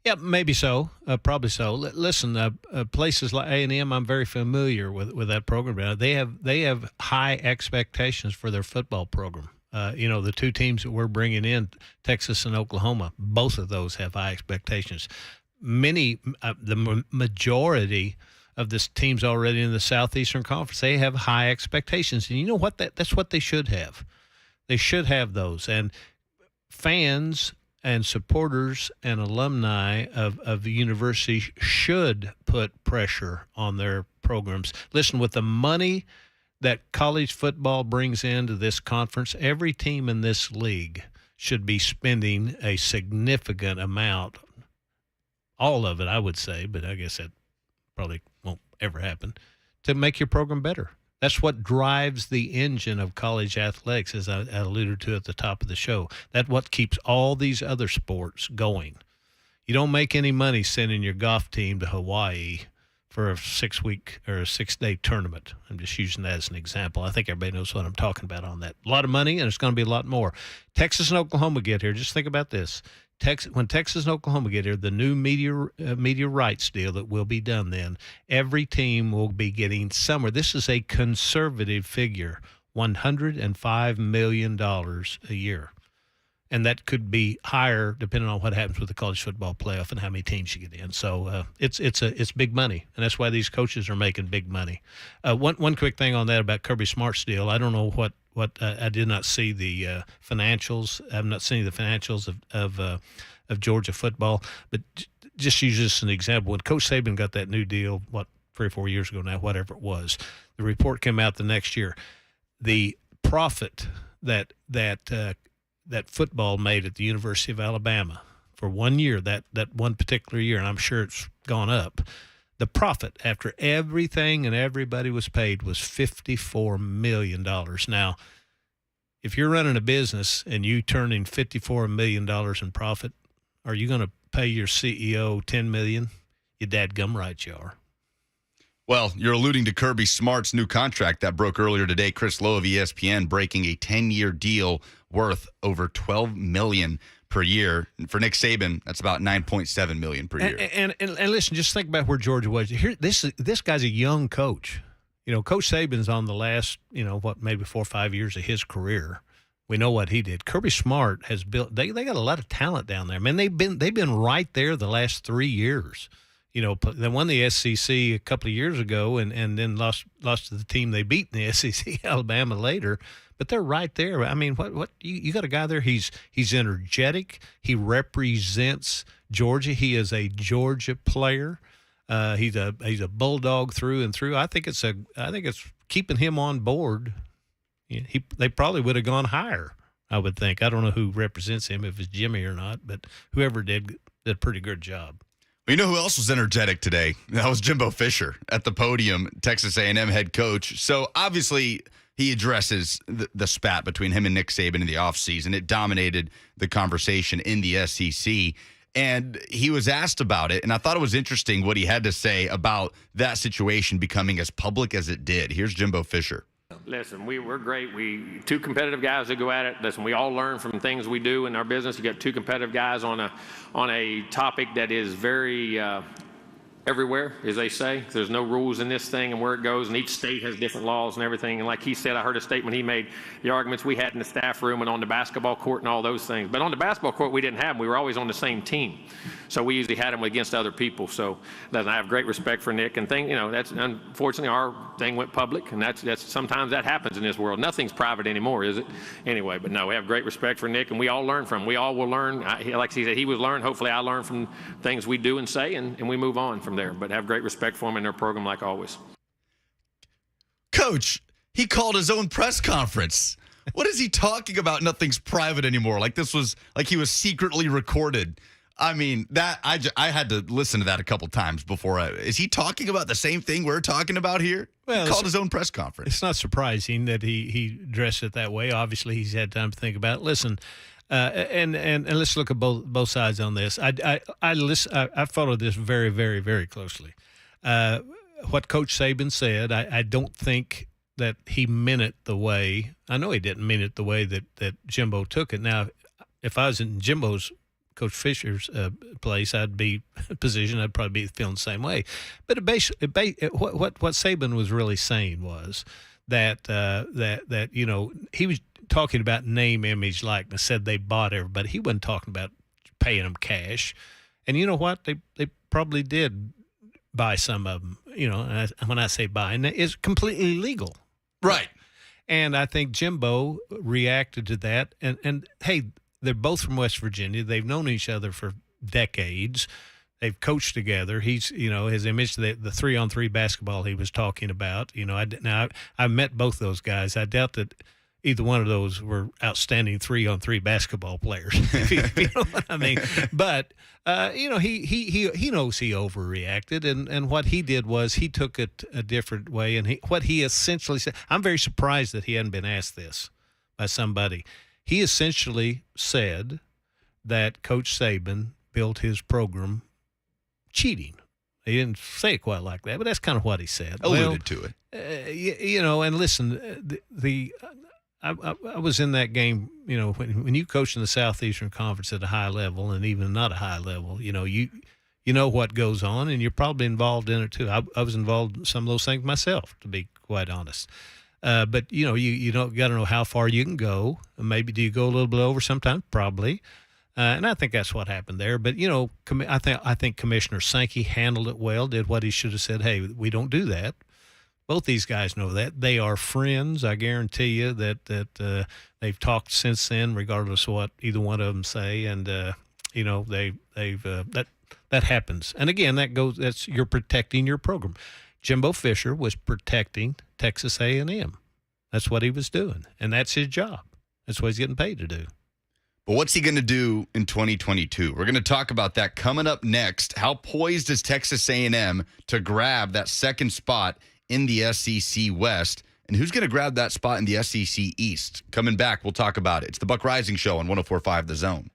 Yeah, maybe so. Probably so. Listen, places like A&M, I'm very familiar with that program. They have high expectations for their football program. The 2 teams that we're bringing in, Texas and Oklahoma, both of those have high expectations. The majority of the teams already in the Southeastern Conference, they have high expectations. And you know what? That's what they should have. They should have those. And fans and supporters and alumni of the university should put pressure on their programs. Listen, with the money that college football brings into this conference, every team in this league should be spending a significant amount, all of it, I would say, but I guess that probably won't ever happen, to make your program better. That's what drives the engine of college athletics, as I alluded to at the top of the show. That's what keeps all these other sports going. You don't make any money sending your golf team to Hawaii for a 6-week or a 6-day tournament. I'm just using that as an example. I think everybody knows what I'm talking about on that. A lot of money, and it's going to be a lot more. Texas and Oklahoma get here. Just think about this. when Texas and Oklahoma get here, the new media rights deal that will be done then, every team will be getting somewhere. This is a conservative figure, $105 million a year. And that could be higher depending on what happens with the college football playoff and how many teams you get in. So it's big money, and that's why these coaches are making big money. One quick thing on that about Kirby Smart's deal. I don't know what I did not see the financials. I have not seen the financials of Georgia football. But just use this as an example. When Coach Saban got that new deal, 3 or 4 years ago now, whatever it was, the report came out the next year. The profit that football made at the University of Alabama for 1 year, that one particular year, and I'm sure it's gone up, the profit after everything and everybody was paid was $54 million. Now, if you're running a business and you turn in $54 million in profit, are you going to pay your CEO $10 million? You dadgum right you are. Well, you're alluding to Kirby Smart's new contract that broke earlier today. Chris Lowe of ESPN breaking a 10-year deal worth over $12 million per year. And for Nick Saban, that's about $9.7 million per year. And listen, just think about where Georgia was. Here, this guy's a young coach. Coach Saban's on the last, maybe 4 or 5 years of his career. We know what he did. Kirby Smart has built. They got a lot of talent down there. Man, they've been right there the last 3 years. They won the SEC a couple of years ago and then lost to the team they beat in the SEC, Alabama, later. But they're right there. I mean, what you got a guy there. He's energetic. He represents Georgia. He is a Georgia player. He's a bulldog through and through. I think it's keeping him on board. They probably would have gone higher, I would think. I don't know who represents him, if it's Jimmy or not, but whoever did a pretty good job. You know who else was energetic today? That was Jimbo Fisher at the podium, Texas A&M head coach. So obviously he addresses the spat between him and Nick Saban in the offseason. It dominated the conversation in the SEC. And he was asked about it, and I thought it was interesting what he had to say about that situation becoming as public as it did. Here's Jimbo Fisher. Listen, we're great. Two competitive guys that go at it. Listen, we all learn from things we do in our business. You got two competitive guys on a topic that is very everywhere, as they say. There's no rules in this thing and where it goes, and each state has different laws and everything. And like he said, I heard a statement he made, the arguments we had in the staff room and on the basketball court and all those things. But on the basketball court, we didn't have them. We were always on the same team. So we usually had them against other people. So I have great respect for Nick. And that's unfortunately our thing went public, and that's sometimes that happens in this world. Nothing's private anymore, is it? Anyway, but no, we have great respect for Nick, and we all learn from him. We all will learn. Like he said, he will learn. Hopefully I learn from things we do and say, and we move on from there. But have great respect for him and their program like always. Coach, he called his own press conference. What is he talking about? Nothing's private anymore. Like this was like he was secretly recorded. I mean, that I had to listen to that a couple times before. Is he talking about the same thing we're talking about here? Well, he called his own press conference. It's not surprising that he dressed it that way. Obviously, he's had time to think about it. Listen, and let's look at both sides on this. I followed this very, very, very closely. What Coach Saban said, I don't think that he meant it the way – I know he didn't mean it the way that Jimbo took it. Now, if I was in Jimbo's – Coach Fisher's place, I'd be positioned. I'd probably be feeling the same way. But what Saban was really saying was that he was talking about name, image, likeness. Said they bought everybody. He wasn't talking about paying them cash. And you know what? They probably did buy some of them. When I say buy, and it's completely legal, right? And I think Jimbo reacted to that. And hey. They're both from West Virginia. They've known each other for decades. They've coached together. He's, his image, the 3-on-3 basketball he was talking about. I met both those guys. I doubt that either one of those were outstanding 3-on-3 basketball players. If you know what I mean. But he knows he overreacted, and what he did was he took it a different way. And what he essentially said, I'm very surprised that he hadn't been asked this by somebody. He essentially said that Coach Saban built his program cheating. He didn't say it quite like that, but that's kind of what he said. Alluded to it. And listen, I was in that game. You know, when you coach in the Southeastern Conference at a high level, and even not a high level, you know what goes on, and you're probably involved in it too. I was involved in some of those things myself, to be quite honest. But you don't got to know how far you can go. Maybe do you go a little bit over sometimes? Probably. And I think that's what happened there. But I think Commissioner Sankey handled it well. Did what he should have said. Hey, we don't do that. Both these guys know that. They are friends. I guarantee you that they've talked since then, regardless of what either one of them say. And that happens. And again, that's you're protecting your program. Jimbo Fisher was protecting Texas A&M. That's what he was doing, and that's his job. That's what he's getting paid to do. But what's he going to do in 2022? We're going to talk about that coming up next. How poised is Texas A&M to grab that second spot in the SEC West? And who's going to grab that spot in the SEC East? Coming back, we'll talk about it. It's the Buck Reising Show on 104.5 The Zone.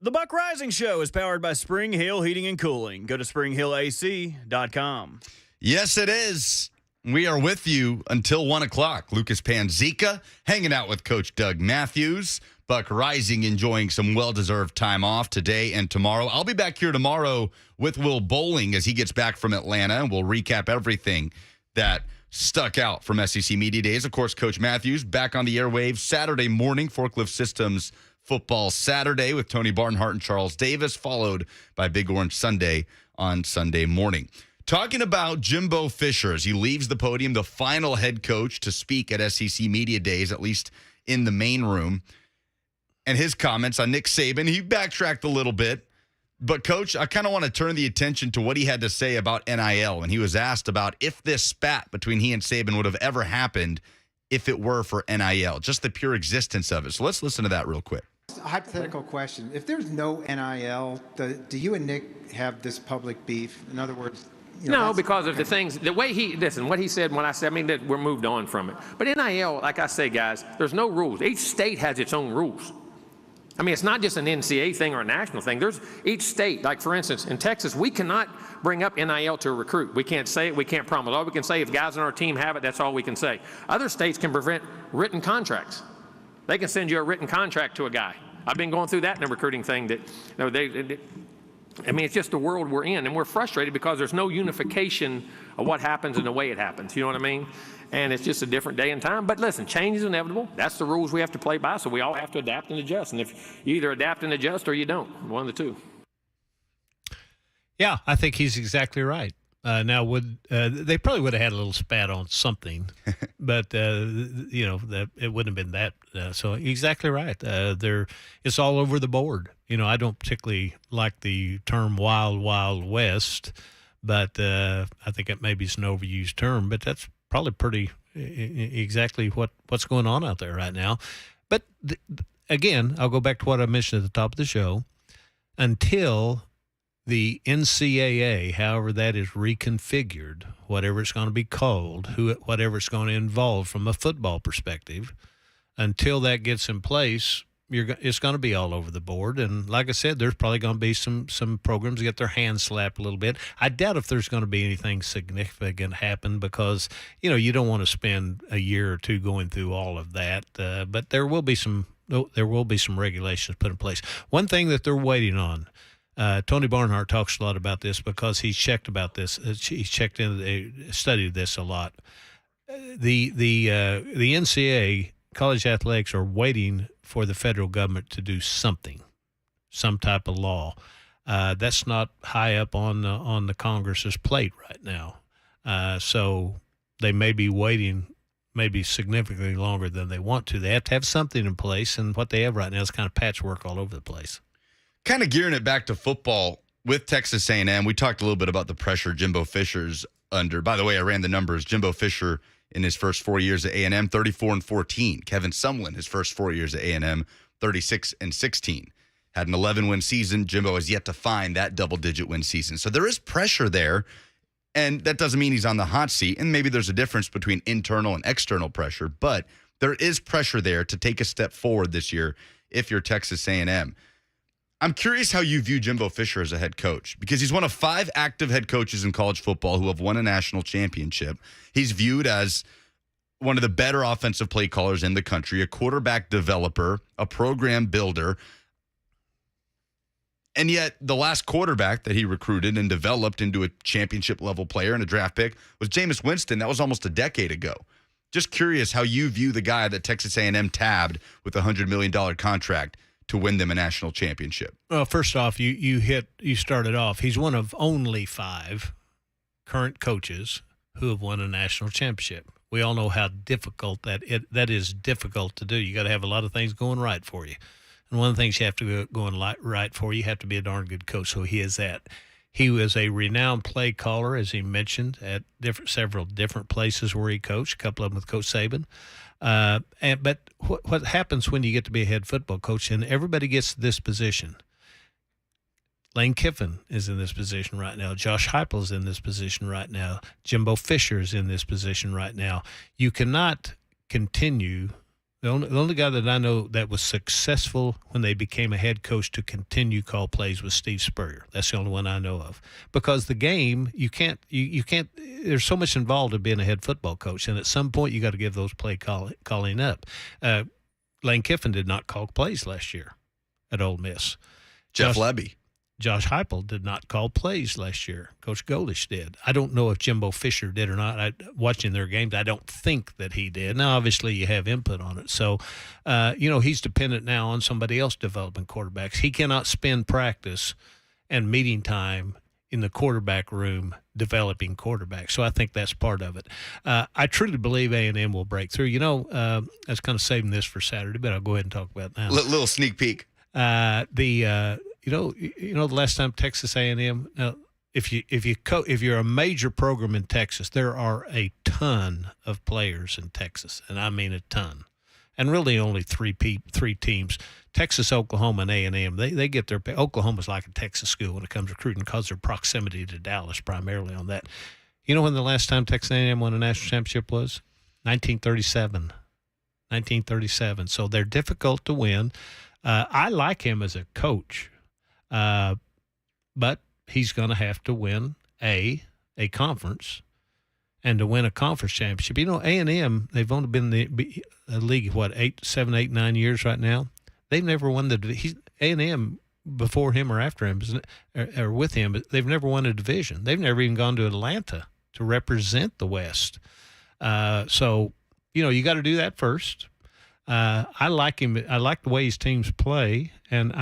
The Buck Reising Show is powered by Spring Hill Heating and Cooling. Go to springhillac.com. Yes, it is. We are with you until 1 o'clock. Lucas Panzica hanging out with Coach Doug Mathews. Buck Reising enjoying some well-deserved time off today and tomorrow. I'll be back here tomorrow with Will Bowling as he gets back from Atlanta, and we'll recap everything that stuck out from SEC Media Days. Of course, Coach Mathews back on the airwaves Saturday morning, Forklift Systems Football Saturday with Tony Barnhart and Charles Davis, followed by Big Orange Sunday on Sunday morning. Talking about Jimbo Fisher as he leaves the podium, the final head coach to speak at SEC Media Days, at least in the main room, and his comments on Nick Saban. He backtracked a little bit, but, Coach, I kind of want to turn the attention to what he had to say about NIL when he was asked about if this spat between he and Saban would have ever happened if it were for NIL, just the pure existence of it. So let's listen to that real quick. A hypothetical question. If there's no NIL, do you and Nick have this public beef? In other words, no, because of the things, the way what he said when I said, that we're moved on from it. But NIL, like I say, guys, there's no rules. Each state has its own rules. It's not just an NCAA thing or a national thing. There's each state, like for instance, in Texas, we cannot bring up NIL to a recruit. We can't say it. We can't promise. All we can say, if guys on our team have it, that's all we can say. Other states can prevent written contracts. They can send you a written contract to a guy. I've been going through that in a recruiting thing it's just the world we're in, and we're frustrated because there's no unification of what happens and the way it happens. You know what I mean? And it's just a different day and time. But listen, change is inevitable. That's the rules we have to play by, so we all have to adapt and adjust. And if you either adapt and adjust or you don't, one of the two. Yeah, I think he's exactly right. Now, they probably would have had a little spat on something, but it wouldn't have been that. So exactly right. It's all over the board. I don't particularly like the term "wild, wild west," but I think it maybe is an overused term. But that's probably pretty exactly what's going on out there right now. But again, I'll go back to what I mentioned at the top of the show. Until the NCAA, however that is reconfigured, whatever it's going to be called, whatever it's going to involve from a football perspective, until that gets in place, it's going to be all over the board. And like I said, there's probably going to be some programs that get their hands slapped a little bit. I doubt if there's going to be anything significant happen because, you don't want to spend a year or two going through all of that. But there will be some regulations put in place. One thing that they're waiting on, Tony Barnhart talks a lot about this because he's checked about this. He's studied this a lot. The NCAA, college athletics, are waiting for the federal government to do something, some type of law. That's not high up on the Congress's plate right now. So they may be waiting maybe significantly longer than they want to. They have to have something in place, and what they have right now is kind of patchwork all over the place. Kind of gearing it back to football with Texas A&M, we talked a little bit about the pressure Jimbo Fisher's under. By the way, I ran the numbers. Jimbo Fisher in his first 4 years at A&M, 34-14. Kevin Sumlin, his first 4 years at A&M, 36-16. Had an 11-win season. Jimbo has yet to find that double-digit win season. So there is pressure there, and that doesn't mean he's on the hot seat. And maybe there's a difference between internal and external pressure, but there is pressure there to take a step forward this year if you're Texas A&M. I'm curious how you view Jimbo Fisher as a head coach, because he's one of 5 active head coaches in college football who have won a national championship. He's viewed as one of the better offensive play callers in the country, a quarterback developer, a program builder. And yet the last quarterback that he recruited and developed into a championship-level player and a draft pick was Jameis Winston. That was almost a decade ago. Just curious how you view the guy that Texas A&M tabbed with a $100 million contract to win them a national championship. Well, first off, you started off. He's one of only 5 current coaches who have won a national championship. We all know how difficult that is difficult to do. You got to have a lot of things going right for you. And one of the things you have to go right for, you have to be a darn good coach. So he is that. He was a renowned play caller, as he mentioned, at several different places where he coached, a couple of them with Coach Saban. But what happens when you get to be a head football coach, and everybody gets to this position? Lane Kiffin is in this position right now. Josh Heupel is in this position right now. Jimbo Fisher is in this position right now. You cannot continue The only guy that I know that was successful when they became a head coach to continue call plays was Steve Spurrier. That's the only one I know of. Because the game, you can't. There's so much involved in being a head football coach, and at some point you got to give those play calling up. Lane Kiffin did not call plays last year at Ole Miss. Jeff Lebby. Josh Heupel did not call plays last year. Coach Golish did. I don't know if Jimbo Fisher did or not. Watching their games, I don't think that he did. Now, obviously, you have input on it. So, he's dependent now on somebody else developing quarterbacks. He cannot spend practice and meeting time in the quarterback room developing quarterbacks. So I think that's part of it. I truly believe A&M will break through. I was kind of saving this for Saturday, but I'll go ahead and talk about it now. Little sneak peek. The last time Texas A&M. Now, if you're a major program in Texas, there are a ton of players in Texas, and I mean a ton, and really only three teams: Texas, Oklahoma, and A&M. They get their. Oklahoma's like a Texas school when it comes to recruiting because of their proximity to Dallas, primarily on that. You know when the last time Texas A&M won a national championship was? 1937. 1937. So they're difficult to win. I like him as a coach. But he's going to have to win a conference, and to win a conference championship. A&M, they've only been in the league, 7, 8, 9 years right now. They've never won A&M before him or after him or with him, but they've never won a division. They've never even gone to Atlanta to represent the West. So, you got to do that first. I like him. I like the way his teams play, and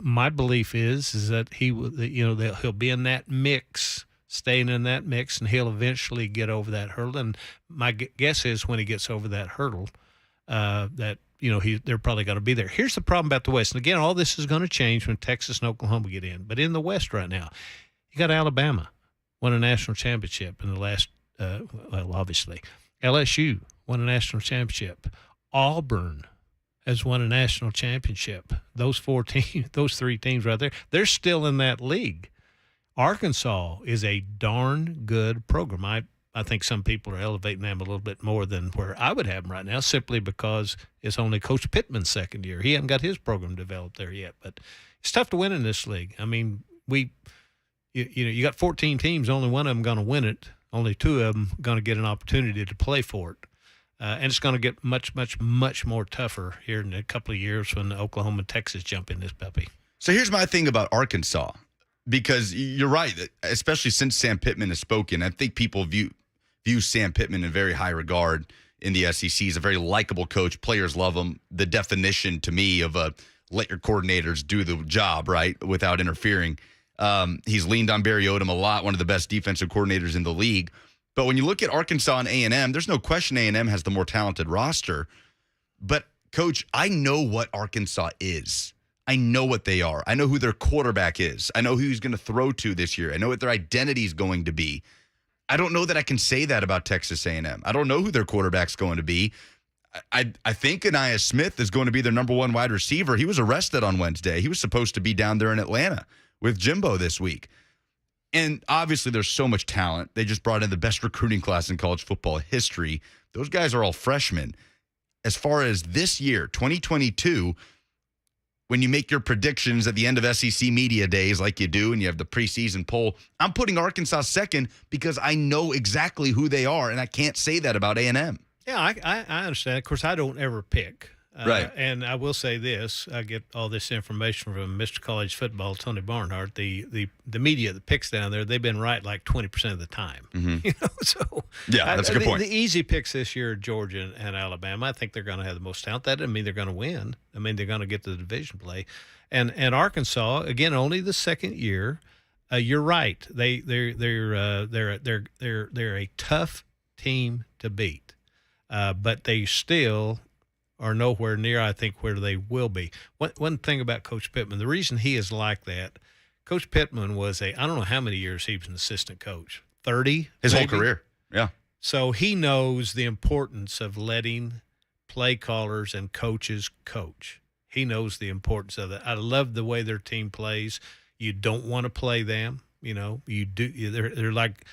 my belief is that he'll be in that mix, staying in that mix, and he'll eventually get over that hurdle. And my guess is when he gets over that hurdle, they're probably going to be there. Here's the problem about the West, and again, all this is going to change when Texas and Oklahoma get in. But in the West right now, you got Alabama won a national championship in the last. Obviously, LSU won a national championship. Auburn has won a national championship. Those three teams right there, they're still in that league. Arkansas is a darn good program. I think some people are elevating them a little bit more than where I would have them right now, simply because it's only Coach Pittman's second year. He hasn't got his program developed there yet, but it's tough to win in this league. I mean, you got 14 teams, only one of them going to win it. Only two of them going to get an opportunity to play for it. And it's going to get much, much, much more tougher here in a couple of years when Oklahoma and Texas jump in this puppy. So here's my thing about Arkansas, because you're right, especially since Sam Pittman has spoken. I think people view Sam Pittman in very high regard in the SEC. He's a very likable coach. Players love him. The definition to me of let your coordinators do the job, right, without interfering. He's leaned on Barry Odom a lot, one of the best defensive coordinators in the league. But when you look at Arkansas and A&M, there's no question A&M has the more talented roster. But, Coach, I know what Arkansas is. I know what they are. I know who their quarterback is. I know who he's going to throw to this year. I know what their identity is going to be. I don't know that I can say that about Texas A&M. I don't know who their quarterback's going to be. I think Aniyah Smith is going to be their number one wide receiver. He was arrested on Wednesday. He was supposed to be down there in Atlanta with Jimbo this week. And obviously there's so much talent. They just brought in the best recruiting class in college football history. Those guys are all freshmen. As far as this year, 2022, when you make your predictions at the end of SEC media days like you do and you have the preseason poll, I'm putting Arkansas second because I know exactly who they are, and I can't say that about A&M. Yeah, I understand. Of course, I don't ever pick. Right. And I will say this. I get all this information from Mr. College Football, Tony Barnhart. The media that picks down there, they've been right like 20% of the time. Mm-hmm. So yeah, that's a good point. The easy picks this year are Georgia and Alabama. I think they're going to have the most talent. That doesn't mean they're going to win. I mean, they're going to get to the division play. And Arkansas, again, only the second year. You're right. They're a tough team to beat. But they still are nowhere near, I think, where they will be. One thing about Coach Pittman, the reason he is like that, Coach Pittman was I don't know how many years he was an assistant coach, 30? His maybe? whole career, yeah. So he knows the importance of letting play callers and coaches coach. He knows the importance of that. I love the way their team plays. You don't want to play them. You do. They're like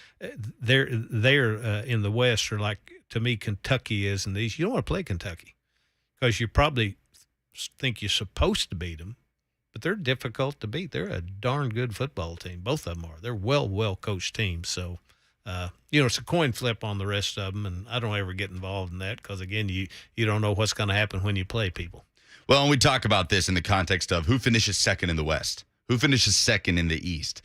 they're in the West are like, to me, Kentucky is in these. You don't want to play Kentucky. because you probably think you're supposed to beat them, but they're difficult to beat. They're a darn good football team. Both of them are. They're well coached teams. So, it's a coin flip on the rest of them, and I don't ever get involved in that because, again, you don't know what's going to happen when you play people. Well, and we talk about this in the context of who finishes second in the West, who finishes second in the East,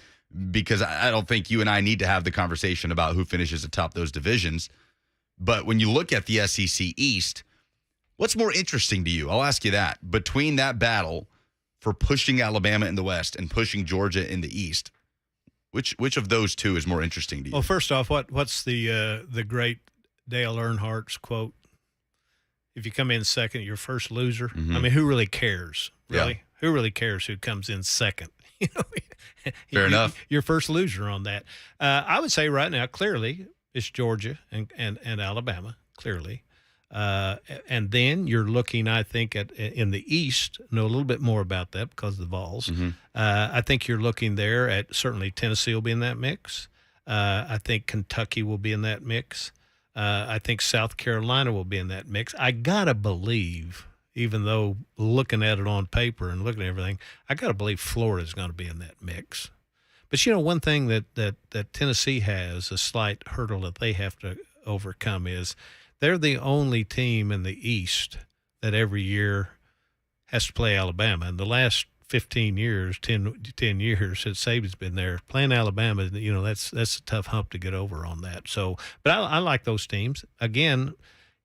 because I don't think you and I need to have the conversation about who finishes atop those divisions. But when you look at the SEC East, what's more interesting to you? I'll ask you that. Between that battle for pushing Alabama in the West and pushing Georgia in the East, which of those two is more interesting to you? Well, first off, what's the great Dale Earnhart's quote? If you come in second, you're first loser. Mm-hmm. I mean, who really cares? Really? Yeah. Who really cares who comes in second? Fair enough. You're first loser on that. I would say right now, clearly, it's Georgia and Alabama, clearly. And then you're looking, I think, in the East, know a little bit more about that because of the Vols. Mm-hmm. I think you're looking there at certainly Tennessee will be in that mix. I think Kentucky will be in that mix. I think South Carolina will be in that mix. I got to believe, even though looking at it on paper and looking at everything, I got to believe Florida's going to be in that mix. But, one thing that Tennessee has, a slight hurdle that they have to overcome is they're the only team in the East that every year has to play Alabama. In the last 15 years, 10 years since Saban's been there, playing Alabama, that's a tough hump to get over on that. So, but I like those teams. Again,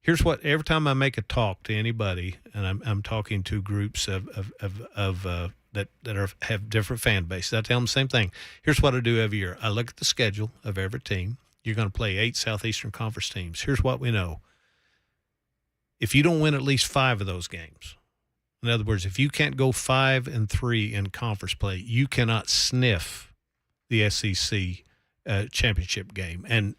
here's what, every time I make a talk to anybody, and I'm talking to groups that have different fan bases, I tell them the same thing. Here's what I do every year. I look at the schedule of every team. You're going to play 8 Southeastern Conference teams. Here's what we know. If you don't win at least 5 of those games, in other words, if you can't go 5-3 in conference play, you cannot sniff the SEC championship game. And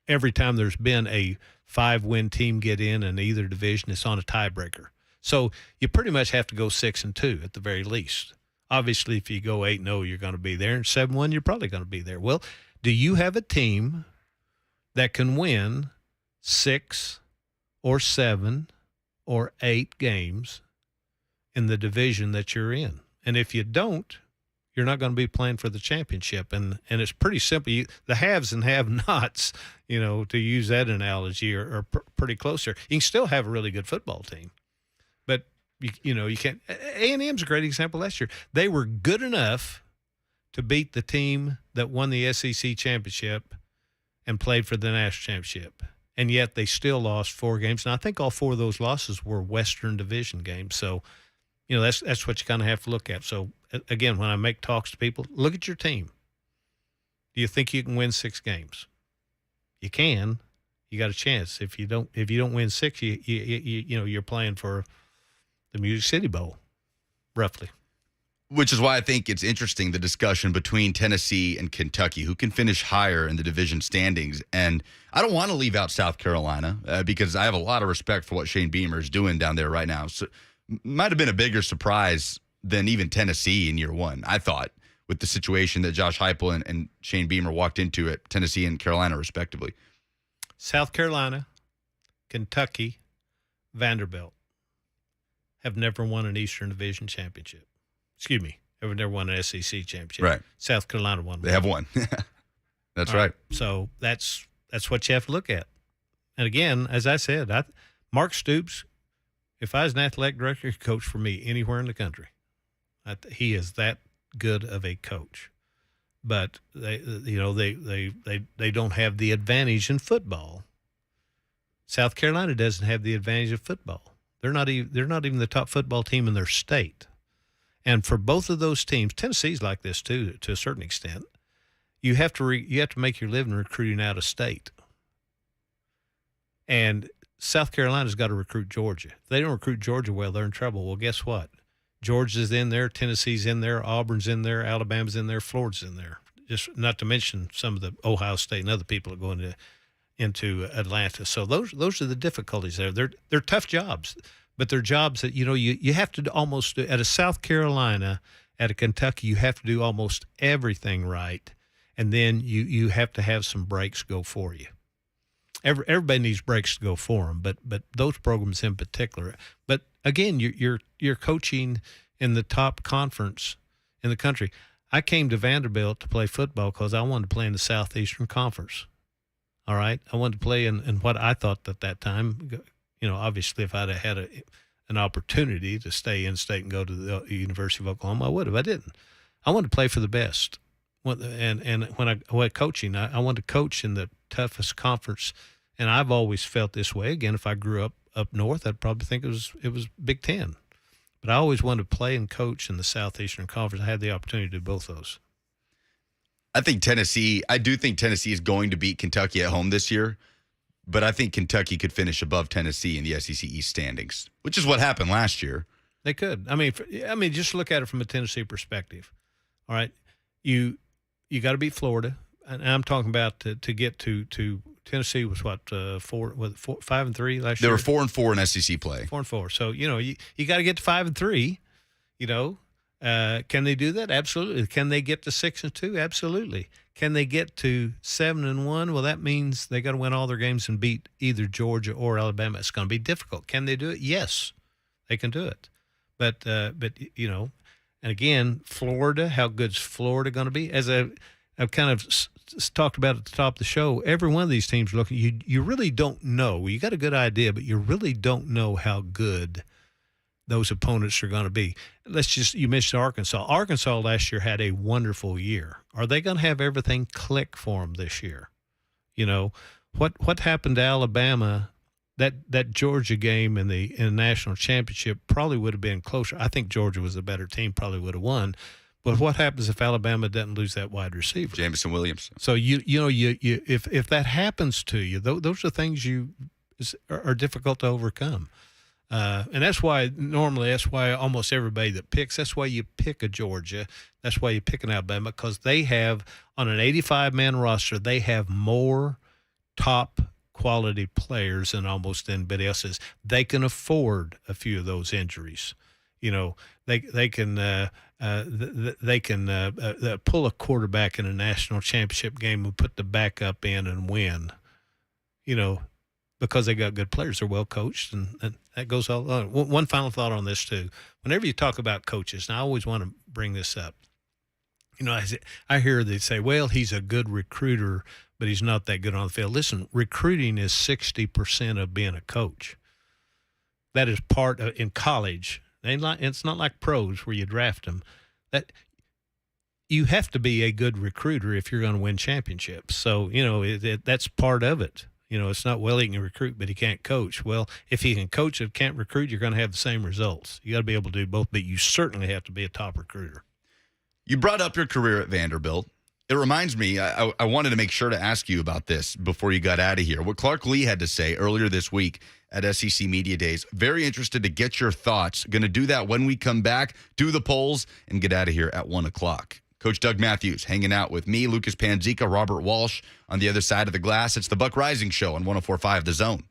every time there's been a 5-win team get in either division, it's on a tiebreaker. So you pretty much have to go 6-2 at the very least. Obviously, if you go 8-0, you're going to be there, and 7-1, you're probably going to be there. Well, do you have a team that can win 6 or 7 or 8 games in the division that you're in? And if you don't, you're not going to be playing for the championship. And it's pretty simple. The haves and have-nots, to use that analogy, are pretty close there. You can still have a really good football team, but you can't. A&M's a great example last year. They were good enough to beat the team that won the SEC championship and played for the national championship. And yet they still lost 4 games. And I think all 4 of those losses were Western Division games. So, that's what you kind of have to look at. So, again, when I make talks to people, look at your team. Do you think you can win 6 games? You can. You got a chance. If you don't win 6, you're playing for the Music City Bowl, roughly. Which is why I think it's interesting, the discussion between Tennessee and Kentucky, who can finish higher in the division standings. And I don't want to leave out South Carolina because I have a lot of respect for what Shane Beamer is doing down there right now. So might have been a bigger surprise than even Tennessee in year one, I thought, with the situation that Josh Heupel and Shane Beamer walked into at Tennessee and Carolina, respectively. South Carolina, Kentucky, Vanderbilt have never won an Eastern Division championship. Excuse me, have never won an SEC championship. Right. South Carolina won. They have one. That's right. So that's what you have to look at. And again, as I said, Mark Stoops, if I was an athletic director, he'd coach for me anywhere in the country. He is that good of a coach. But they don't have the advantage in football. South Carolina doesn't have the advantage of football. They're not even the top football team in their state. And for both of those teams, Tennessee's like this too, to a certain extent. You have to make your living recruiting out of state. And South Carolina's got to recruit Georgia. If they don't recruit Georgia well, they're in trouble. Well, guess what? Georgia's in there, Tennessee's in there, Auburn's in there, Alabama's in there, Florida's in there. Just not to mention some of the Ohio State and other people that go into Atlanta. So those are the difficulties there. They're tough jobs, but they're jobs that you have to almost do. At a South Carolina, at a Kentucky, you have to do almost everything right, and then you have to have some breaks go for you. Everybody needs breaks to go for them, but those programs in particular. But again, you're coaching in the top conference in the country. I came to Vanderbilt to play football because I wanted to play in the Southeastern Conference. All right, I wanted to play in what I thought at that time. Obviously, if I'd have had an opportunity to stay in state and go to the University of Oklahoma, I would have. I didn't. I wanted to play for the best. And when I went coaching, I wanted to coach in the toughest conference. And I've always felt this way. Again, if I grew up north, I'd probably think it was Big Ten. But I always wanted to play and coach in the Southeastern Conference. I had the opportunity to do both those. I do think Tennessee is going to beat Kentucky at home this year, but I think Kentucky could finish above Tennessee in the SEC East standings, which is what happened last year. They could. I mean, just look at it from a Tennessee perspective. All right, you got to beat Florida, and I'm talking about to get to Tennessee was 5-3 last year. They were 4-4 in SEC play. 4-4. So you got to get to 5-3. Can they do that? Absolutely. Can they get to 6-2? Absolutely. Can they get to 7-1? Well, that means they got to win all their games and beat either Georgia or Alabama. It's going to be difficult. Can they do it? Yes, they can do it. But and again, Florida. How good's Florida going to be? As I've kind of talked about at the top of the show, every one of these teams looking, you really don't know. You got a good idea, but you really don't know how good those opponents are going to be. You mentioned Arkansas. Arkansas last year had a wonderful year. Are they going to have everything click for them this year? What happened to Alabama? That Georgia game in the national championship probably would have been closer. I think Georgia was a better team, probably would have won. But what happens if Alabama doesn't lose that wide receiver? Jamison Williams. So if that happens to you, those are things are difficult to overcome. And that's why almost everybody that picks, that's why you pick a Georgia, that's why you pick an Alabama, because they have, on an 85-man roster, they have more top quality players than almost anybody else is. They can afford a few of those injuries. They can pull a quarterback in a national championship game and put the backup in and win. Because they got good players. They're well coached, and that goes all on. One final thought on this, too. Whenever you talk about coaches, and I always want to bring this up, I hear they say, well, he's a good recruiter, but he's not that good on the field. Listen, recruiting is 60% of being a coach. That is part of, in college. It's not like pros where you draft them. That you have to be a good recruiter if you're going to win championships. So, that's part of it. It's not, well, he can recruit, but he can't coach. Well, if he can coach and can't recruit, you're going to have the same results. You got to be able to do both, but you certainly have to be a top recruiter. You brought up your career at Vanderbilt. It reminds me, I wanted to make sure to ask you about this before you got out of here. What Clark Lee had to say earlier this week at SEC Media Days. Very interested to get your thoughts. Going to do that when we come back, do the polls, and get out of here at 1 o'clock. Coach Doug Mathews hanging out with me, Lucas Panzica, Robert Walsh on the other side of the glass. It's the Buck Reising Show on 104.5 The Zone.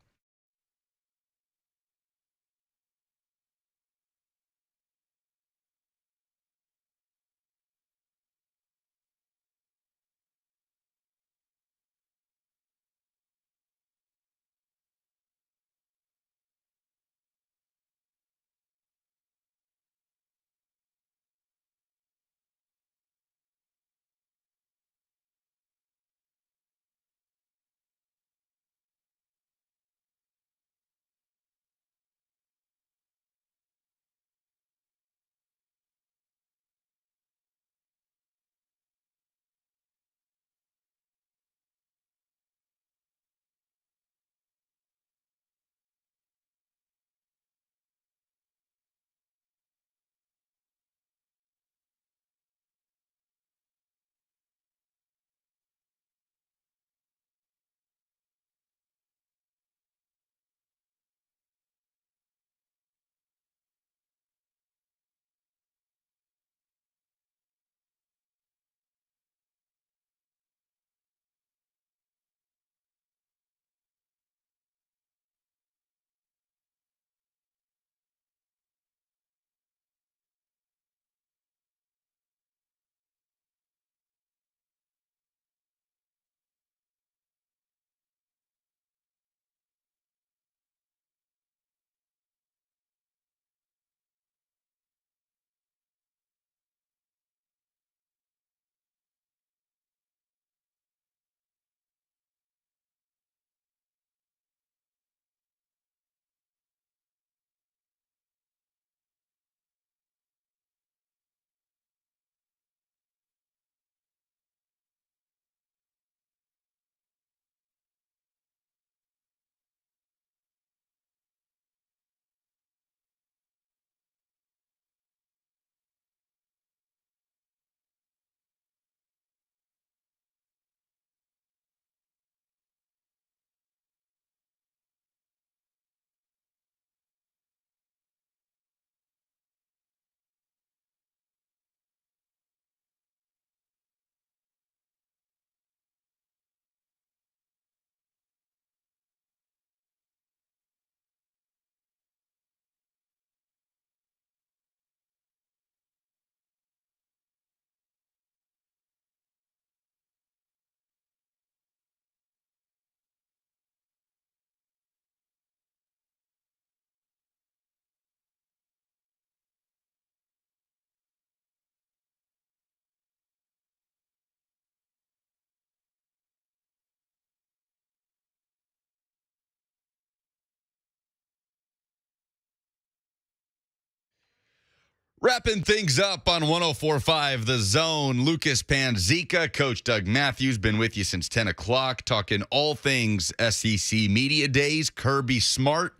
Wrapping things up on 104.5 The Zone, Lucas Panzica, Coach Doug Mathews, been with you since 10 o'clock, talking all things SEC Media Days. Kirby Smart,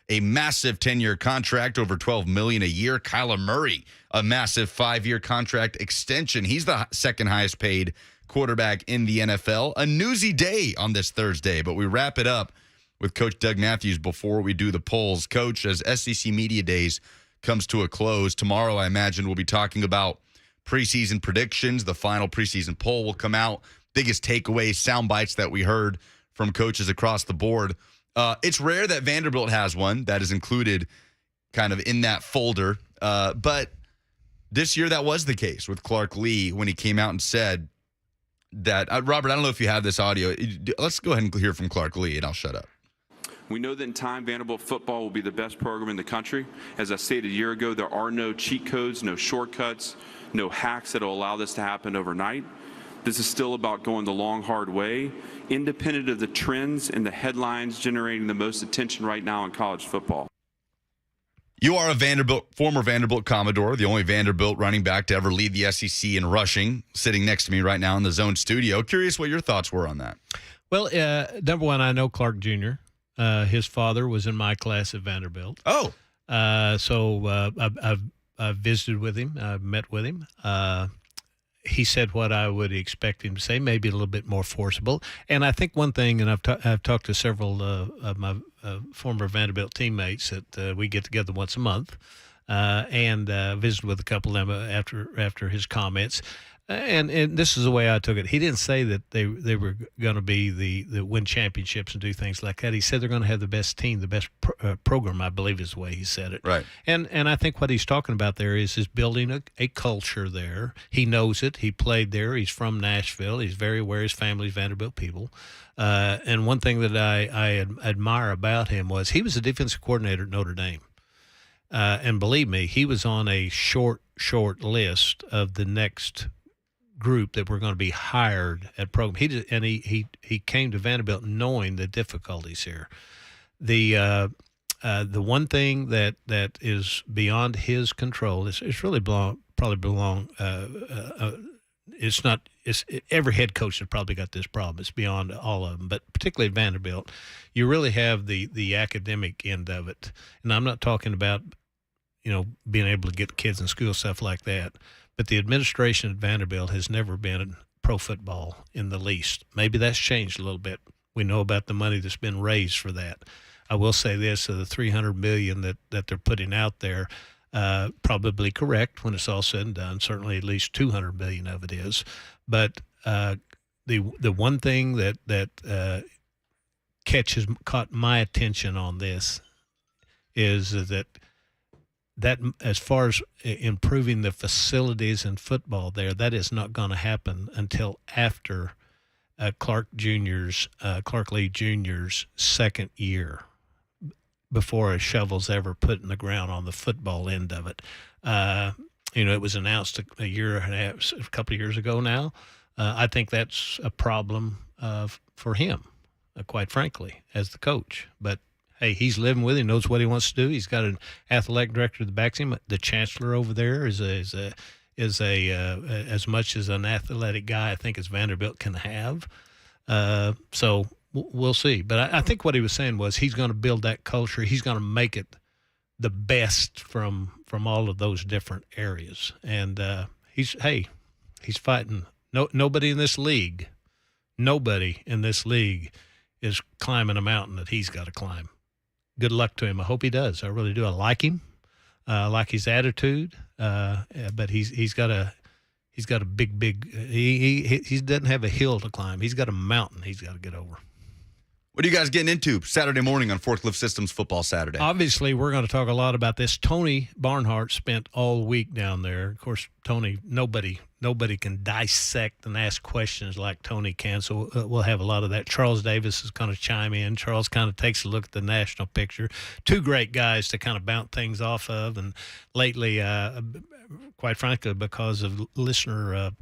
a massive 10-year contract, over $12 million a year. Kyla Murray, a massive 5-year contract extension. He's the second highest paid quarterback in the NFL. A newsy day on this Thursday, but we wrap it up with Coach Doug Mathews before we do the polls. Coach, as SEC Media Days comes to a close, tomorrow I imagine we'll be talking about preseason predictions. The final preseason poll will come out. Biggest takeaways, sound bites that we heard from coaches across the board. It's rare that Vanderbilt has one that is included kind of in that folder. But this year that was the case with Clark Lee when he came out and said that, Robert, I don't know if you have this audio. Let's go ahead and hear from Clark Lee and I'll shut up. We know that in time, Vanderbilt football will be the best program in the country. As I stated a year ago, there are no cheat codes, no shortcuts, no hacks that will allow this to happen overnight. This is still about going the long, hard way, independent of the trends and the headlines generating the most attention right now in college football. You are a former Vanderbilt Commodore, the only Vanderbilt running back to ever lead the SEC in rushing, sitting next to me right now in the Zone studio. Curious what your thoughts were on that. Well, number one, I know Clark Jr. His father was in my class at Vanderbilt. Oh. So I've visited with him. I've met with him. He said what I would expect him to say, maybe a little bit more forcible. And I think one thing, and I've talked to several of my former Vanderbilt teammates that we get together once a month and visited with a couple of them after his comments. And this is the way I took it. He didn't say that they were going to be the win championships and do things like that. He said they're going to have the best team, the best program, I believe is the way he said it. Right. And I think what he's talking about there is building a culture there. He knows it. He played there. He's from Nashville. He's very aware his family's Vanderbilt people. And one thing that I admire about him was he was a defensive coordinator at Notre Dame. And believe me, he was on a short list of the next group that were going to be hired at program. He came to Vanderbilt knowing the difficulties here. The one thing that is beyond his control is really every head coach has probably got this problem. It's beyond all of them, but particularly at Vanderbilt, you really have the academic end of it. And I'm not talking about being able to get kids in school, stuff like that. But the administration at Vanderbilt has never been pro football in the least. Maybe that's changed a little bit. We know about the money that's been raised for that. I will say this, the $300 million that they're putting out there, probably correct when it's all said and done. Certainly at least $200 million of it is. But the one thing that caught my attention on this is that as far as improving the facilities in football there, that is not going to happen until after Clark Lee Jr.'s second year, before a shovel's ever put in the ground on the football end of it. It was announced a couple of years ago now. I think that's a problem for him, quite frankly, as the coach. But hey, he's living with it. He knows what he wants to do. He's got an athletic director that backs him. The chancellor over there is as much as an athletic guy I think as Vanderbilt can have. So we'll see. But I think what he was saying was he's going to build that culture. He's going to make it the best from all of those different areas. And he's fighting. Nobody in this league is climbing a mountain that he's got to climb. Good luck to him. I hope he does. I really do. I like him. I like his attitude. But he's got a big. He doesn't have a hill to climb. He's got a mountain he's got to get over. What are you guys getting into Saturday morning on Forklift Systems Football Saturday? Obviously, we're going to talk a lot about this. Tony Barnhart spent all week down there. Of course, Tony, nobody can dissect and ask questions like Tony can, so we'll have a lot of that. Charles Davis is going to chime in. Charles kind of takes a look at the national picture. Two great guys to kind of bounce things off of, and lately, quite frankly, because of listener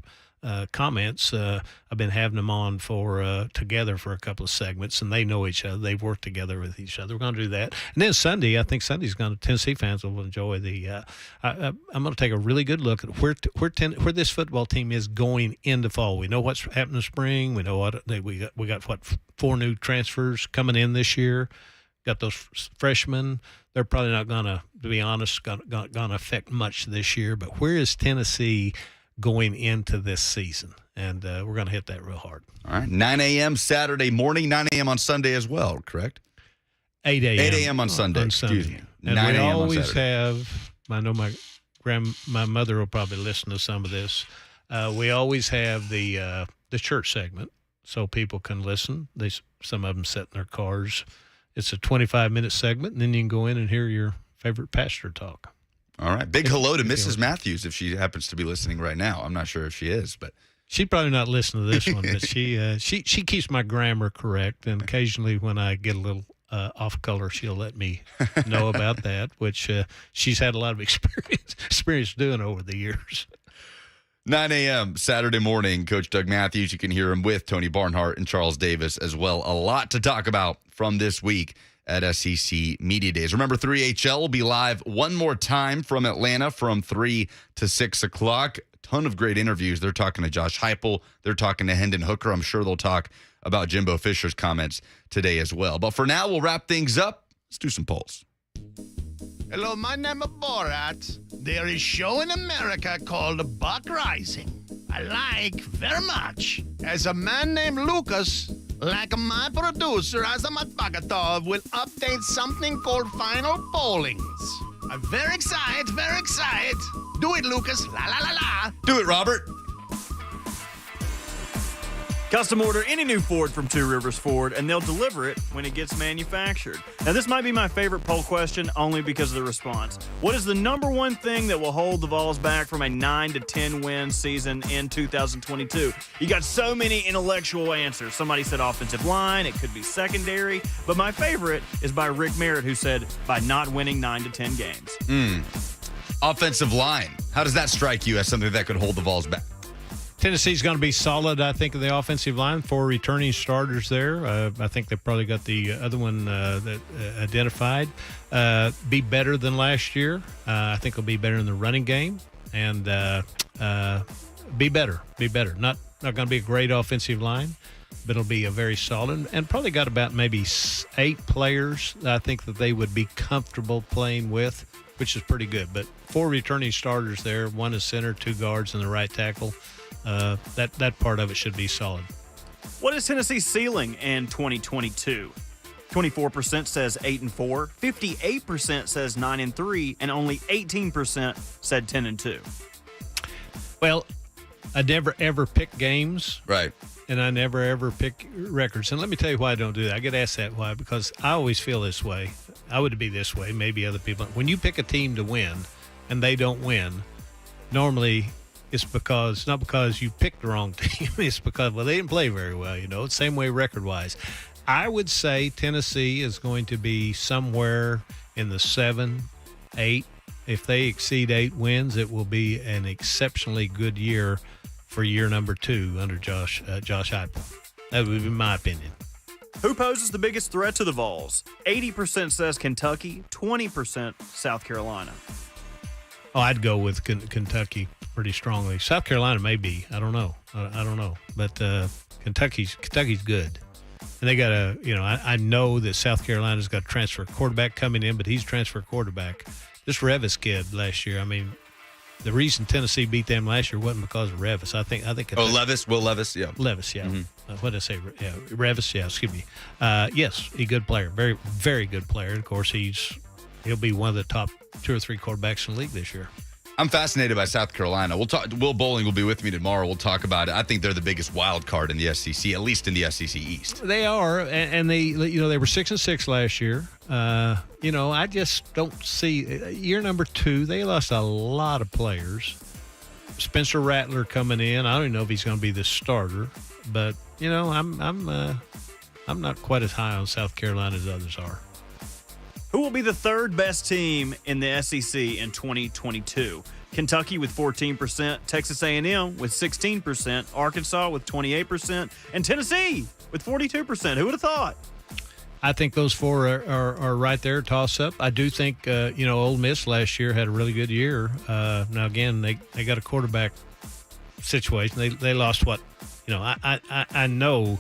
comments. I've been having them on for together for a couple of segments, and they know each other. They've worked together with each other. We're going to do that. And then Sunday, I think Sunday's going to Tennessee fans will enjoy the. I'm going to take a really good look at where this football team is going into fall. We know what's happening in spring. We know what we got. What 4 new transfers coming in this year. Got those freshmen. They're probably not going to be honest, going to affect much this year. But where is Tennessee going into this season? And we're going to hit that real hard. All right. 9 a.m. Saturday morning, 9 a.m. on Sunday as well, correct? 8 a.m. 8 a.m. on Sunday. Excuse me. And 9 we a.m. on always Saturday. have, I know my mother will probably listen to some of this. We always have the church segment so people can listen. Some of them sit in their cars. It's a 25-minute segment, and then you can go in and hear your favorite pastor talk. All right. Big hello to Mrs. Mathews if she happens to be listening right now. I'm not sure if she is, but she'd probably not listen to this one. But she keeps my grammar correct, and occasionally when I get a little off color, she'll let me know about that, which she's had a lot of experience doing over the years. 9 a.m. Saturday morning, Coach Doug Mathews. You can hear him with Tony Barnhart and Charles Davis as well. A lot to talk about from this week at SEC Media Days. Remember, 3HL will be live one more time from Atlanta from 3 to 6 o'clock. Ton of great interviews. They're talking to Josh Heupel. They're talking to Hendon Hooker. I'm sure they'll talk about Jimbo Fisher's comments today as well. But for now, we'll wrap things up. Let's do some polls. Hello, my name is Borat. There is a show in America called Buck Reising. I like very much. As a man named Lucas, like my producer Azamat Bagatov, will update something called Final Pollings. I'm very excited, very excited. Do it, Lucas. La la la la. Do it, Robert. Custom order any new Ford from Two Rivers Ford, and they'll deliver it when it gets manufactured. Now, this might be my favorite poll question only because of the response. What is the number one thing that will hold the Vols back from a 9 to 10 win season in 2022? You got so many intellectual answers. Somebody said offensive line. It could be secondary. But my favorite is by Rick Merritt, who said by not winning 9 to 10 games. Offensive line. How does that strike you as something that could hold the Vols back? Tennessee's going to be solid, I think, in the offensive line. 4 returning starters there. I think they've probably got the other one that identified. Be better than last year. I think it'll be better in the running game. And be better. Not going to be a great offensive line, but it'll be a very solid. And probably got about maybe 8 players I think that they would be comfortable playing with, which is pretty good. But 4 returning starters there. 1 is center, 2 guards, and the right tackle. That part of it should be solid. What is Tennessee's ceiling in 2022? 24% says 8-4, 58% says 9-3, and only 18% said 10-2. Well, I never ever pick games, right? And I never ever pick records. And let me tell you why I don't do that. I get asked that why, because I always feel this way. I would be this way. Maybe other people. When you pick a team to win, and they don't win, normally. It's not because you picked the wrong team. It's because, they didn't play very well, It's the same way record-wise. I would say Tennessee is going to be somewhere in the 7, 8. If they exceed 8 wins, it will be an exceptionally good year for year number 2 under Josh Heupel. That would be my opinion. Who poses the biggest threat to the Vols? 80% says Kentucky, 20% South Carolina. Oh, I'd go with Kentucky pretty strongly. South Carolina may be. I don't know. I don't know. But Kentucky's good. And they got I know that South Carolina's got a transfer quarterback coming in, but he's a transfer quarterback. This Revis kid last year, the reason Tennessee beat them last year wasn't because of Revis. I think Levis, Will Levis, yeah. Levis, yeah. Mm-hmm. What did I say? Yeah, Revis, yeah, excuse me. Yes, he's a good player. Very, very good player. Of course, he'll be one of the top 2 or 3 quarterbacks in the league this year. I'm fascinated by South Carolina. We'll talk. Will Bowling will be with me tomorrow. We'll talk about it. I think they're the biggest wild card in the SEC, at least in the SEC East. They are, and they were 6-6 last year. I just don't see year number 2. They lost a lot of players. Spencer Rattler coming in. I don't even know if he's going to be the starter, but I'm not quite as high on South Carolina as others are. Who will be the 3rd best team in the SEC in 2022? Kentucky with 14%, Texas A&M with 16%, Arkansas with 28%, and Tennessee with 42%. Who would have thought? I think those four are right there, toss-up. I do think, Ole Miss last year had a really good year. Now, again, they got a quarterback situation. They lost what? I know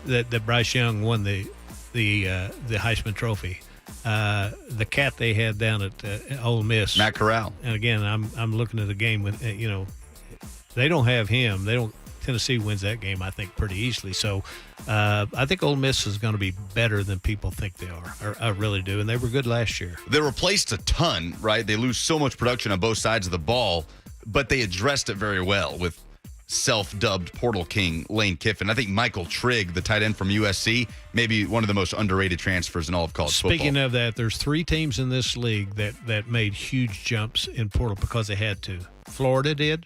that Bryce Young won the Heisman Trophy. The cat they had down at Ole Miss, Matt Corral. And again, I'm looking at the game with they don't have him. Tennessee wins that game, I think, pretty easily. So I think Ole Miss is going to be better than people think they are. I really do, and they were good last year. They replaced a ton, right? They lose so much production on both sides of the ball, but they addressed it very well with self-dubbed Portal King Lane Kiffin. I think Michael Trigg, the tight end from USC, maybe one of the most underrated transfers in all of college football. Speaking of that, there's 3 teams in this league that made huge jumps in portal because they had to. Florida did,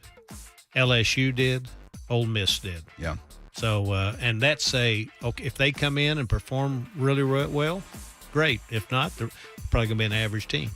LSU did, Ole Miss did. Yeah. So, and that's if they come in and perform really well, great. If not, they're probably going to be an average team.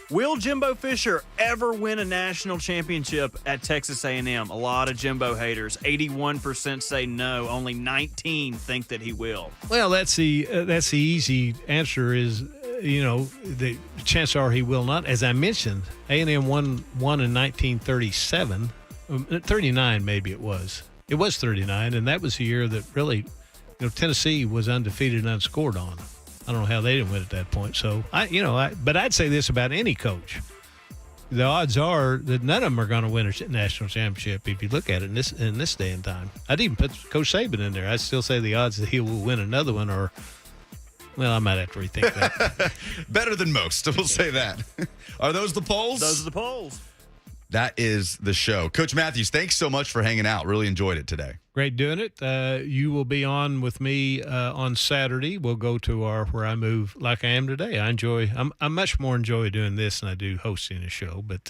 Will Jimbo Fisher ever win a national championship at Texas A&M? A lot of Jimbo haters. 81% say no. Only 19 think that he will. Well, that's the easy answer is, the chances are he will not. As I mentioned, A&M won in 1937. 39 maybe it was. It was 39, and that was the year that really, Tennessee was undefeated and unscored on. I don't know how they didn't win at that point. So, but I'd say this about any coach. The odds are that none of them are going to win a national championship if you look at it in this day and time. I'd even put Coach Saban in there. I'd still say the odds that he will win another one are, well, I might have to rethink that. Better than most, we'll say that. Are those the polls? Those are the polls. That is the show. Coach Mathews, thanks so much for hanging out. Really enjoyed it today. Great doing it. You will be on with me on Saturday. We'll go to where I move like I am today. I much more enjoy doing this than I do hosting a show. But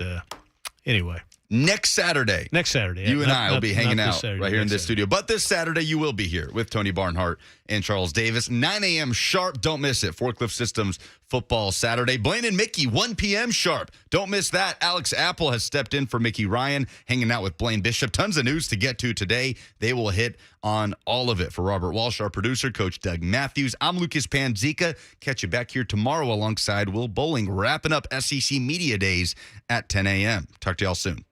anyway. Next Saturday. You and I will be hanging out right here in this studio. But this Saturday, you will be here with Tony Barnhart and Charles Davis. 9 a.m. sharp. Don't miss it. Forklift Systems Football Saturday. Blaine and Mickey, 1 p.m. sharp. Don't miss that. Alex Apple has stepped in for Mickey Ryan, hanging out with Blaine Bishop. Tons of news to get to today. They will hit on all of it. For Robert Walsh, our producer, Coach Doug Mathews, I'm Lucas Panzica. Catch you back here tomorrow alongside Will Bowling, wrapping up SEC Media Days at 10 a.m. Talk to y'all soon.